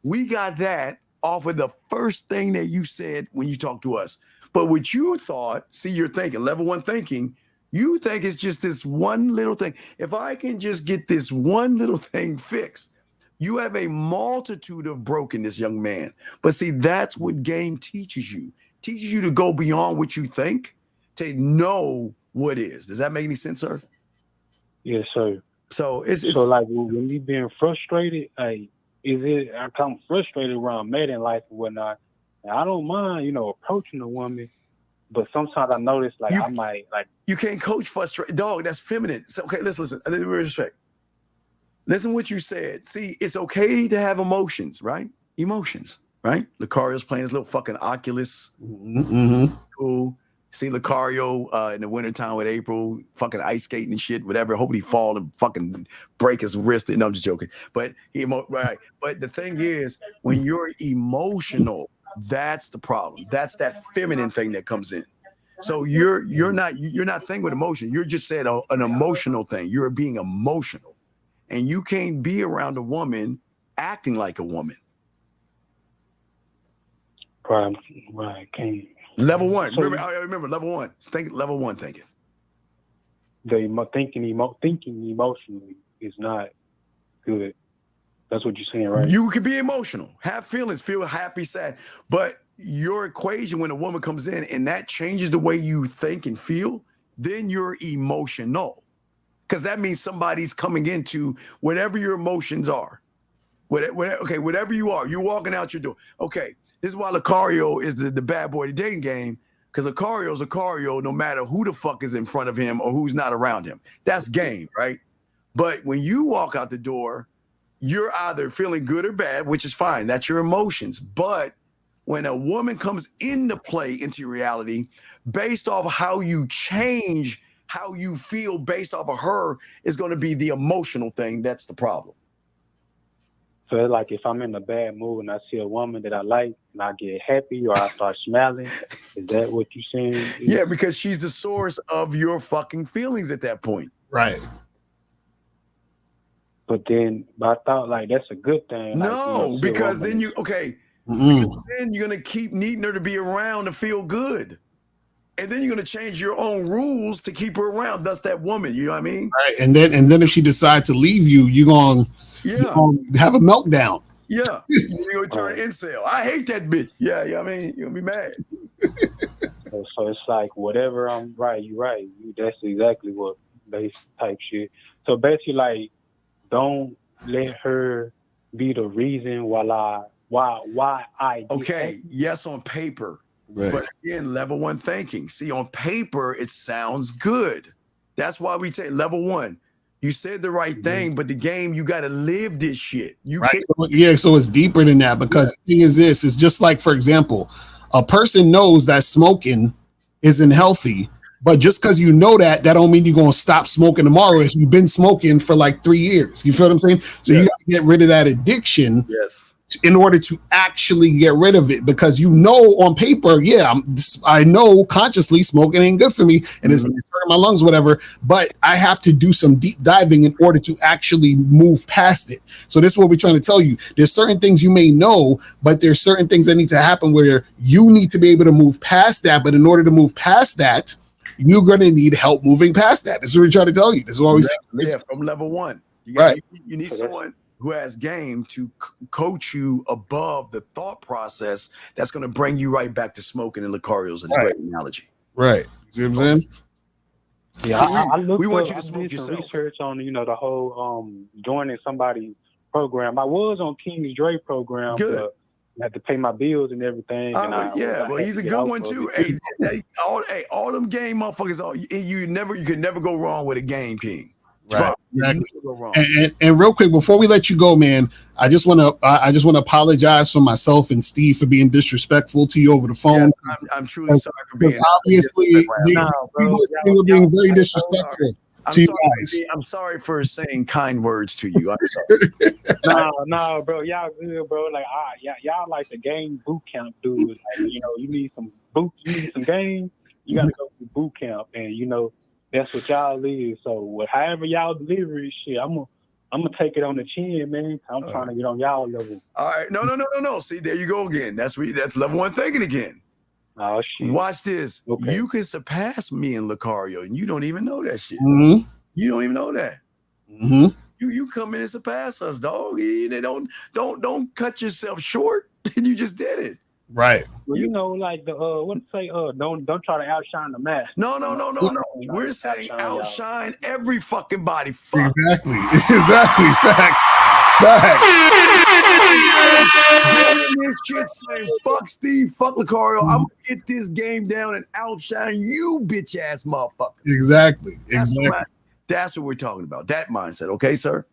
We got that off of the first thing that you said when you talked to us. But what you thought, see, you're thinking, level one thinking, you think it's just this one little thing. If I can just get this one little thing fixed, you have a multitude of brokenness, young man. But see, that's what game teaches you. Teaches you to go beyond what you think, to know what is. Does that make any sense, sir? Yes, sir. So it's like when you being frustrated, I come frustrated around mating life and whatnot. And I don't mind, approaching a woman, but sometimes I notice I might you can't coach frustrated, dog. That's feminine. So okay, let's listen. With respect. Listen what you said. See, it's okay to have emotions, right? Emotions, right? Lucario's playing his little fucking Oculus. Mm-hmm. Cool. See Lucario in the wintertime with April, fucking ice skating and shit, whatever. Hope he fall and fucking break his wrist. No, I'm just joking. But right. But the thing is, when you're emotional, that's the problem. That's that feminine thing that comes in. So you're not thinking with emotion. You're just saying an emotional thing. You're being emotional, and you can't be around a woman acting like a woman. Right. Can't. Level one. Remember level one. Level one thinking. Thinking emotionally is not good. That's what you're saying, right? You can be emotional, have feelings, feel happy, sad. But your equation, when a woman comes in and that changes the way you think and feel, then you're emotional. Because that means somebody's coming into whatever your emotions are. Whatever you are, you're walking out your door. Okay. This is why Lucario is the bad boy of the dating game, because Lucario's Lucario no matter who the fuck is in front of him or who's not around him. That's game, right? But when you walk out the door, you're either feeling good or bad, which is fine. That's your emotions. But when a woman comes into play, into your reality, based off how you change, how you feel based off of her is going to be the emotional thing. That's the problem. So it's like if I'm in a bad mood and I see a woman that I like and I get happy or I start smiling, is that what you're saying? Yeah, because she's the source of your fucking feelings at that point. Right. But I thought that's a good thing. No, because then because then you're going to keep needing her to be around to feel good. And then you're going to change your own rules to keep her around. That's that woman. You know what I mean? Right. And then if she decides to leave you, you're going to have a meltdown. Yeah. You're going to turn incel. I hate that bitch. Yeah. I mean, you're going to be mad. So it's like whatever I'm right, you're right. That's exactly what based type shit. So basically, like, don't let her be the reason why I okay, yes, on paper. Right. But again, level one thinking. See, on paper, it sounds good. That's why we take level one. You said the right thing, but the game, you got to live this shit. You right. can't. So, yeah, so it's deeper than that because the thing is this, it's just like, for example, a person knows that smoking isn't healthy, but just because you know that don't mean you're going to stop smoking tomorrow if you've been smoking for like 3 years. You feel what I'm saying? So you got to get rid of that addiction. Yes. In order to actually get rid of it, because you know on paper, I know consciously smoking ain't good for me and it's hurting my lungs, whatever, but I have to do some deep diving in order to actually move past it. So this is what we're trying to tell you. There's certain things you may know, but there's certain things that need to happen where you need to be able to move past that. But in order to move past that, you're going to need help moving past that. This is what we're trying to tell you. This is what we say. Yeah, from level one. You need someone who has game to coach you above the thought process that's going to bring you right back to smoking and Lucario's. It's a great analogy. Right. See what I'm saying? Yeah, I looked we want up, you to smoke did some yourself. research on, the whole joining somebody's program. I was on King's Dre program. Good. I had to pay my bills and everything. Well, he's a good one too. All them game motherfuckers. You could never go wrong with a game king. Right. Exactly. And real quick before we let you go, man, I just want to apologize for myself and Steve for being disrespectful to you over the phone. Yeah, I'm truly sorry for being obviously we were being very disrespectful to you guys. I'm sorry for saying kind words to you. I'm sorry. No, bro, y'all good, bro. Like, y'all like the game boot camp dudes. Like, you need some game. You got to go to boot camp, and that's what y'all is. So however y'all deliver this shit, I'm gonna take it on the chin, man. I'm trying to get on y'all level. All right, no. See, there you go again. That's level one thinking again. Oh shit! Watch this. Okay. You can surpass me and Lucario, and you don't even know that shit. Mm-hmm. You don't even know that. Mm-hmm. You come in and surpass us, dog. Don't cut yourself short. You just did it. Right. Well, like the don't try to outshine the match. No. We're saying outshine every fucking body. Fuck. Exactly. Facts. This shit saying fuck Steve, fuck Lucario. I'm gonna get this game down and outshine you, bitch ass motherfucker. Exactly. That's what we're talking about. That mindset, okay, sir?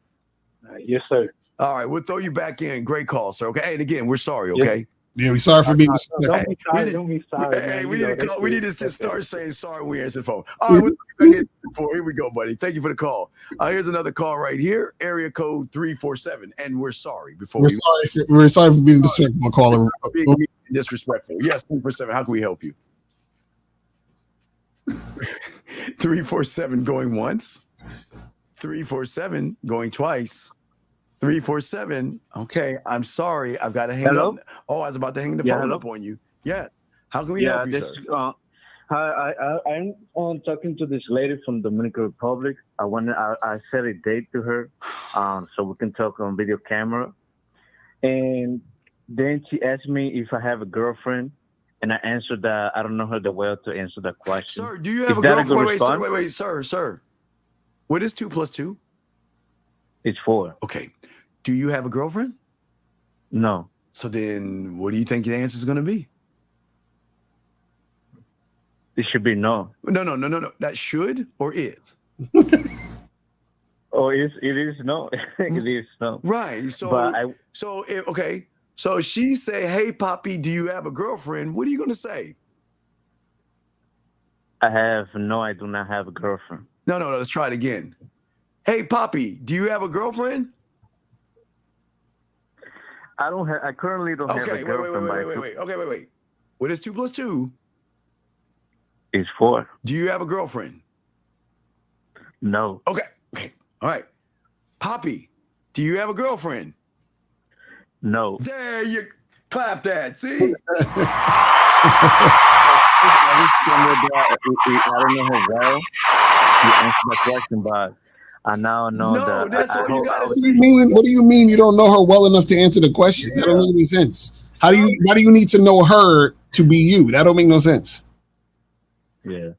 Yes, sir. All right, we'll throw you back in. Great call, sir. Okay, and again, we're sorry. Okay. Yeah, we're sorry for being. Don't be sorry. Hey, we need to just start saying sorry when we answer the phone. All right, here we go, buddy. Thank you for the call. Here's another call right here. Area code 347, and we're sorry. We're sorry for being disrespectful, caller. Being disrespectful. Yes, 347. How can we help you? 347 going once. 347 going twice. 347. Okay, I'm sorry. I've got to hang up. Oh, I was about to hang the phone up on you. Yes. How can we help you, sir? I'm talking to this lady from Dominican Republic. I set a date to her, so we can talk on video camera. And then she asked me if I have a girlfriend, and I answered that I don't know her the well to answer that question. Sir, do you have a girlfriend? Wait, sir. What is 2 + 2? It's 4. Okay. Do you have a girlfriend? No. So then what do you think the answer is going to be? It should be no. No. That should or is? Oh, it is no. It is no. Right. So she say, "Hey, Poppy, do you have a girlfriend?" What are you going to say? I do not have a girlfriend. No. Let's try it again. Hey, Poppy, do you have a girlfriend? I currently don't have a girlfriend. Wait. What is 2 + 2? It's 4. Do you have a girlfriend? No. Okay. All right. Poppy, do you have a girlfriend? No. There you clap that. See? I don't know how well you answered my question, but I now know that. That's all you gotta see. What do you mean you don't know her well enough to answer the question? That don't make any sense. Why do you need to know her to be you? That don't make no sense. Yeah.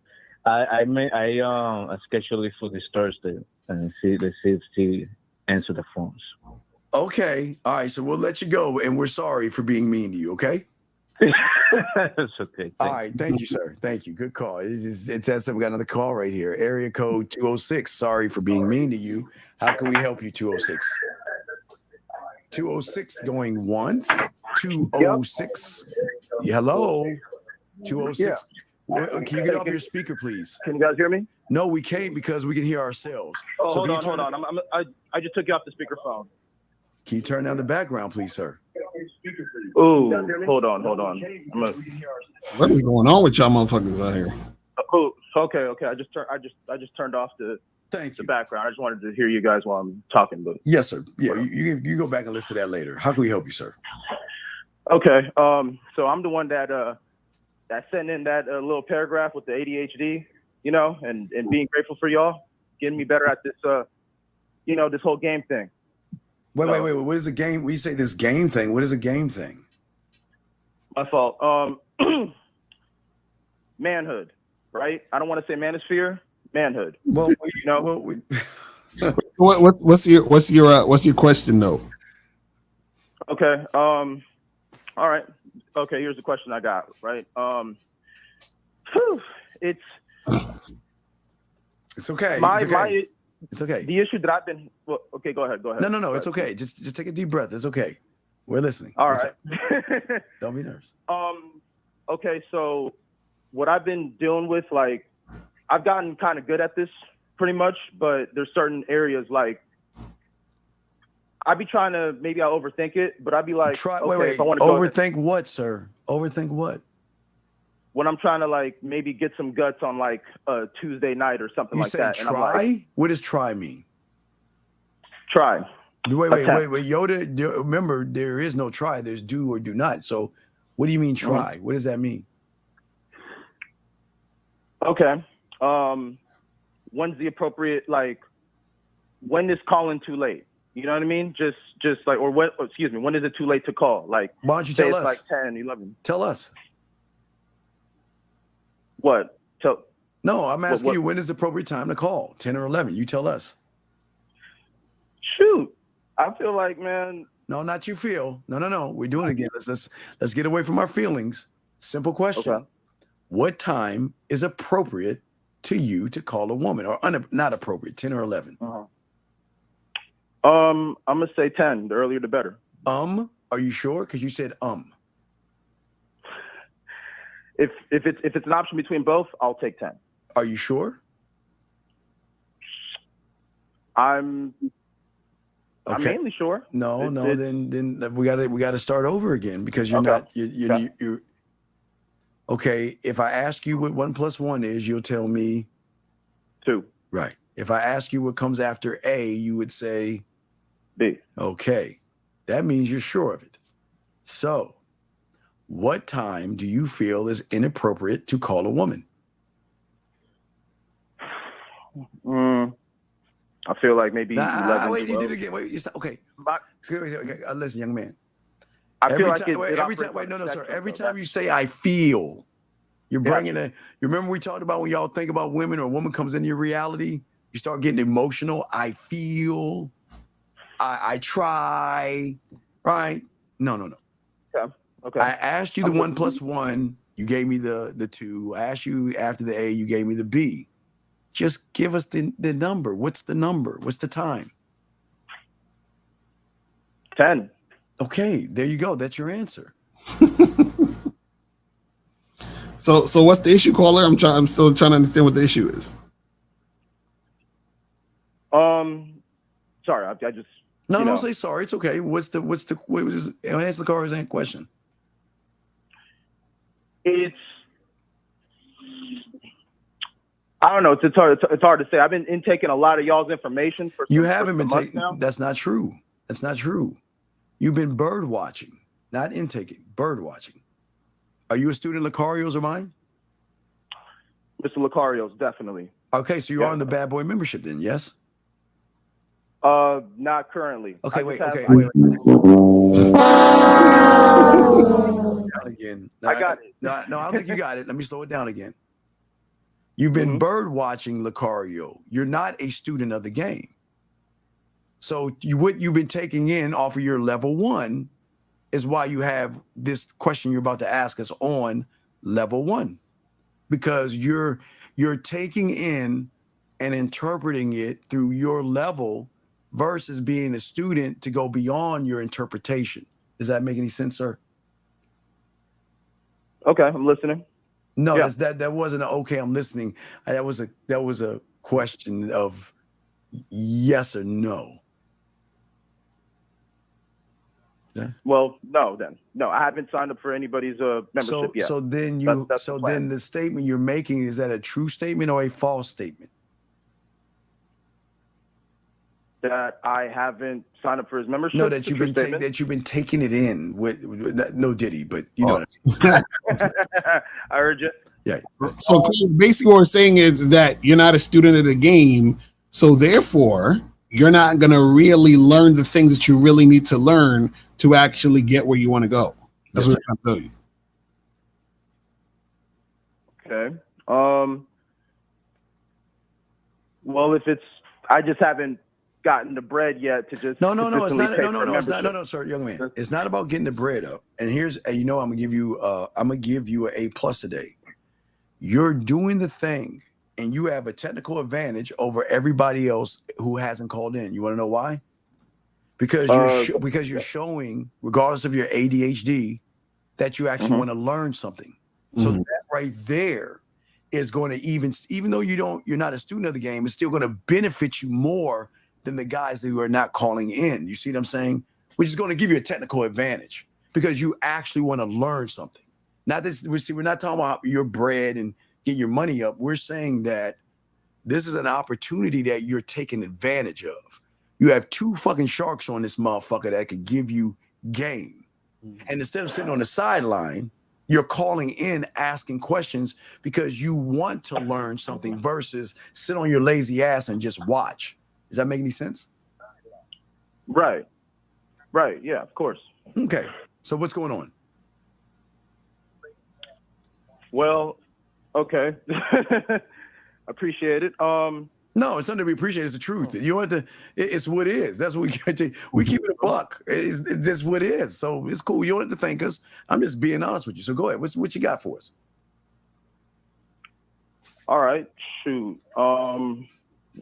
I scheduled it for this Thursday, and let's see if she answer the phones. Okay. All right. So we'll let you go, and we're sorry for being mean to you. Okay. It's okay. All right. Thank you, sir. Thank you. Good call. It says we got another call right here. Area code 206. Sorry for being mean to you. How can we help you, 206? 206 going once. 206. Hello. 206. Can you get off your speaker, please? Can you guys hear me? No, we can't because we can hear ourselves. Oh, So hold on. I just took you off the speakerphone. Can you turn down the background, please, sir? Ooh, hold on. What is going on with y'all motherfuckers out here? Oh, okay. I just turned off the background. I just wanted to hear you guys while I'm talking. But yes, sir. Yeah, you go back and listen to that later. How can we help you, sir? Okay. So I'm the one that sent in that little paragraph with the ADHD, and being grateful for y'all, getting me better at this, this whole game thing. Wait. What is a game? When you say this game thing, what is a game thing? My fault. Manhood, right? I don't want to say manosphere. Manhood. Well, what's your question though? Okay. All right. Okay. Here's the question I got. Right. It's okay. It's okay. The issue that I've been. Well, okay. Go ahead. No. It's okay. Just take a deep breath. It's okay. We're listening. All right. Don't be nervous. Okay. So what I've been dealing with, like, I've gotten kind of good at this pretty much, but there's certain areas like I'd be trying to, maybe I'll overthink it, but I'd be like, wait. If I want to overthink what, sir? Overthink what? When I'm trying to like maybe get some guts on like a Tuesday night or something You like say that. try? And I'm like, What does try mean? Try. Wait. Yoda, remember, there is no try. There's do or do not. So what do you mean try? What does that mean? Okay. When's the appropriate, like, when is calling too late? You know what I mean? Just like, or when is it too late to call? Like, why don't you say tell us? Like 10, 11. Tell us. What? No, I'm asking you, when is the appropriate time to call? 10 or 11? You tell us. Shoot. I feel like, man. No, not you feel. No. We're doing it again. Let's get away from our feelings. Simple question. Okay. What time is appropriate to you to call a woman, or not appropriate, 10 or 11? I'm gonna say 10. The earlier the better. Are you sure? Because you said If it's an option between both, I'll take 10. Are you sure? I'm mainly sure. No. Then we got to start over again, because you're not. You're okay. If I ask you what 1 + 1 is, you'll tell me 2. Right. If I ask you what comes after A, you would say B. Okay. That means you're sure of it. So, what time do you feel is inappropriate to call a woman? I feel like maybe 11. Wait, you did it again. Wait, you stop. Okay. Listen, young man. Every time you say I feel, you're bringing you remember we talked about when y'all think about women, or a woman comes into your reality, you start getting emotional. I feel, I try, right? No. Okay. I asked you the 1 + 1. You gave me the 2. I asked you after the A, you gave me the B. Just give us the number. What's the number? What's the time? 10. Okay, there you go. That's your answer. So what's the issue, caller? I'm still trying to understand what the issue is. Sorry, I just. No, don't say sorry. It's okay. Answer the caller's question. I don't know. It's hard to say. I've been intaking a lot of y'all's information for. You haven't been taking. That's not true. That's not true. You've been bird watching, not intaking. Bird watching. Are you a student of Lucario's or mine? Mr. Lucario's, definitely. Okay, so you are on the Bad Boy membership then, yes? Not currently. Okay, wait. Down again. No, I got it. No, I don't think you got it. Let me slow it down again. You've been bird watching, Lucario. You're not a student of the game. So what you've been taking in off of your level 1 is why you have this question you're about to ask us on level 1, because you're taking in and interpreting it through your level versus being a student to go beyond your interpretation. Does that make any sense, sir? Okay, I'm listening. No, Yeah. that wasn't an okay, I'm listening. That was a question of yes or no. Yeah. Well, no, I haven't signed up for anybody's membership yet. So then That's the plan. then the statement you're making, is that a true statement or a false statement? That I haven't signed up for his membership. No, that It's a you've true been statement. that you've been taking it in with no Diddy, but you know. I heard you. Yeah. So basically, what we're saying is that you're not a student of the game, so therefore, you're not going to really learn the things that you really need to learn to actually get where you want to go. That's what I'm trying to tell you. Okay. Well, if it's, I just haven't gotten the bread yet to just No, it's not. consistently pay for No, it's not. membership. No, sir, young man. It's not about getting the bread up. And here's, I'm gonna give you an A+ today. You're doing the thing, and you have a technical advantage over everybody else who hasn't called in. You want to know why? Because you're showing, regardless of your ADHD, that you actually want to learn something. So that right there is going to even though you're not a student of the game, it's still going to benefit you more than the guys who are not calling in. You see what I'm saying? Which is going to give you a technical advantage because you actually want to learn something. Not this. We're not talking about your bread and getting your money up. We're saying that this is an opportunity that you're taking advantage of. You have 2 fucking sharks on this motherfucker that could give you game. And instead of sitting on the sideline, you're calling in, asking questions because you want to learn something versus sit on your lazy ass and just watch. Does that make any sense? Right. Yeah, of course. Okay. So what's going on? Well, okay. Appreciate it. No, it's something to be appreciated. It's the truth. You want to. It's what it is. That's what we keep it a buck. That's what it is. So it's cool. You don't have to thank us. I'm just being honest with you. So go ahead. What you got for us? All right. Shoot. I'm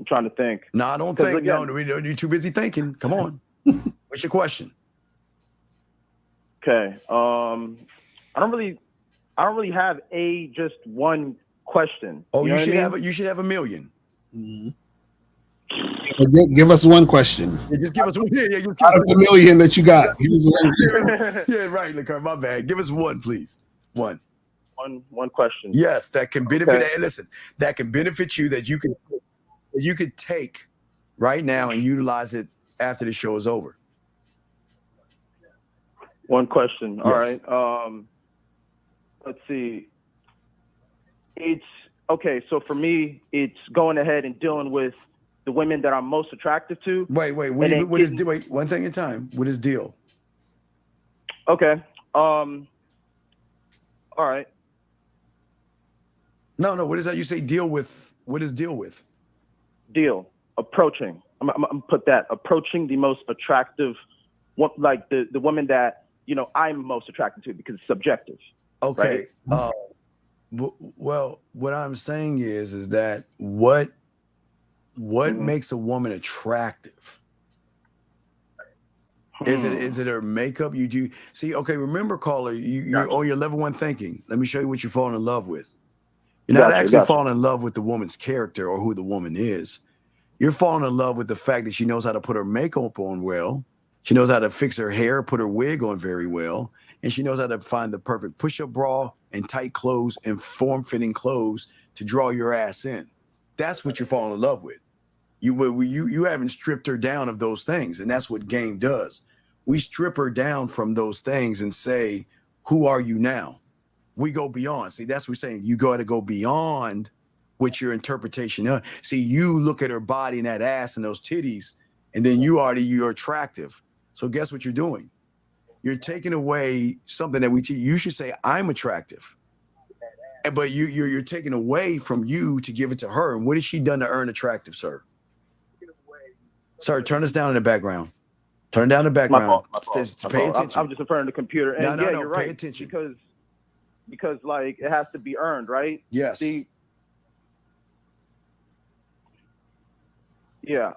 trying to think. No, don't think. No, you're too busy thinking. Come on. What's your question? Okay. I don't really have just one question. Oh, you know you should have a million. Give us one question. Yeah, just give us one. Yeah, just out of the million that you got. Give us one. Yeah, right, Licor, my bad. Give us one, please. One question. Yes, that can benefit. Okay. Listen, that can benefit you. That you could take right now and utilize it after the show is over. One question. Yes. All right. Let's see. It's okay. So for me, it's going ahead and dealing with the women that I'm most attractive to. Wait. Wait. One thing at a time. What is deal? Okay. All right. No. What is that? You say deal with? What is deal with? Deal. Approaching. I'm put that. Approaching the most attractive, like the woman that I'm most attracted to because it's subjective. Okay. Right? Well, what I'm saying is that what makes a woman attractive? Is it her makeup? You do see? Okay, remember, caller, you're on your level 1 thinking. Let me show you what you're falling in love with. You're not actually falling in love with the woman's character or who the woman is. You're falling in love with the fact that she knows how to put her makeup on well. She knows how to fix her hair, put her wig on very well, and she knows how to find the perfect push-up bra and tight clothes and form-fitting clothes to draw your ass in. That's what you're falling in love with. You haven't stripped her down of those things, and that's what game does. We strip her down from those things and say, who are you now? We go beyond. See, that's what we're saying. You got to go beyond what your interpretation is. See, you look at her body and that ass and those titties, and then you're attractive. So guess what you're doing? You're taking away something that we teach. You should say, I'm attractive. But you're taking away from you to give it to her. And what has she done to earn attractive, sir? Sir, turn us down in the background. Turn down the background. Pay attention. I'm just referring to the computer. And no, you're right. Pay attention. Because like it has to be earned, right? Yes. Yeah.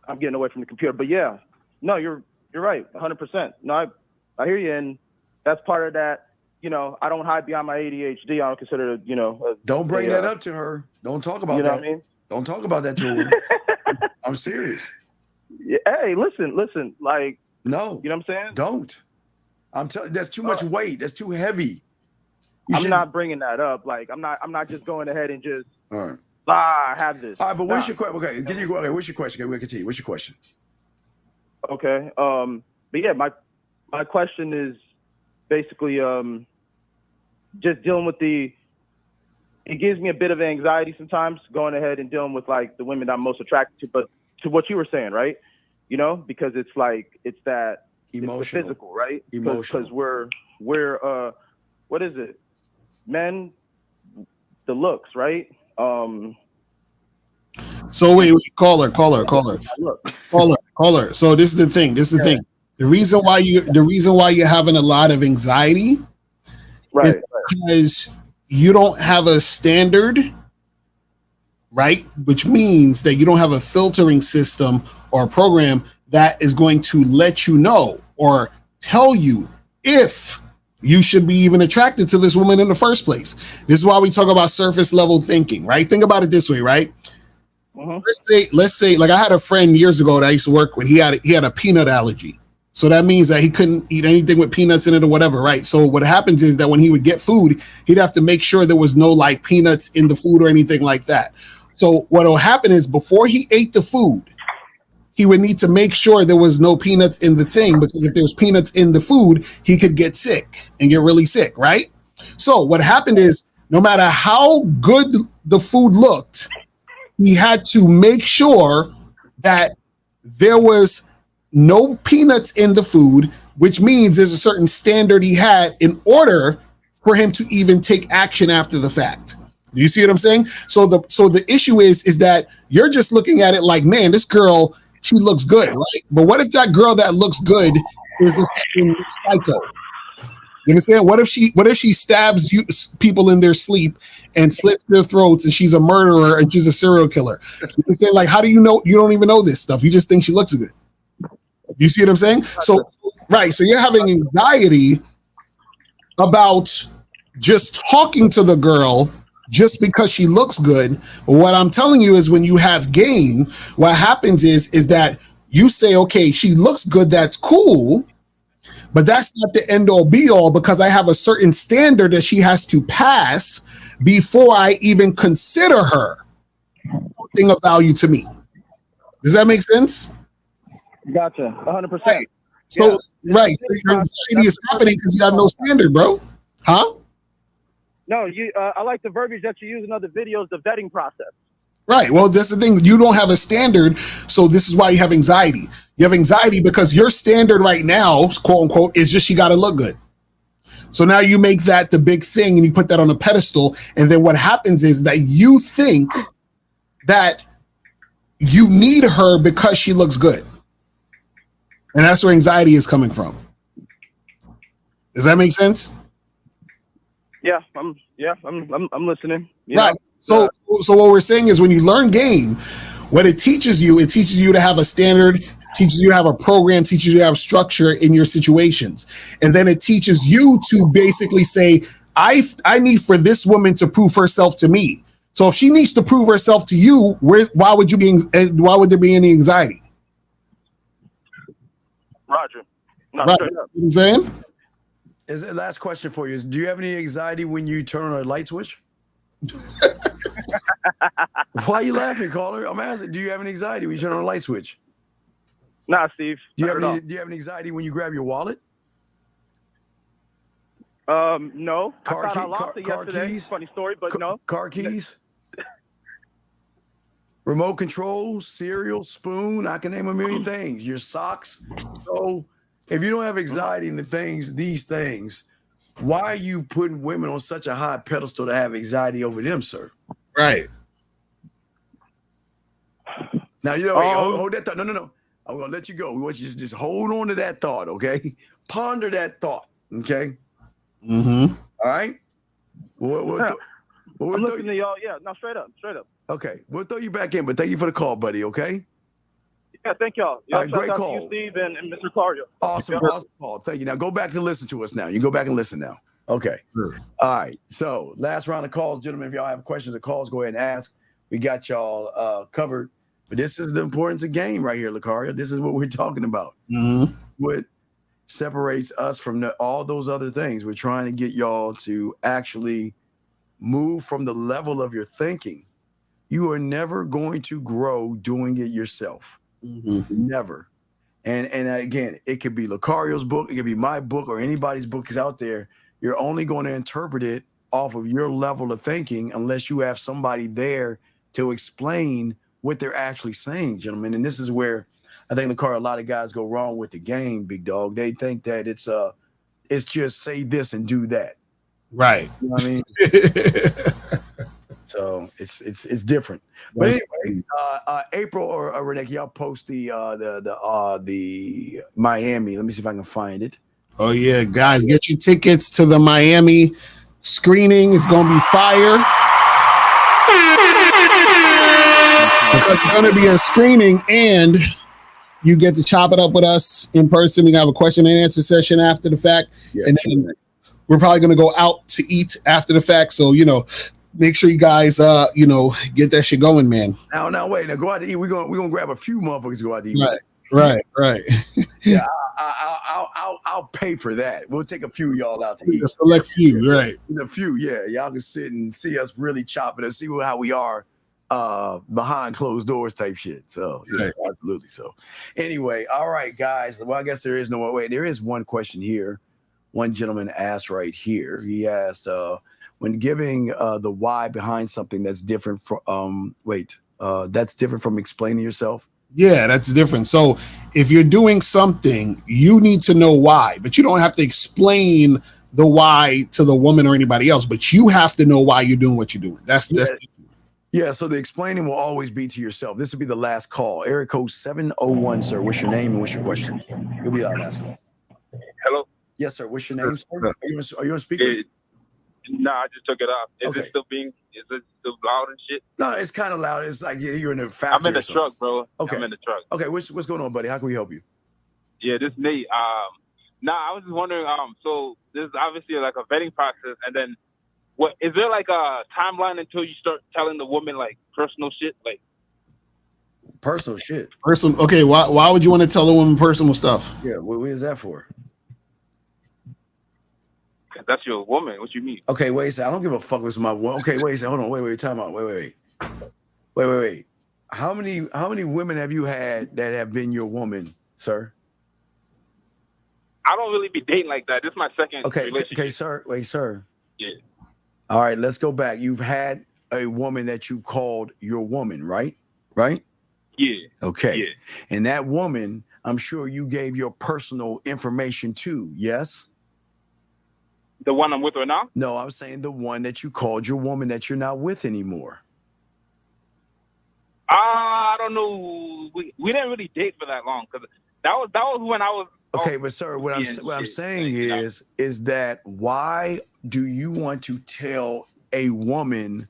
I'm getting away from the computer, but yeah, no, you're right, 100%. No, I hear you, and that's part of that. You know, I don't hide behind my ADHD. I don't consider it, you know. Don't bring that up to her. Don't talk about that. You know what I mean? Don't talk about that to her. I'm serious. Yeah, hey, listen. Like, no, you know what I'm saying? Don't. I'm telling. That's too much weight. That's too heavy. I'm not bringing that up. Like, I'm not just going ahead and just. All right. I have this. All right, but what's your question? Okay, what's your question? Okay, we'll continue. What's your question? Okay. But yeah, my question is basically just dealing with it gives me a bit of anxiety sometimes going ahead and dealing with like the women that I'm most attracted to, but to what you were saying, right? You know, because it's like it's that emotional, it's the physical, right? Emotional. Because we're what is it? Men, the looks, right? So wait, caller. So this is the thing. The reason why you're having a lot of anxiety, right, is because you don't have a standard, right? Which means that you don't have a filtering system or a program that is going to let you know or tell you if you should be even attracted to this woman in the first place. This is why we talk about surface level thinking, right? Think about it this way, right? Let's say, like I had a friend years ago that I used to work with. He had a peanut allergy. So that means that he couldn't eat anything with peanuts in it or whatever, right? So what happens is that when he would get food, he'd have to make sure there was no like peanuts in the food or anything like that. So what will happen is before he ate the food, he would need to make sure there was no peanuts in the thing, because if there's peanuts in the food, he could get sick and get really sick, right? So what happened is no matter how good the food looked, he had to make sure that there was no peanuts in the food, which means there's a certain standard he had in order for him to even take action after the fact. Do you see what I'm saying? So the issue is that you're just looking at it like, man, this girl, she looks good, right? But what if that girl that looks good is a fucking psycho? You understand? What if she stabs people in their sleep and slits their throats, and she's a murderer and she's a serial killer? You understand? Like, how do you know? You don't even know this stuff. You just think she looks good. You see what I'm saying? So, right. So you're having anxiety about just talking to the girl just because she looks good. But what I'm telling you is when you have game, what happens is that you say, okay, she looks good. That's cool. But that's not the end all be all, because I have a certain standard that she has to pass before I even consider her something of value to me. Does that make sense? Gotcha. 100%. Right. So, yeah. Right. So your anxiety is happening because you have no standard, bro. Huh? No, I like the verbiage that you use in other videos, the vetting process. Right. Well, that's the thing. You don't have a standard. So this is why you have anxiety. You have anxiety because your standard right now, quote unquote, is just she got to look good. So now you make that the big thing and you put that on a pedestal. And then what happens is that you think that you need her because she looks good. And that's where anxiety is coming from. Does that make sense? Yeah, I'm listening. Right. So what we're saying is when you learn game, what it teaches you to have a standard, teaches you to have a program, teaches you to have structure in your situations. And then it teaches you to basically say, I need for this woman to prove herself to me. So if she needs to prove herself to you, why would there be any anxiety? Roger. No, right. You know what I'm saying? Is the last question for you is, do you have any anxiety when you turn on a light switch? Why are you laughing, caller? I'm asking, do you have any anxiety when you turn on a light switch? Nah, Steve. Do you have any anxiety when you grab your wallet? No. I thought I lost it yesterday. Keys? Funny story, but no. Car keys? Remote control, cereal, spoon, I can name a million things. Your socks. So if you don't have anxiety in these things, why are you putting women on such a high pedestal to have anxiety over them, sir? Right. Now, you know, wait, hold that thought. No. I'm going to let you go. We want you to just hold on to that thought, okay? Ponder that thought, okay? Mm-hmm. All right? I'm looking at y'all. Yeah, no, straight up. Okay, we'll throw you back in, but thank you for the call, buddy, okay? Yeah, thank y'all. All right, great shout out call. to you, Steve, and Mr. Cario. Awesome call. Thank you. Now go back to listen to us now. You go back and listen now. Okay. Sure. All right. So last round of calls, gentlemen. If y'all have questions or calls, go ahead and ask. We got y'all covered. But this is the importance of game right here, Lucario. This is what we're talking about. Mm-hmm. What separates us from all those other things. We're trying to get y'all to actually move from the level of your thinking. You are never going to grow doing it yourself. Mm-hmm. Never. And again, it could be Lucario's book, it could be my book, or anybody's book is out there. You're only going to interpret it off of your level of thinking unless you have somebody there to explain what they're actually saying, gentlemen. And this is where I think, Lucario, a lot of guys go wrong with the game, big dog. They think that it's just say this and do that. Right. You know what I mean? So it's different. But anyway, April or Renee, y'all post the Miami. Let me see if I can find it. Oh yeah, guys, get your tickets to the Miami screening. It's gonna be fire. Because it's gonna be a screening and you get to chop it up with us in person. We have a question and answer session after the fact. Yeah, and then we're probably gonna go out to eat after the fact. So, make sure you guys get that shit going, man. Now wait, go out to eat. We're gonna grab a few motherfuckers to go out to eat. Right. Yeah, I'll pay for that. We'll take a few of y'all out to eat. A select few, right? A few, yeah. Y'all can sit and see us really chop it and see how we are behind closed doors type shit. So yeah, absolutely. So anyway, all right, guys. Well, I guess there is no way. There is one question here. One gentleman asked right here. He asked, when giving the why behind something that's different from that's different from explaining yourself. Yeah, that's different. So if you're doing something, you need to know why, but you don't have to explain the why to the woman or anybody else, but you have to know why you're doing what you're doing. That's yeah. So the explaining will always be to yourself. This will be the last call. Area code 701, sir. What's your name and what's your question? You'll be our last call. Hello. Yes, sir. What's your name, sir? Are you on speaker? No, I just took it off. Is it still loud and shit? No, it's kind of loud. It's like you're in a factory. I'm in the truck, bro. Okay. I'm in the truck. Okay, what's going on, buddy? How can we help you? Yeah, this is Nate. I was just wondering, so this is obviously like a vetting process, and then what is there like a timeline until you start telling the woman like personal shit? Like personal shit. Personal. Okay, why would you want to tell a woman personal stuff? Yeah, what is that for? That's your woman. What you mean? Okay, wait a second. I don't give a fuck what's my woman. Okay, wait a second. Hold on. Wait. Time out. Wait. How many women have you had that have been your woman, sir? I don't really be dating like that. This is my second relationship. Okay, sir. Wait, sir. Yeah. All right, let's go back. You've had a woman that you called your woman, right? Right? Yeah. Okay. Yeah. And that woman, I'm sure you gave your personal information to, yes? The one I'm with right now? No, I'm saying the one that you called your woman that you're not with anymore. I don't know. We didn't really date for that long because that was when I was. Okay, but sir, what I'm saying is that why do you want to tell a woman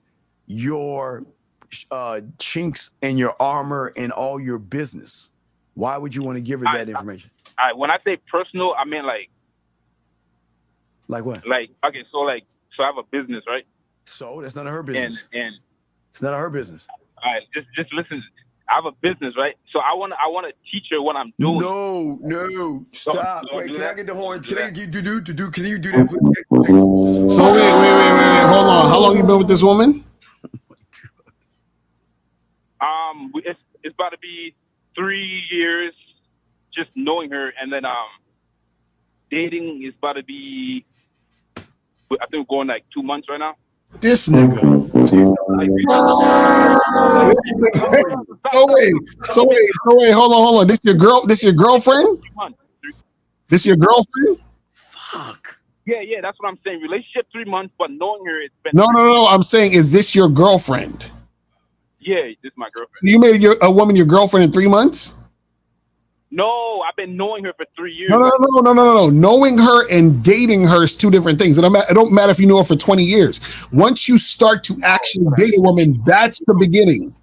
your chinks in your armor and all your business? Why would you want to give her that information? All right, when I say personal, I mean like what? Like okay, so I have a business, right? So that's none of her business. And it's none of her business. All right, just listen. I have a business, right? So I want to teach her what I'm doing. No, stop. Wait, can I get the horn? Can you do that? So wait. Hold on. How long you been with this woman? It's about to be 3 years just knowing her, and then dating is about to be. I think we're going like 2 months right now. This nigga. So wait. Hold on. This your girlfriend? This your girlfriend? Fuck. Yeah, that's what I'm saying. Relationship 3 months, but knowing her, it's been. No. I'm saying, is this your girlfriend? Yeah, this is my girlfriend. You made a woman your girlfriend in 3 months? No, I've been knowing her for 3 years. No. Knowing her and dating her is two different things. It don't matter if you know her for 20 years. Once you start to actually date a woman, that's the beginning.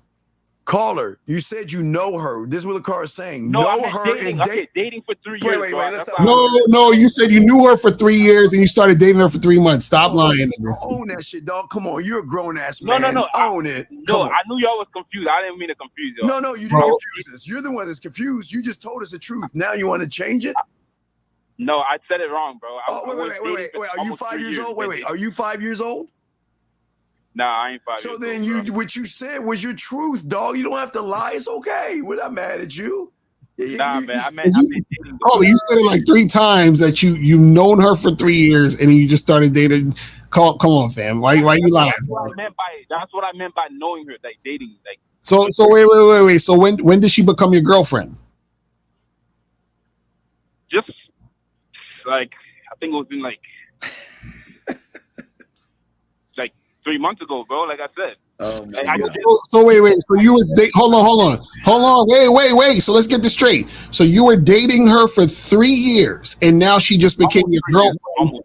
Caller, you said you know her. This is what the car is saying. No, know her dating. and Okay, dating for 3 years. Wait. Let's No. You said you knew her for 3 years and you started dating her for 3 months. Stop lying. Own that shit, dog. Come on, you're a grown ass man. No. Own it. No, I knew y'all was confused. I didn't mean to confuse y'all. No, you didn't confuse us. You're the one that's confused. You just told us the truth. Now you want to change it? No, I said it wrong, bro. Wait. Are you 5 years old? Wait. Are you 5 years old? Nah, I ain't 5 years old. So then what you said was your truth, dog. You don't have to lie. It's okay. We're not mad at you. Nah, man. You said it like 3 times that you've known her for 3 years and then you just started dating. Come on, fam. Why you lying? That's what I meant by knowing her, like dating. Like. So wait. So when did she become your girlfriend? Just like I think it was in like 3 months ago, bro. Like I said. So wait. So you was hold on. Wait. So let's get this straight. So you were dating her for 3 years, and now she just became your girlfriend.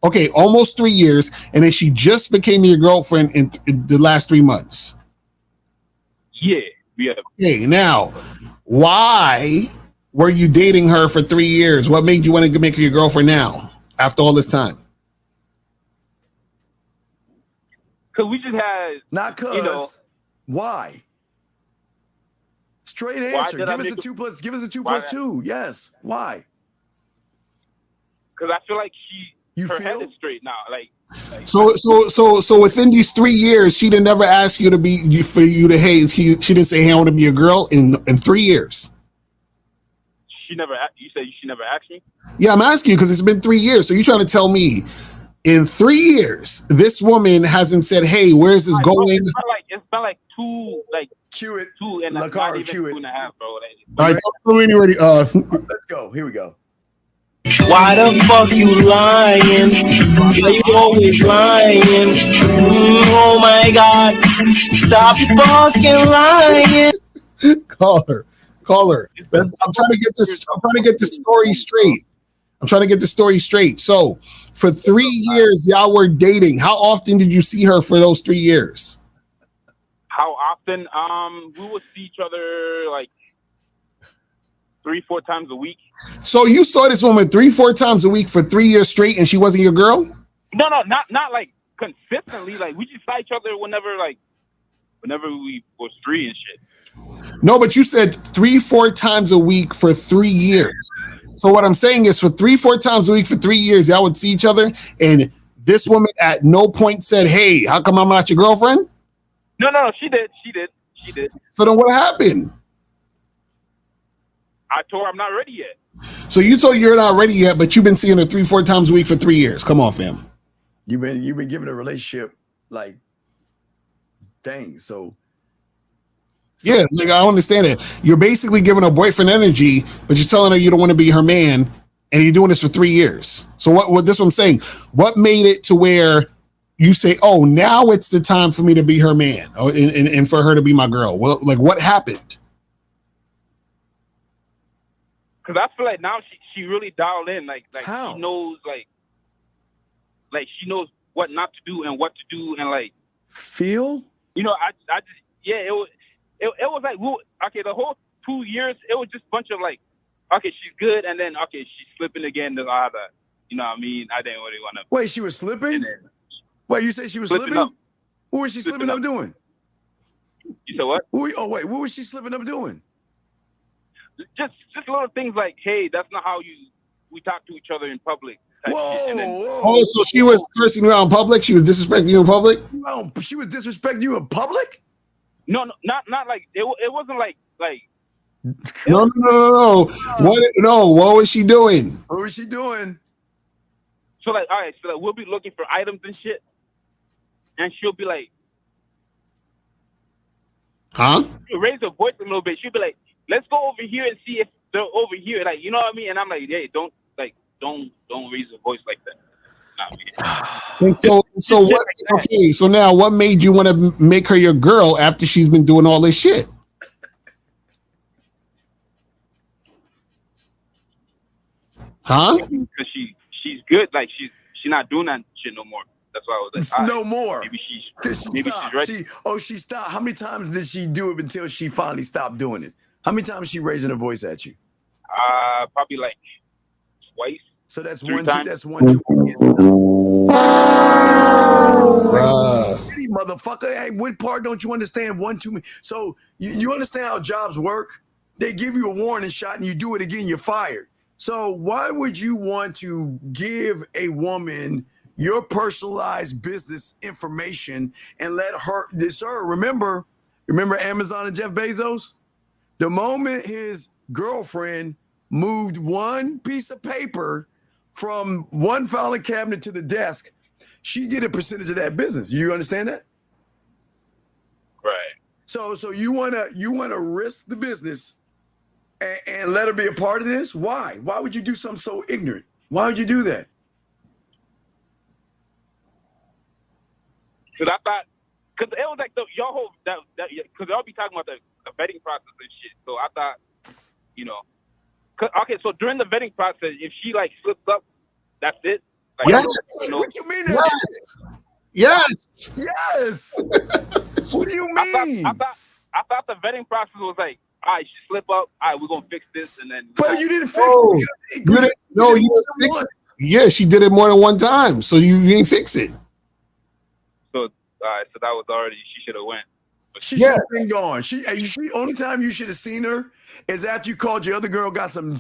Okay, almost 3 years, and then she just became your girlfriend in the last 3 months. Yeah. Okay, now why were you dating her for 3 years? What made you want to make her your girlfriend now after all this time? Because we just had not cause. Why? Straight answer. Give us a 2 plus 2. Yes. Why? Because I feel like her head is straight now. Like So within these 3 years, she didn't never ask you to be for you to she didn't say, hey, I want to be a girl in 3 years. You said she never asked me? Yeah, I'm asking you because it's been 3 years. So you're trying to tell me in 3 years, this woman hasn't said, hey, where's this going? It's been like two, like cue it. 2 and not even 2.5, bro. All right, tell me when you're ready. Let's go. Here we go. Why the fuck you lying? Yeah, you always lying. Oh my God. Stop fucking lying. Caller. I'm trying to get this story straight. So for 3 years, y'all were dating. How often did you see her for those 3 years? How often? We would see each other like 3-4 times a week. So you saw this woman 3-4 times a week for 3 years straight, and she wasn't your girl? No, not like consistently. Like we just saw each other whenever we was free and shit. No, but you said 3-4 times a week for 3 years. So what I'm saying is, for 3-4 times a week for 3 years, y'all would see each other, and this woman at no point said, "Hey, how come I'm not your girlfriend?" No, she did. So then what happened? I told her I'm not ready yet. So you told her you're not ready yet, but you've been seeing her 3-4 times a week for 3 years. Come on, fam. You've been giving a relationship like things. So yeah, like I understand it. You're basically giving her boyfriend energy, but you're telling her you don't want to be her man, and you're doing this for 3 years. So what this is what I'm saying. What made it to where you say, "Oh, now it's the time for me to be her man, and for her to be my girl"? Well, like what happened? Because I feel like now she really dialed in. Like how? She knows like she knows what not to do and what to do, and like feel. You know, I just it was like the whole 2 years it was just a bunch of like, okay, she's good, and then okay, she's slipping again. You know what I mean? I didn't really want to. Wait, she was slipping? Wait, you said she was slipping? Up. What was she slipping up doing? You said what? What was she slipping up doing? Just little things like, hey, that's not how we talk to each other in public. Whoa. So she was cursing you out in public? She was disrespecting you in public? No, she was disrespecting you in public? No, not like it wasn't like. No. What was she doing? What was she doing? So like, all right, so like we'll be looking for items and shit, and she'll be like, "Huh?" She'll raise her voice a little bit. She'll be like, "Let's go over here and see if they're over here." Like, you know what I mean? And I'm like, "Hey, don't raise your voice like that." And so what? Okay, so now what made you want to make her your girl after she's been doing all this shit? Huh? Because she's good. Like she's not doing that shit no more. That's why I was like, no more. Maybe she's stopped. ready. She stopped. How many times did she do it until she finally stopped doing it? How many times is she raising her voice at you? Probably like twice. So that's 3 one, times. two, that's 1, 2. Shitty motherfucker. Hey, what part don't you understand? 1, 2. So you understand how jobs work? They give you a warning shot and you do it again, you're fired. So why would you want to give a woman your personalized business information and let her remember Amazon and Jeff Bezos? The moment his girlfriend moved one piece of paper from one filing cabinet to the desk, she get a percentage of that business. You understand that? Right. So you wanna risk the business and let her be a part of this? Why? Why would you do something so ignorant? Why would you do that? Because I thought, because it was like y'all whole because y'all be talking about the vetting process and shit. So I thought, okay, so during the vetting process, if she like slips up, that's it. Like, Yes. What do you mean? Yes. What do you mean? I thought the vetting process was like, all right, she slip up. All right, we're gonna fix this, and then. But you didn't fix it. You didn't fix it. Yeah, she did it more than one time, so you didn't fix it. So, so that was already. She should have went. She should have been gone. She only time you should have seen her is after you called your other girl, got some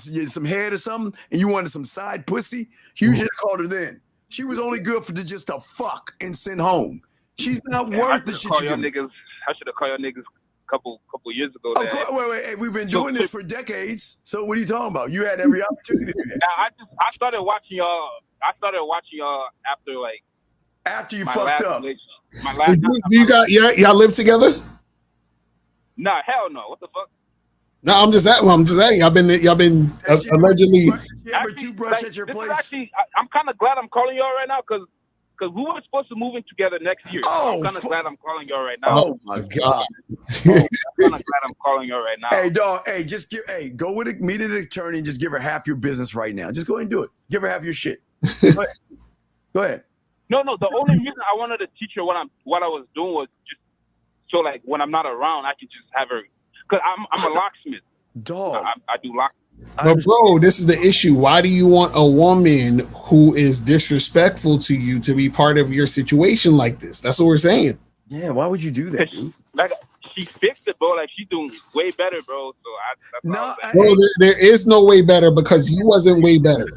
head or something, and you wanted some side pussy. You should have called her then. She was only good for just to fuck and send home. She's not worth the shit. I should have called your niggas a couple years ago. Of course, wait. Hey, we've been doing this for decades. So what are you talking about? You had every opportunity to do that. Now I started watching y'all. After you fucked up. My last. Y'all live together? Nah, hell no. What the fuck? No, I'm just saying. Y'all been allegedly. Toothbrush at your place. Actually, I'm kind of glad I'm calling y'all right now because we were supposed to move in together next year. Oh, I'm kind of glad I'm calling y'all right now. Oh my god! I'm kind of glad I'm calling y'all right now. Hey, dog. Hey, go meet an attorney and just give her half your business right now. Just go ahead and do it. Give her half your shit. Go ahead. No. The only reason I wanted to teach her what I was doing was just so like when I'm not around, I can just have her. Cause I'm a locksmith. Dog. I do lock. But bro, this is the issue. Why do you want a woman who is disrespectful to you to be part of your situation like this? That's what we're saying. Yeah, why would you do that? Like she fixed it, bro. Like she's doing way better, bro. So bro, there is no way better because you wasn't way better.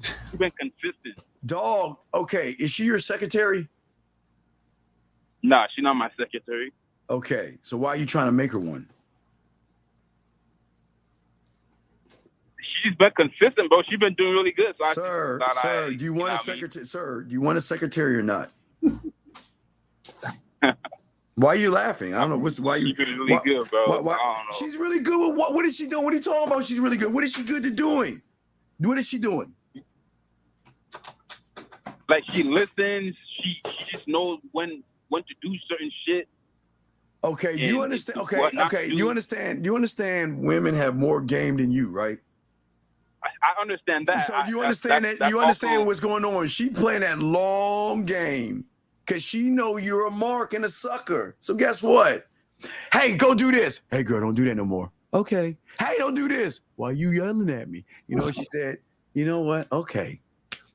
She's been consistent. Dog. Okay, is she your secretary? Nah, she's not my secretary. Okay, so why are you trying to make her one? She's been consistent, bro. She's been doing really good. So Sir, do you want a secretary? Sir, do you want a secretary or not? Why are you laughing? I don't know. Why you? She's really good, bro. I don't know. She's really good with what? What is she doing? What are you talking about? She's really good. What is she good at doing? What is she doing? Like she listens. She just knows when to do certain shit. Okay, do you understand? Okay. Do you understand? Do you understand? Women have more game than you, right? I understand that. So you understand that? You understand what's going on? She playing that long game because she know you're a mark and a sucker. So guess what? Hey, go do this. Hey, girl, don't do that no more. Okay. Hey, don't do this. Why are you yelling at me? You know what she said? You know what? Okay.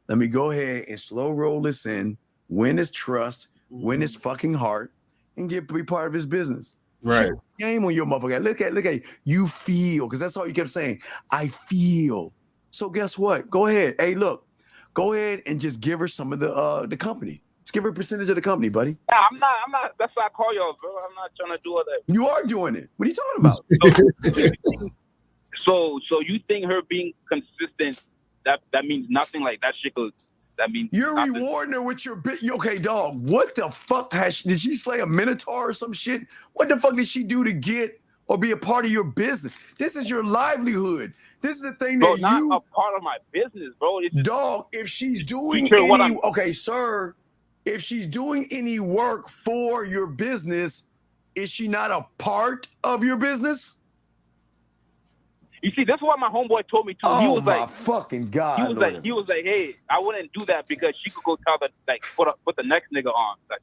Let me go ahead and slow roll this in, win his trust, win his fucking heart, and be part of his business. Right. Game on your motherfucker. Look at you feel, because that's all you kept saying. I feel. So guess what? Go ahead. Hey, look, go ahead and just give her some of the company. Just give her a percentage of the company, buddy. Nah, I'm not. That's why I call y'all, bro. I'm not trying to do all that. You are doing it. What are you talking about? So you think her being consistent that means nothing? Like that shit goes. That means you're nothing. rewarding her with your bit. Okay, dog. What the fuck did she slay a minotaur or some shit? What the fuck did she do to get or be a part of your business. This is your livelihood. This is the thing Bro, that not you a part of my business, bro. It's just, dog. If she's doing sure what any, I'm- okay, sir, if she's doing any work for your business, is she not a part of your business? You see, this is what my homeboy told me too. Oh He was my like, fucking God! he was like, hey, I wouldn't do that because she could go tell the put the next nigga on. Like,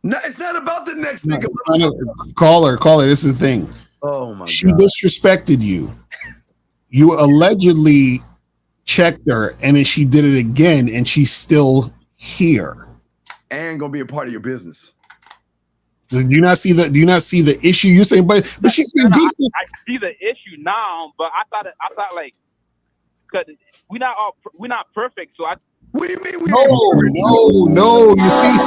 No, it's not about the next No, nigga. it's not caller. This is the thing. Oh my She God! disrespected you. You allegedly checked her, and then she did it again, and she's still here. And gonna be a part of your business. So do you not see the? Do you not see the issue? You saying, but she's been good. I see the issue now, but I thought like, cause we're not perfect, so I. What do you mean? No. You see.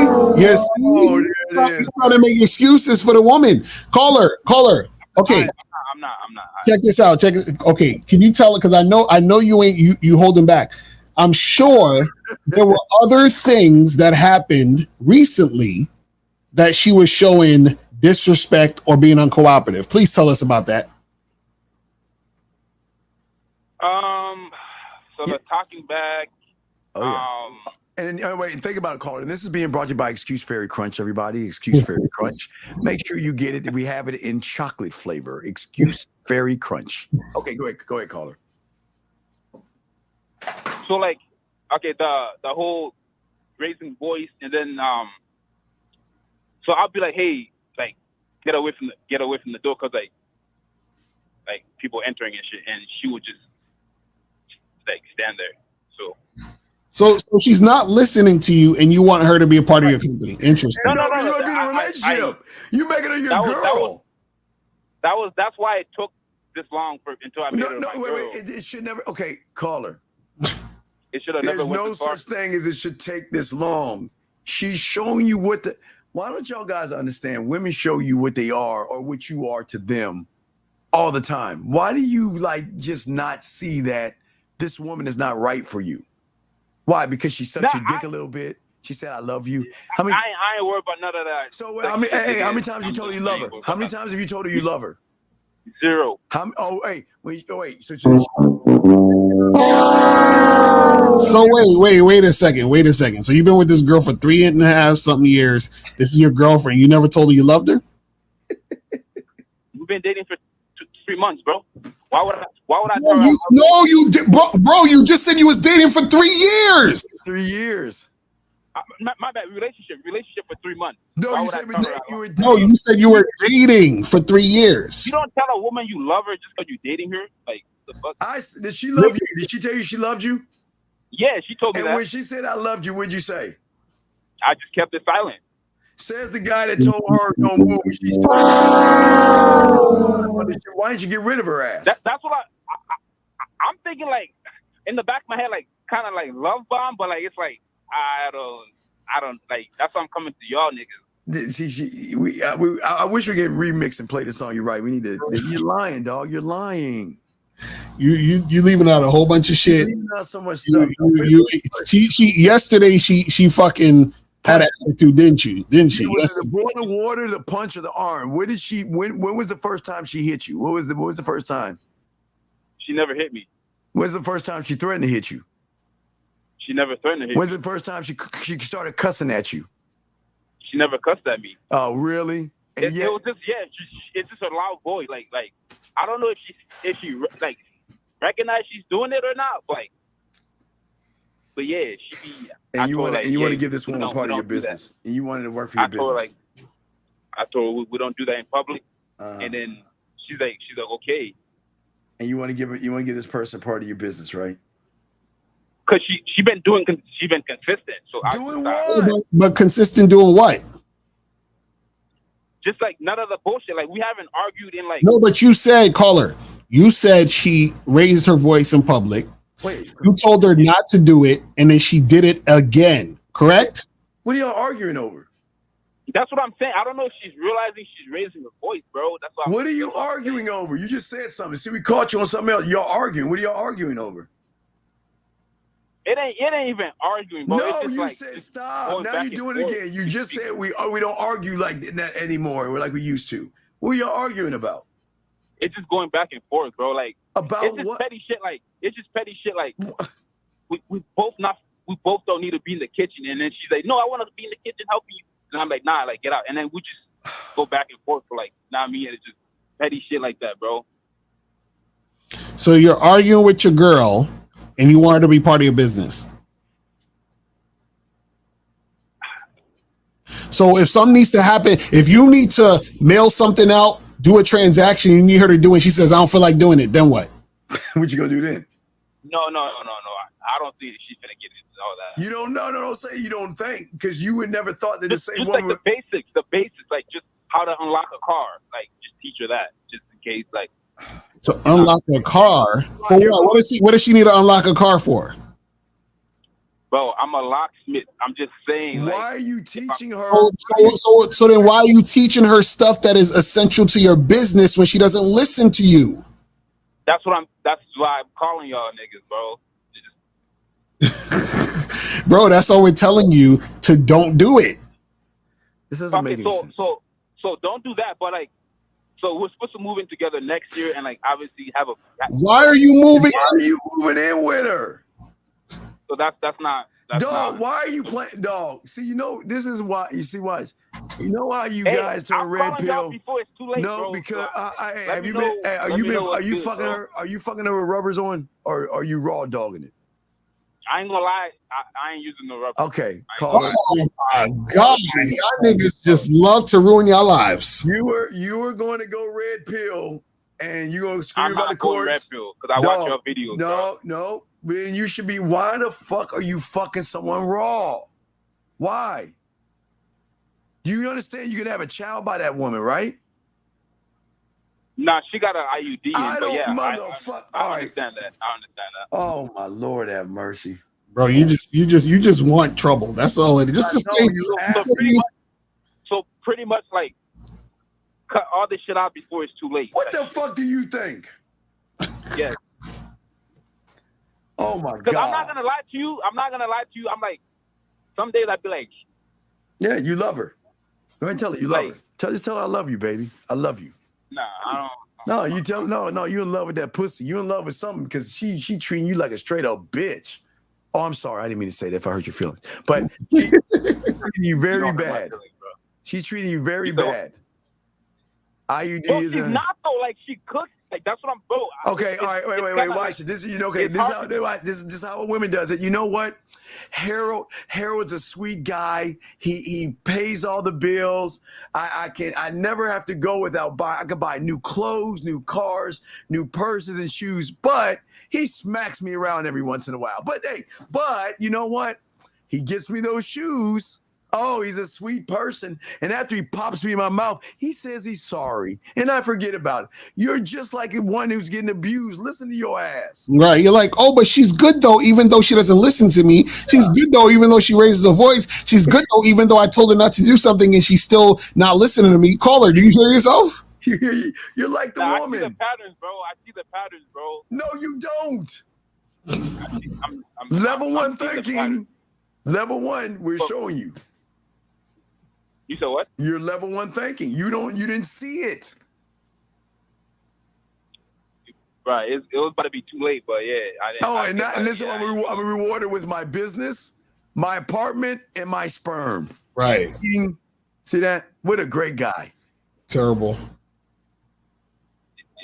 Oh, You're trying to make excuses for the woman. Caller. Okay. I'm not. Check this out. Okay, can you tell it? Because I know you ain't you holding back. I'm sure there were other things that happened recently that she was showing disrespect or being uncooperative. Please tell us about that. So the talking back. Oh, yeah. And wait, think about it, caller. And this is being brought to you by Excuse Fairy Crunch, everybody. Excuse Fairy Crunch. Make sure you get it. We have it in chocolate flavor. Excuse Fairy Crunch. Okay, go ahead, caller. So like, okay, the whole raising voice, and then so I'll be like, hey, like, get away from the door, cause like people entering and shit, and she would just like stand there. So she's not listening to you, and you want her to be a part of your company. Interesting. No. You're gonna be in a relationship. You making her your girl. That's why it took this long until I made her my girl. Wait. It should never. Okay, caller. It should have never went There's this no far. such thing as it should take this long. She's showing you what the. Why don't y'all guys understand? Women show you what they are or what you are to them all the time. Why do you just not see that this woman is not right for you? Why? Because she sucked your dick a little bit. She said, "I love you." How many? I ain't worried about none of that. So how many times you told her you love her? How many times have you told her you love her? 0. Wait. So wait a second. So you've been with this girl for 3.5 something years. This is your girlfriend. You never told her you loved her? We've been dating for 3 months, bro. Why would I? No, you did, bro. You just said you was dating for 3 years. 3 years. My bad. Relationship for 3 months. No, Why you would said I we tell date. her You were No, you said you were dating for 3 years. You don't tell a woman you love her just because you're dating her. Like the fuck. Did she love you? Did she tell you she loved you? Yeah, she told me And that. when she said I loved you, what'd you say? I just kept it silent. Says the guy that told her don't move. She's why didn't you get rid of her ass? That's what I'm thinking. Like in the back of my head, like kind of like love bomb, but like it's like I don't like. That's why I'm coming to y'all niggas. I wish we could remix and play the song. You're right. We need to. You're lying, dog. You're lying. You leaving out a whole bunch of shit. Not so much stuff. She yesterday she fucking had an attitude, didn't she? The boiling water, the punch, or the arm. When was the first time she hit you? What was the first time? She never hit me. When's the first time she threatened to hit you? She never threatened to hit When's me. the first time she started cussing at you? She never cussed at me. Oh, really? It was just it's just a loud voice. Like I don't know if she like recognize she's doing it or not. But yeah, she be. And you want to give this woman part of your business, and you wanted to work for your business. I told her we don't do that in public, and then she's like okay. And you want to give this person part of your business, right? Because she been consistent. So doing what? But consistent doing what? Just like none of the bullshit. Like we haven't argued in like. No, but you said, caller. You said she raised her voice in public. Wait. You told her not to do it, and then she did it again. Correct? What are y'all arguing over? That's what I'm saying. I don't know if she's realizing she's raising her voice, bro. That's what are you arguing over? You just said something. See, we caught you on something else. Y'all arguing. What are y'all arguing over? It ain't even arguing, bro. No, it's just you like, said stop. Now you're doing it again. You just said we don't argue like that anymore. We're like we used to. What are you arguing about? It's just going back and forth, bro. Like about it's just what? petty shit. Like it's just petty shit. Like we both don't need to be in the kitchen. And then she's like, no, I want to be in the kitchen helping you. And I'm like, nah, like get out. And then we just go back and forth for like, and it's just petty shit like that, bro. So you're arguing with your girl, and you want her to be part of your business. So if something needs to happen, if you need to mail something out, do a transaction, you need her to do it, she says, I don't feel like doing it, then what? What you gonna do then? No. I don't think she's gonna get into all that. You don't know. No, say you don't think, because you would never thought that Just the same like woman. the basics, like just how to unlock a car. Like just teach her that, just in case, like. To unlock a car? For what? What does she need to unlock a car for? Bro, I'm a locksmith. I'm just saying. Why like, are you teaching her? So then why are you teaching her stuff that is essential to your business when she doesn't listen to you? That's why I'm calling y'all niggas, bro. Bro, that's all we're telling you, to don't do it. This doesn't make any sense. So don't do that. But like, so we're supposed to move in together next year, and like obviously have a. Why are you moving? Why are you moving in with her? So that's not. That's dog, not, why are you playing? Dog, see, this is why. You see why? You know how you guys turn red pill? Before it's too late, no, bro. because So have you been? Are you fucking her? Are you fucking her with rubbers on, or are you raw dogging it? I ain't gonna lie, I ain't using no rubber. Okay, call it. Oh my God, y'all niggas just love to ruin your lives. You were going to go red pill, and you gonna scream about the courts. Red pill because I watch your videos. No. Then you should be. Why the fuck are you fucking someone raw? Why? Do you understand? You can have a child by that woman, right? Nah, she got an IUD. I don't, yeah, motherfucker. I understand that. Oh my Lord, have mercy, bro. You just want trouble. That's all it is. Just to say. So pretty much, like, cut all this shit out before it's too late. What the fuck do you think? Yes. Oh my God. Because I'm not gonna lie to you. I'm like, some days I'd be like, yeah, you love her. Go ahead and tell her you love her. Just tell her I love you, baby. I love you. Nah, I don't. No, you tell no, you in love with that pussy. You in love with something because she treating you like a straight up bitch. Oh, I'm sorry. I didn't mean to say that if I hurt your feelings. But she's treating you very bad. She's treating you very bad. IUD she's not though. Like she cooks. Like that's what I'm bro. Okay, all right, wait. Watch it. This is how a woman does it. You know what? Harold's a sweet guy. He pays all the bills. I never have to go without I can buy new clothes, new cars, new purses and shoes, but he smacks me around every once in a while. But you know what? He gets me those shoes. Oh, he's a sweet person. And after he pops me in my mouth, he says he's sorry. And I forget about it. You're just like one who's getting abused. Listen to your ass. Right. You're like, oh, but she's good though, even though she doesn't listen to me. She's good though, even though she raises her voice. She's good though, even though I told her not to do something and she's still not listening to me. Call her. Do you hear yourself? You're like the woman. I see the patterns, bro. No, you don't. Level one thinking. Level one, we're showing you. You said what? You're level one thinking. You didn't see it. Right. It was about to be too late, but yeah. I didn't. And this is what I'm rewarded with my business, my apartment, and my sperm. Right. See that? What a great guy. Terrible.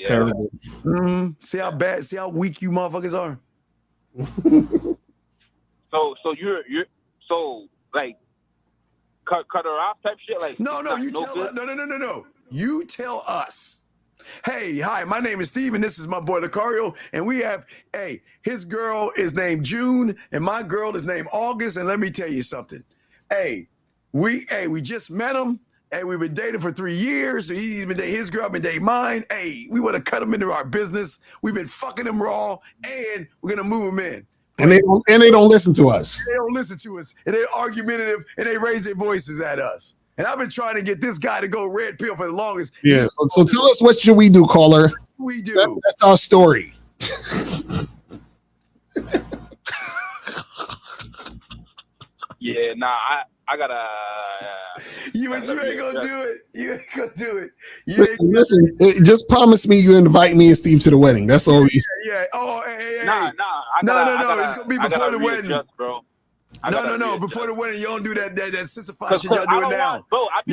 Yeah. Terrible. Mm-hmm. See how weak you motherfuckers are. So you're like cut her off type shit, like no, you tell us. No. You tell us. Hey, hi, my name is Steve, and this is my boy Lucario, and we have his girl is named June, and my girl is named August, and let me tell you something. We just met him, and we've been dating for 3 years. So he's been dating his girl, I've been dating mine. We want to cut him into our business. We've been fucking him raw, and we're gonna move him in. And they don't listen to us. They don't listen to us, and they're argumentative, and they raise their voices at us. And I've been trying to get this guy to go red pill for the longest. Yeah. So tell us, what should we do, caller? We do. That's our story. Yeah. Nah. I gotta. You ain't gonna do it. You ain't gonna do it. Listen, just promise me you invite me and Steve to the wedding. That's all. Yeah. Oh, hey. Nah. No. It's gonna be before the wedding. Bro. No. Before the wedding, you don't do that sissified shit y'all doing now. Bro, I've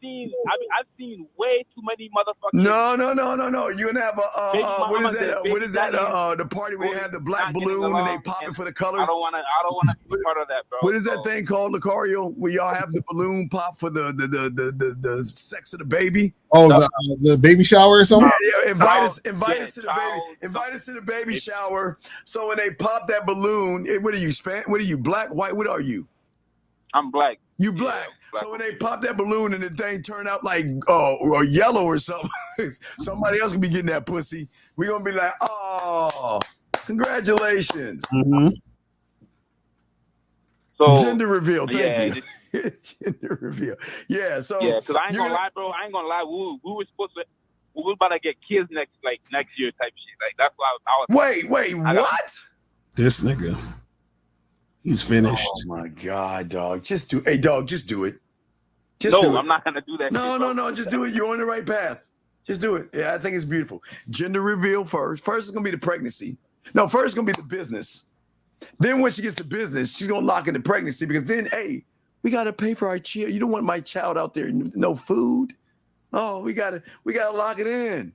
seen way too many motherfuckers. No. You gonna have what is that? The party where they have the black balloon and they pop it for the color. I don't wanna be part of that, bro. What is that thing called, Lucario? Where y'all have the balloon pop for the sex of the baby? Oh, the baby shower or something? Yeah. Invite us to the baby. Invite us to the baby shower. So when they pop that balloon, what are you, What are you, black, white? What are you? I'm black. You black. So when they pop that balloon and the thing turn out like or yellow or something, somebody else gonna be getting that pussy. We're gonna be like, oh, congratulations. Mm-hmm. So gender reveal. Thank you. Gender reveal. Yeah. So because I ain't gonna lie, bro. I ain't gonna lie. We were supposed to. We were about to get kids next year type shit. Like that's why I was. Wait. What? This nigga. He's finished. Oh my god, dog. Just do it. Just do it. I'm not gonna do that. No. Just do it. You're on the right path. Just do it. Yeah, I think it's beautiful. Gender reveal first. First is gonna be the pregnancy. No, first is gonna be the business. Then when she gets to business, she's gonna lock in the pregnancy because then, hey, we gotta pay for our child. You don't want my child out there no food. Oh, we gotta lock it in.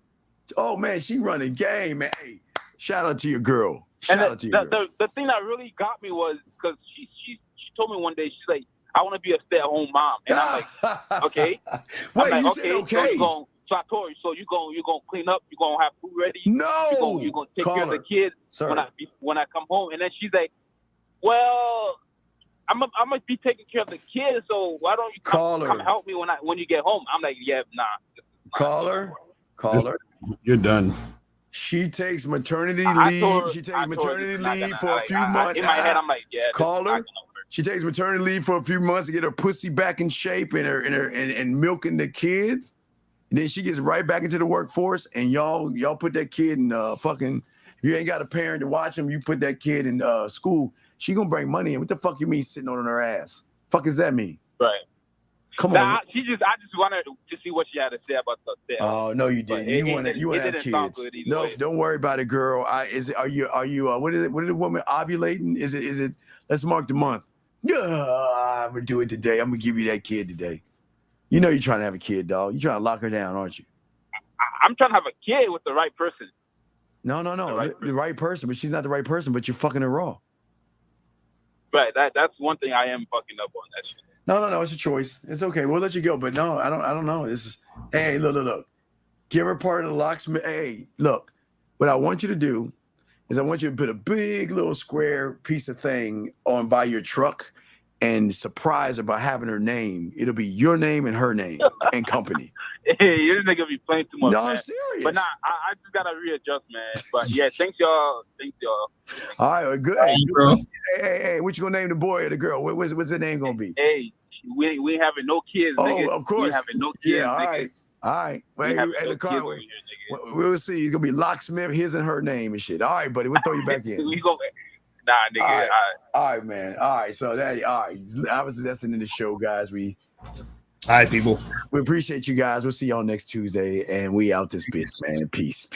Oh man, she running game, man. Hey, shout out to your girl. The thing that really got me was because she told me one day, she's like, I want to be a stay-at-home mom. And I'm like, okay. Wait, you said okay. So I told her, so you're gonna clean up, you're gonna have food ready. No. You're gonna take care of the kids when I come home. And then she's like, well, I'm gonna be taking care of the kids, so why don't you come help me when you get home? I'm like, yeah, nah. Call her. You're done. She takes maternity leave. She takes maternity leave for a few months. In my head, I'm like, yeah. Call her. She takes maternity leave for a few months to get her pussy back in shape and milking the kid. And then she gets right back into the workforce. And y'all put that kid in fucking. If you ain't got a parent to watch him, you put that kid in school. She gonna bring money in. What the fuck you mean sitting on her ass? Fuck does that mean? Right. Come on. I just wanted to see what she had to say about the. Oh no, you didn't. You want to have kids. No, don't worry about it, girl. Are you? What is it? What is the woman ovulating? Is it? Let's mark the month. Yeah, I'm gonna do it today. I'm gonna give you that kid today. You know you're trying to have a kid, dog. You're trying to lock her down, aren't you? I'm trying to have a kid with the right person. No. The right person, but she's not the right person. But you're fucking her raw. Right. That's one thing I am fucking up on that shit. No, it's a choice. It's okay. We'll let you go. But no, I don't know. This is, hey, look. Give her part of the locksmith. Hey, look, what I want you to do is I want you to put a big little square piece of thing on by your truck and surprise her by having her name. It'll be your name and her name and company. Hey, this nigga be playing too much. No, man. I'm serious. But I just gotta readjust, man. But yeah, thanks y'all. All right, good. Hey, bro. Hey, what you gonna name the boy or the girl? What's the name gonna be? Hey, we ain't having no kids. Oh, nigga. of course. We having no kids. Yeah, all right. Wait, the car. We'll see. It's gonna be locksmith, his and her name and shit. All right, buddy. We'll throw you back in. We go. Nah, nigga. All right, man. All right. So obviously that's the end of the show, guys. All right, people. We appreciate you guys. We'll see y'all next Tuesday, and we out this bitch, man. Peace.